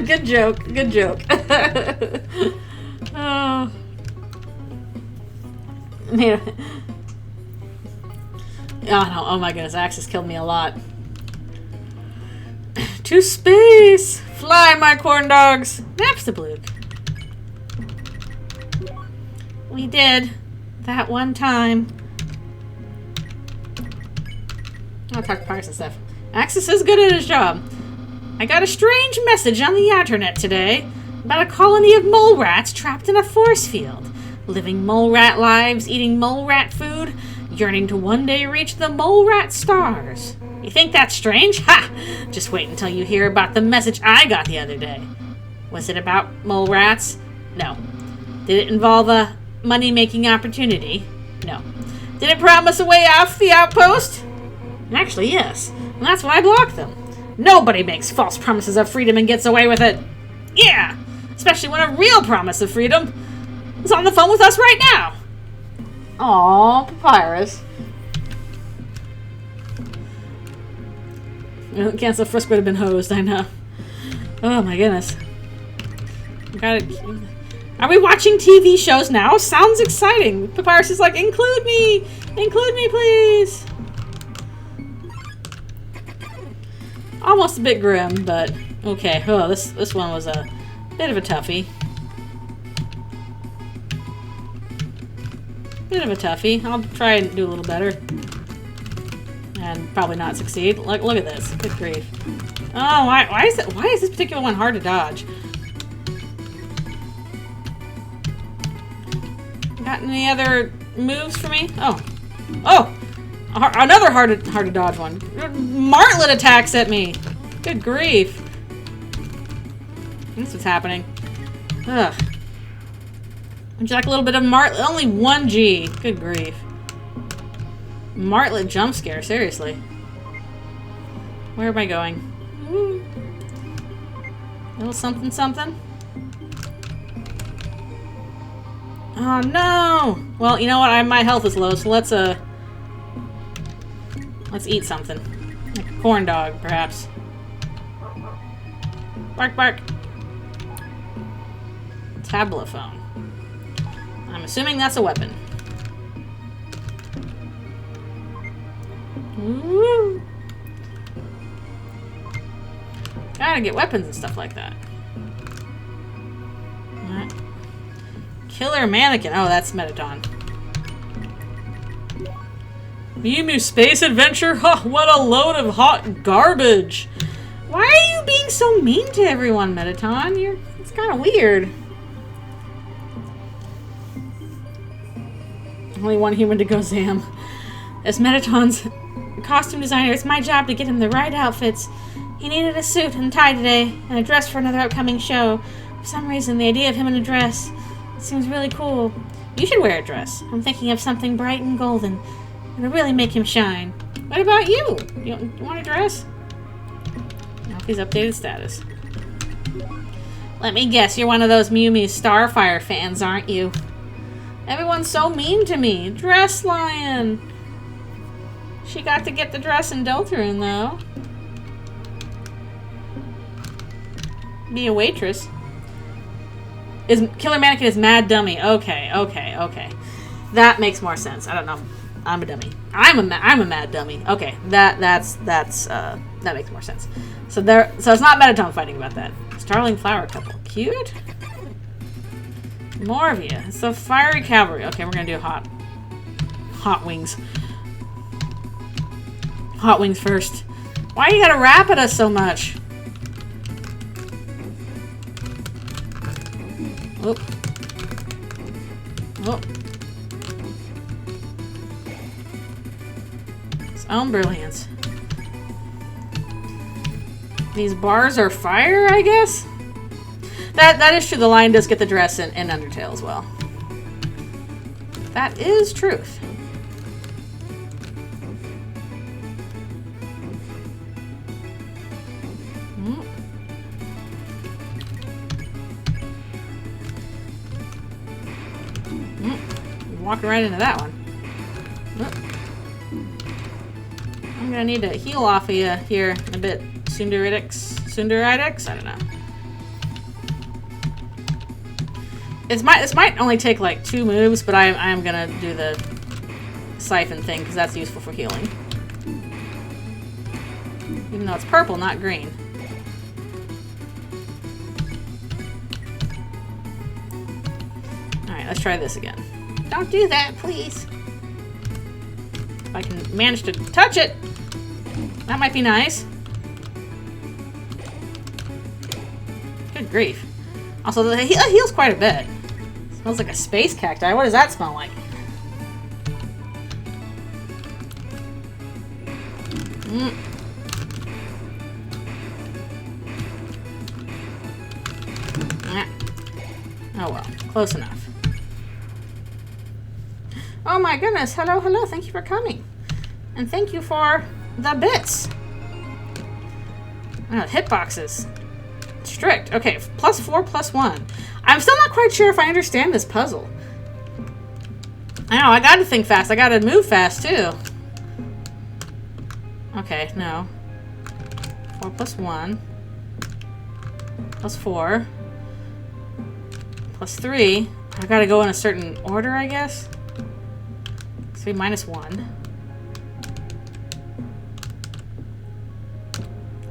Good joke. Good joke. Oh. Man. Oh no, oh my goodness, Axis killed me a lot. To space! Fly, my corn dogs! Napstablook. We did. That one time. I'll talk to Parks and stuff. Axis is good at his job. I got a strange message on the Outernet today about a colony of mole rats trapped in a force field. Living mole rat lives, eating mole rat food, yearning to one day reach the mole rat stars. You think that's strange? Ha! Just wait until you hear about the message I got the other day. Was it about mole rats? No. Did it involve a money-making opportunity? No. Did it promise a way off the outpost? Actually, yes. And that's why I blocked them. Nobody makes false promises of freedom and gets away with it. Yeah! Especially when a real promise of freedom is on the phone with us right now. Aww, Papyrus. Cancel Frisk would have been hosed, I know. Oh my goodness. Are we watching TV shows now? Sounds exciting. Papyrus is like, include me! Include me, please! Almost a bit grim, but okay. Oh, this one was a bit of a toughie. Bit of a toughie. I'll try and do a little better. And probably not succeed. Look at this. Good grief. Oh, why is this particular one hard to dodge? Got any other moves for me? Oh. Oh! Another hard to dodge one. Martlet attacks at me. Good grief. That's what's happening. Ugh. Would you like a little bit of Martlet? Only 1G. Good grief. Martlet jump scare, seriously. Where am I going? A little something something. Oh no! Well, you know what? My health is low, so let's eat something. Like a corn dog, perhaps. Bark, bark. Tablophone. I'm assuming that's a weapon. Woo. Gotta get weapons and stuff like that. Right. Killer mannequin. Oh, that's Mettaton. Mew Mew Space Adventure? Huh, what a load of hot garbage. Why are you being so mean to everyone, Mettaton? It's kind of weird. Only one human to go, Zam. As Mettaton's costume designer, it's my job to get him the right outfits. He needed a suit and tie today, and a dress for another upcoming show. For some reason, the idea of him in a dress seems really cool. You should wear a dress. I'm thinking of something bright and golden. It'll really make him shine. What about you? You want a dress? He's updated status. Let me guess, you're one of those Mew Mew Starfire fans, aren't you? Everyone's so mean to me. Dress Lion. She got to get the dress in Deltarune, though. Be a waitress. Killer Mannequin is mad dummy. Okay. That makes more sense. I don't know. I'm a dummy. I'm a mad dummy. Okay, that makes more sense. So it's not Mettaton fighting about that. Starling Flower Couple. Cute. More of you. It's the Fiery Cavalry. Okay, we're gonna do hot wings. Hot wings first. Why you gotta rap at us so much? Oh. Its own brilliance. These bars are fire, I guess? That is true. The lion does get the dress in Undertale as well. That is truth. Walking right into that one. I'm gonna need to heal off of you here in a bit. Sunderidex? I don't know. This might only take like 2 moves, but I am gonna do the siphon thing because that's useful for healing. Even though it's purple, not green. Alright, let's try this again. Don't do that, please. If I can manage to touch it, that might be nice. Good grief. Also, it heals quite a bit. It smells like a space cacti. What does that smell like? Oh well, close enough. Oh my goodness, hello, thank you for coming. And thank you for the bits. Oh, hitboxes. Strict. Okay, +4, +1. I'm still not quite sure if I understand this puzzle. I know, I gotta think fast. I gotta move fast, too. Okay, no. 4 +1. +4. +3. I gotta go in a certain order, I guess. 3 -1.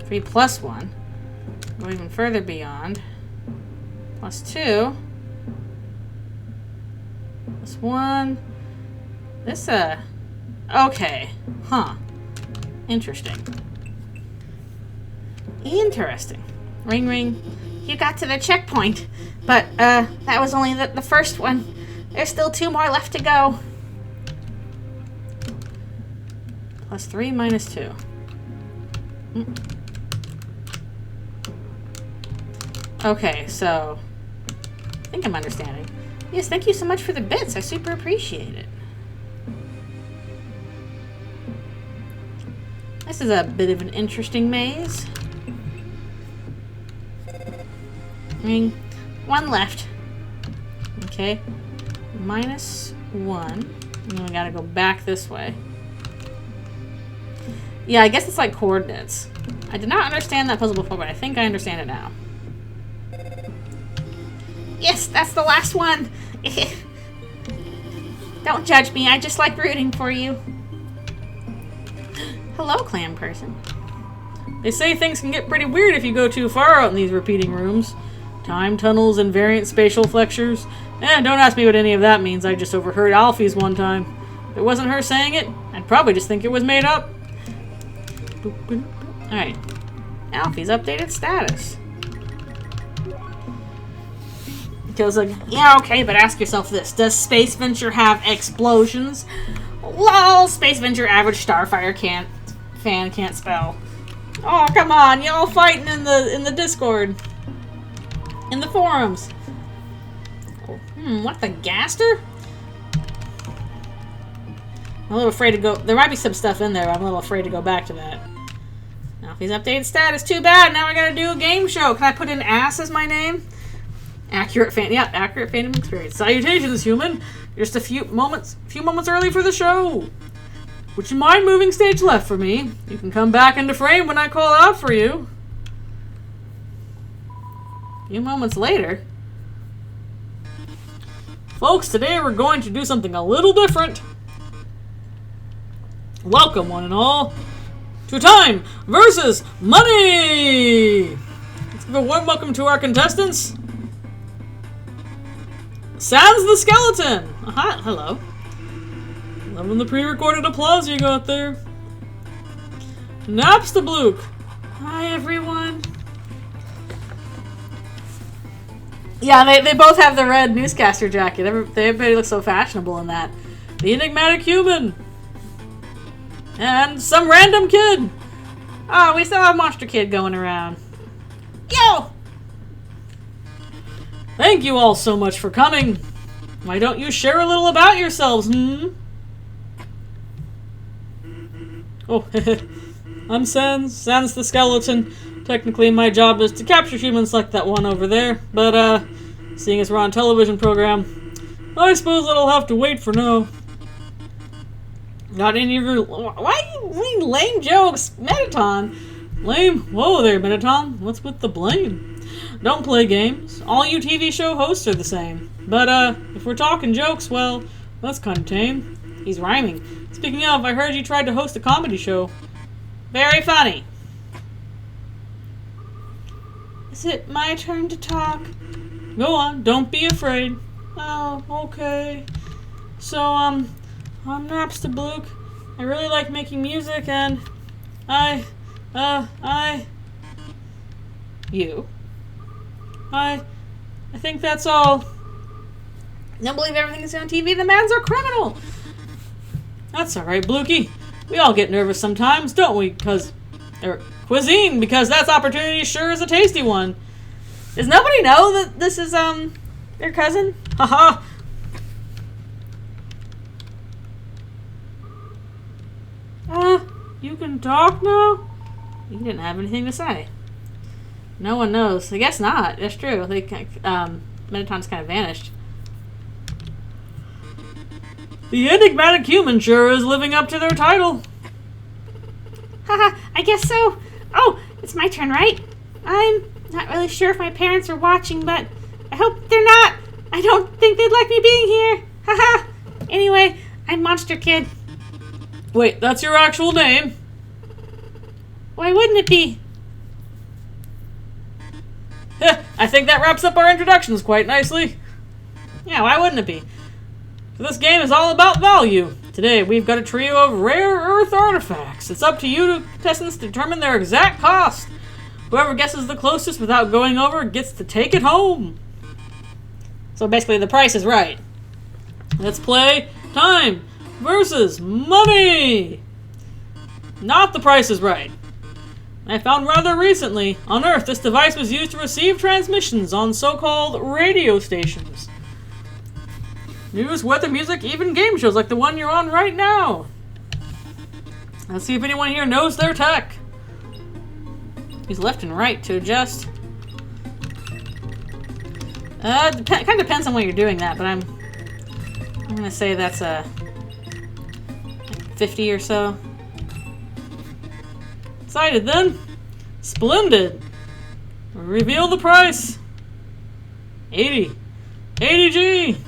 3 +1. Go even further beyond. +2. +1. This, okay. Huh. Interesting. Interesting. Ring, ring. You got to the checkpoint. But, that was only the first one. There's still 2 more left to go. +3 -2. Okay, so I think I'm understanding. Yes, thank you so much for the bits. I super appreciate it. This is a bit of an interesting maze. Ring. 1 left. Okay. -1. And then we gotta go back this way. Yeah, I guess it's like coordinates. I did not understand that puzzle before, but I think I understand it now. Yes, that's the last one! Don't judge me, I just like rooting for you. Hello, clam person. They say things can get pretty weird if you go too far out in these repeating rooms. Time tunnels and variant spatial flexures. Don't ask me what any of that means, I just overheard Alfie's one time. If it wasn't her saying it, I'd probably just think it was made up. Alright. Alfie's updated status. Goes like, yeah, okay, but ask yourself this. Does Space Venture have explosions? Lol, Space Venture average Starfire fan can't spell. Oh, come on, y'all fighting in the Discord. In the forums. Oh, what the gaster? I'm a little afraid to go. There might be some stuff in there, but I'm a little afraid to go back to that. Alfie's updated status. Too bad. Now I gotta do a game show. Can I put in ass as my name? Accurate fandom experience. Salutations, human. Just a few moments early for the show. Would you mind moving stage left for me? You can come back into frame when I call out for you. A few moments later. Folks, today we're going to do something a little different. Welcome, one and all, to Time versus Money! Let's give a warm welcome to our contestants. Sans the Skeleton! Aha, hello. Loving the pre-recorded applause you got there. Naps the Blook. Hi, everyone. Yeah, they both have the red newscaster jacket. Everybody looks so fashionable in that. The Enigmatic Human. And some random kid. Oh, we still have Monster Kid going around. Yo! Thank you all so much for coming. Why don't you share a little about yourselves, Oh, I'm Sans the Skeleton. Technically, my job is to capture humans like that one over there, but, seeing as we're on a television program, I suppose that'll have to wait for now. Got any of your... Why are you making lame jokes? Mettaton? Lame? Whoa there, Mettaton. What's with the blame? Don't play games. All you TV show hosts are the same. But, if we're talking jokes, well, that's kind of tame. He's rhyming. Speaking of, I heard you tried to host a comedy show. Very funny. Is it my turn to talk? Go on, don't be afraid. Oh, okay. So, I'm Napster Blook. I really like making music, and I think that's all. Don't believe everything is on TV. The man's a criminal. That's alright, Blookie. We all get nervous sometimes, don't we? Cuisine, because that's opportunity sure is a tasty one. Does nobody know that this is, their cousin? Haha. You can talk now? You didn't have anything to say. No one knows. I guess not. That's true. They, Mettaton's kind of vanished. The Enigmatic Human sure is living up to their title. Haha, I guess so. Oh, it's my turn, right? I'm not really sure if my parents are watching, but I hope they're not. I don't think they'd like me being here. Haha. Anyway, I'm Monster Kid. Wait, that's your actual name? Why wouldn't it be? I think that wraps up our introductions quite nicely. Yeah, why wouldn't it be? So this game is all about value. Today, we've got a trio of rare earth artifacts. It's up to you contestants to determine their exact cost. Whoever guesses the closest without going over gets to take it home. So basically, the price is right. Let's play Time versus Money. Not the price is right. I found rather recently, on Earth, this device was used to receive transmissions on so-called radio stations. News, weather, music, even game shows like the one you're on right now. Let's see if anyone here knows their tech. Use left and right to adjust. Kind of depends on what you're doing that, but I'm gonna say that's a 50 or so. Excited then. Splendid. Reveal the price. 80. 80G.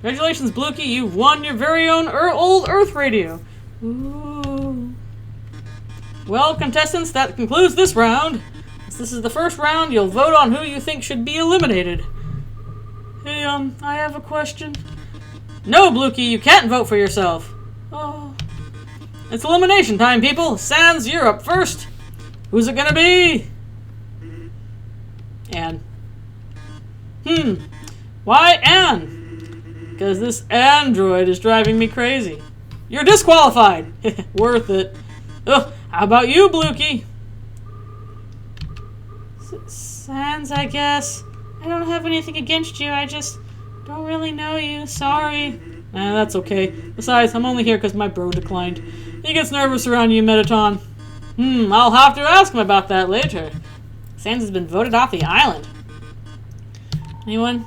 Congratulations, Blookie. You've won your very own old Earth radio. Ooh. Well, contestants, that concludes this round. Since this is the first round, you'll vote on who you think should be eliminated. Hey, I have a question. No, Blookie, you can't vote for yourself. Oh. It's elimination time, people. Sans, you're up first. Who's it gonna be? Anne. Why Anne? Because this android is driving me crazy. You're disqualified. Worth it. Ugh, how about you, Blukey? Sans, I guess. I don't have anything against you. I just don't really know you. Sorry. Nah, that's okay. Besides, I'm only here because my bro declined. He gets nervous around you, Mettaton. I'll have to ask him about that later. Sans has been voted off the island. Anyone?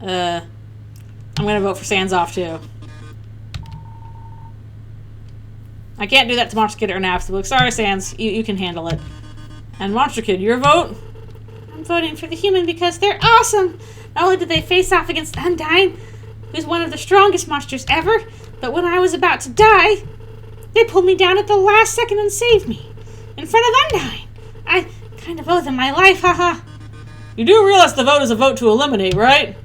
I'm gonna vote for Sans off too. I can't do that to Monster Kid or Napstablook. Sorry, Sans. You can handle it. And Monster Kid, your vote? I'm voting for the human because they're awesome. Not only did they face off against Undyne, who's one of the strongest monsters ever, but when I was about to die, they pulled me down at the last second and saved me. In front of Undyne. I kind of owe them my life, haha. You do realize the vote is a vote to eliminate, right?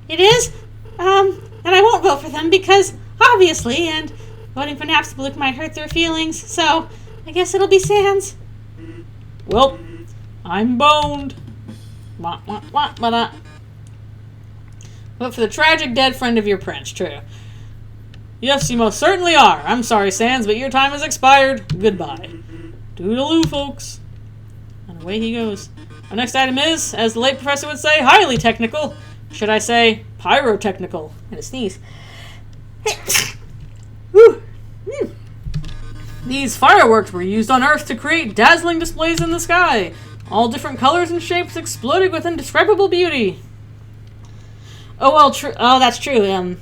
It is? Then I won't vote for them because, obviously, and voting for Napstablook might hurt their feelings, so I guess it'll be Sans. Well, I'm boned. Vote for the tragic dead friend of your prince, true. Yes, you most certainly are. I'm sorry, Sans, but your time has expired. Goodbye. Toodaloo, folks. And away he goes. Our next item is, as the late professor would say, highly technical. Should I say, pyrotechnical? And a sneeze. These fireworks were used on Earth to create dazzling displays in the sky. All different colors and shapes exploding with indescribable beauty. Oh, well, oh, that's true.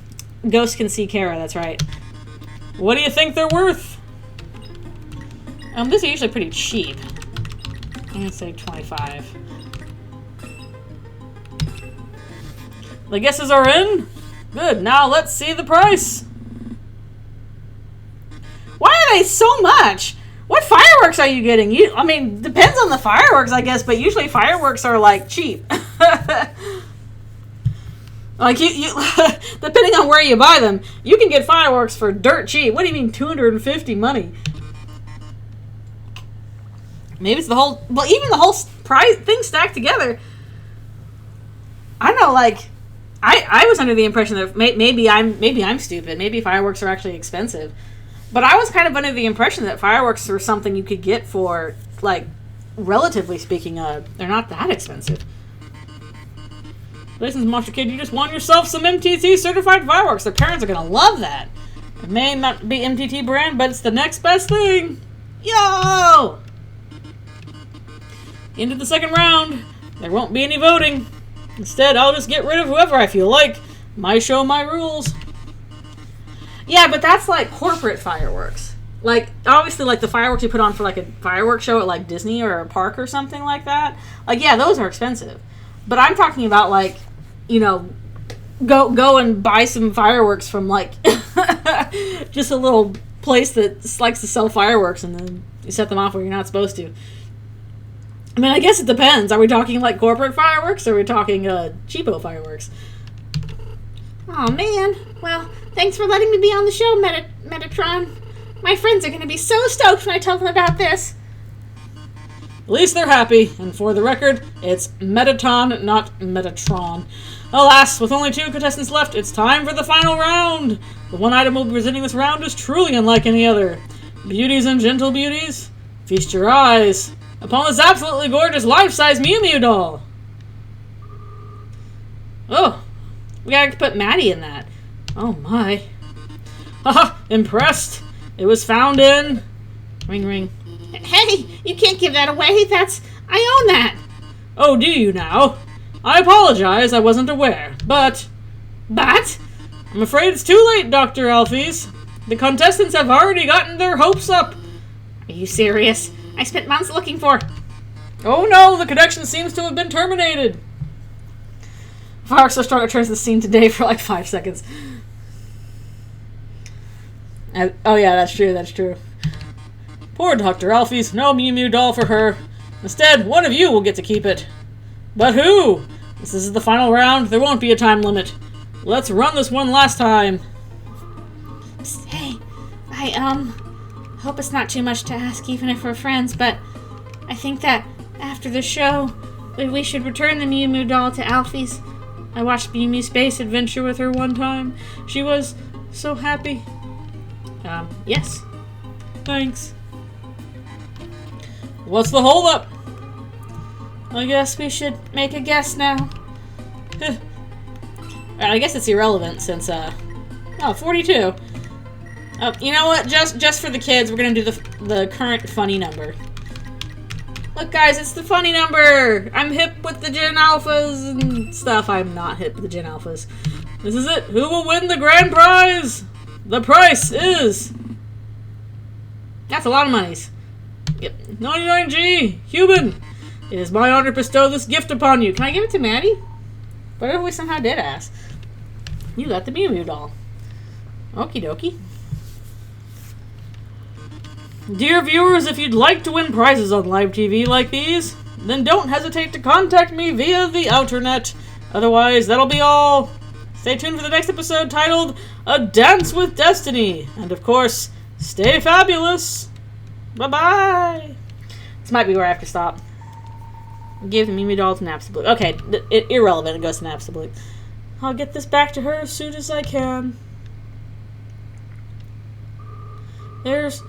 Ghost can see Kara, that's right. What do you think they're worth? These are usually pretty cheap. I'm gonna say 25. The guesses are in? Good, now let's see the price. Why are they so much? What fireworks are you getting? I mean, depends on the fireworks, I guess, but usually fireworks are, like, cheap. Like, you depending on where you buy them, you can get fireworks for dirt cheap. What do you mean, 250 money? Maybe it's the whole, well, even the whole price thing stacked together. I know, like, I was under the impression that maybe I'm stupid. Maybe fireworks are actually expensive. But I was kind of under the impression that fireworks were something you could get for, like, relatively speaking, they're not that expensive. Listen, Monster Kid, you just won yourself some MTT certified fireworks. Their parents are gonna love that. It may not be MTT brand, but it's the next best thing. Yo! Into the second round. There won't be any voting. Instead, I'll just get rid of whoever I feel like. My show, my rules. Yeah, but that's like corporate fireworks. Like, obviously, like the fireworks you put on for like a fireworks show at like Disney or a park or something like that. Like, yeah, those are expensive. But I'm talking about, like, you know, go and buy some fireworks from, like, just a little place that likes to sell fireworks and then you set them off where you're not supposed to. I mean, I guess it depends. Are we talking, like, corporate fireworks or are we talking cheapo fireworks? Oh man. Well, thanks for letting me be on the show, Metatron. My friends are going to be so stoked when I tell them about this. At least they're happy, and for the record, it's Mettaton, not Metatron. Alas, with only 2 contestants left, it's time for the final round! The one item we'll be presenting this round is truly unlike any other. Beauties and gentle beauties, feast your eyes upon this absolutely gorgeous life-size Mew Mew doll! Oh, we gotta put Maddie in that. Oh my. Haha, impressed! It was found in... Ring ring. Hey, you can't give that away. I own that. Oh, do you now? I apologize, I wasn't aware, but... But? I'm afraid it's too late, Dr. Alphys. The contestants have already gotten their hopes up. Are you serious? I spent months looking for... Oh no, the connection seems to have been terminated. Fireworks so strong it turns the scene today for like 5 seconds. Oh yeah, that's true. Poor Dr. Alphys, no Mew Mew doll for her. Instead, one of you will get to keep it. But who? This is the final round, there won't be a time limit. Let's run this one last time. Hey, hope it's not too much to ask, even if we're friends, but I think that after the show, we should return the Mew Mew doll to Alfie's. I watched Mew Mew Space Adventure with her one time. She was so happy. Yes. Thanks. What's the holdup? I guess we should make a guess now. I guess it's irrelevant since, 42. You know what? Just for the kids, we're gonna do the current funny number. Look, guys, it's the funny number! I'm hip with the Gen Alphas and stuff. I'm not hip with the Gen Alphas. This is it. Who will win the grand prize? The price is... That's a lot of monies. Yep. 99G! Human! It is my honor to bestow this gift upon you. Can I give it to Maddie? What if we somehow did ask? You got the Mew Mew doll. Okie dokie. Dear viewers, if you'd like to win prizes on live TV like these, then don't hesitate to contact me via the Outernet. Otherwise, that'll be all. Stay tuned for the next episode titled A Dance with Destiny. And of course, stay fabulous. Bye-bye. This might be where I have to stop. Give the Mew Mew doll to Napstablook. Okay, irrelevant. It goes to Napstablook. I'll get this back to her as soon as I can. There's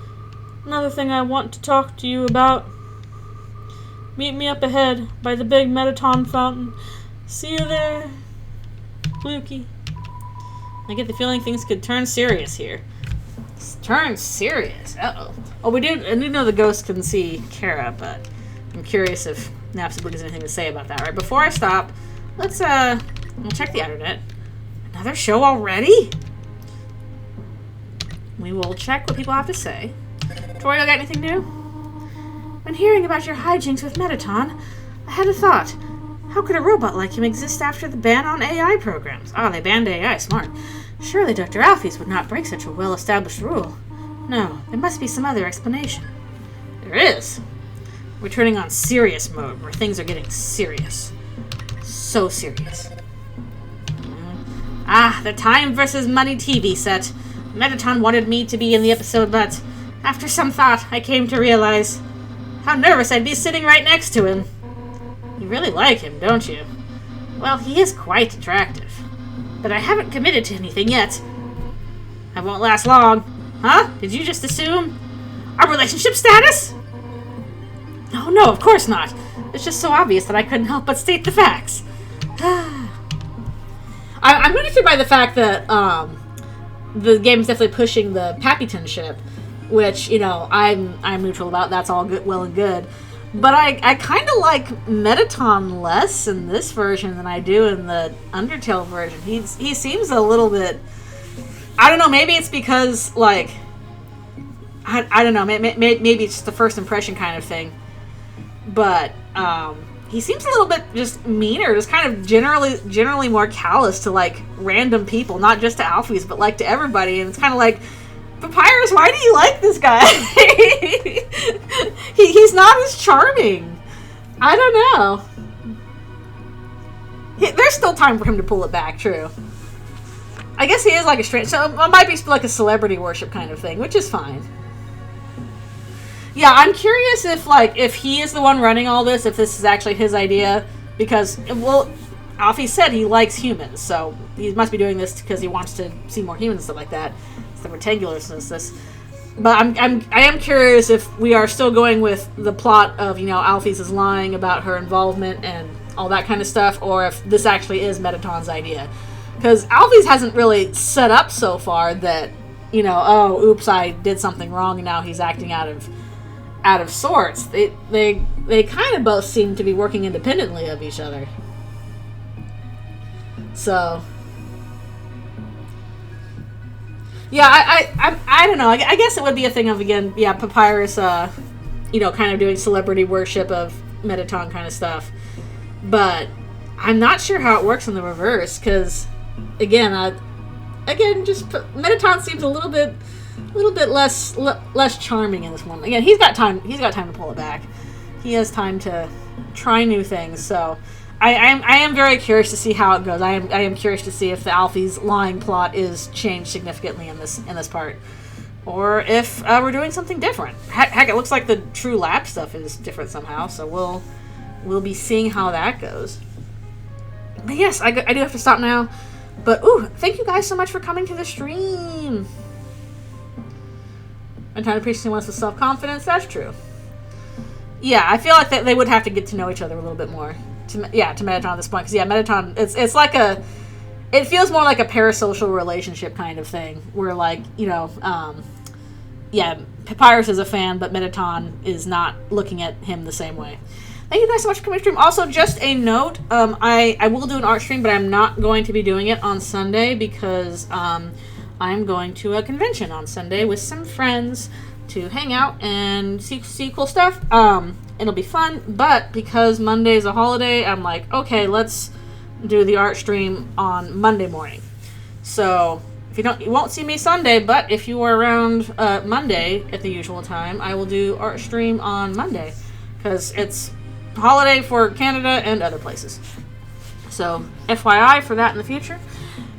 another thing I want to talk to you about. Meet me up ahead by the big Mettaton fountain. See you there, Lukey. I get the feeling things could turn serious here. Turn serious? Uh-oh. Oh, I do know the ghost can see Kara, but I'm curious if Napstablook has anything to say about that. Right, before I stop, let's, we'll check the internet. Another show already? We will check what people have to say. Tori, got anything new? When hearing about your hijinks with Mettaton, I had a thought. How could a robot like him exist after the ban on AI programs? Ah, they banned AI, smart. Surely Dr. Alphys would not break such a well-established rule. No, there must be some other explanation. There is. We're turning on serious mode, where things are getting serious. So serious. Ah, the Time vs. Money TV set. Mettaton wanted me to be in the episode, but after some thought, I came to realize how nervous I'd be sitting right next to him. You really like him, don't you? Well, he is quite attractive. But I haven't committed to anything yet. I won't last long. Huh? Did you just assume our relationship status? Oh, no, of course not. It's just so obvious that I couldn't help but state the facts. I'm really through by the fact that the game is definitely pushing the Pappyton ship, which, you know, I'm neutral about. That's all good, well and good. But I kind of like Mettaton less in this version than I do in the Undertale version. He seems a little bit... I don't know, maybe it's because, like... I don't know, maybe it's just the first impression kind of thing. But, he seems a little bit just meaner, just kind of generally more callous to, like, random people. Not just to Alphys, but, like, to everybody. And it's kind of like... Papyrus, why do you like this guy? He's not as charming. I don't know. There's still time for him to pull it back, true. I guess he is like a strange... So it might be like a celebrity worship kind of thing, which is fine. Yeah, I'm curious if he is the one running all this, if this is actually his idea. Because, well, Alfie said he likes humans, so he must be doing this because he wants to see more humans and stuff like that. The rectangularness. But I am curious if we are still going with the plot of, you know, Alphys is lying about her involvement and all that kind of stuff, or if this actually is Mettaton's idea. Because Alphys hasn't really set up so far that, you know, oh, oops, I did something wrong and now he's acting out of sorts. They kind of both seem to be working independently of each other. So... Yeah, I don't know. I guess it would be a thing of, again, yeah, Papyrus, you know, kind of doing celebrity worship of Mettaton kind of stuff. But I'm not sure how it works in the reverse, because, again, just Mettaton seems a little bit less charming in this one. Again, he's got time to pull it back. He has time to try new things, so... I am very curious to see how it goes. I am curious to see if the Alphys lying plot is changed significantly in this part. or if we're doing something different. Heck, it looks like the True Lab stuff is different somehow, so we'll be seeing how that goes. But yes, I do have to stop now. But, ooh, thank you guys so much for coming to the stream. I'm trying to preach someone with self-confidence. That's true. Yeah, I feel like they would have to get to know each other a little bit more. To Mettaton at this point. Because, yeah, Mettaton, it's like it feels more like a parasocial relationship kind of thing. Where, like, you know, yeah, Papyrus is a fan, but Mettaton is not looking at him the same way. Thank you guys so much for coming to stream. Also, just a note, I will do an art stream, but I'm not going to be doing it on Sunday because I'm going to a convention on Sunday with some friends to hang out and see cool stuff. It'll be fun, but because Monday is a holiday, I'm like, okay, let's do the art stream on Monday morning. So you won't see me Sunday, but if you are around Monday at the usual time, I will do art stream on Monday because it's holiday for Canada and other places. So FYI for that in the future.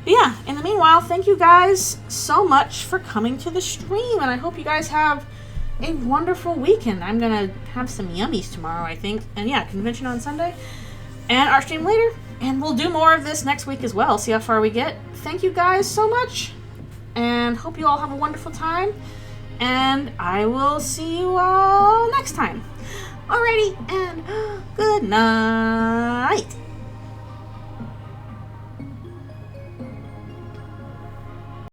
But yeah, in the meanwhile, thank you guys so much for coming to the stream, and I hope you guys have a wonderful weekend. I'm gonna have some yummies tomorrow, I think, and yeah, convention on Sunday and art stream later, and we'll do more of this next week as well, see how far we get. Thank you guys so much, and hope you all have a wonderful time, and I will see you all next time. Alrighty, and good night.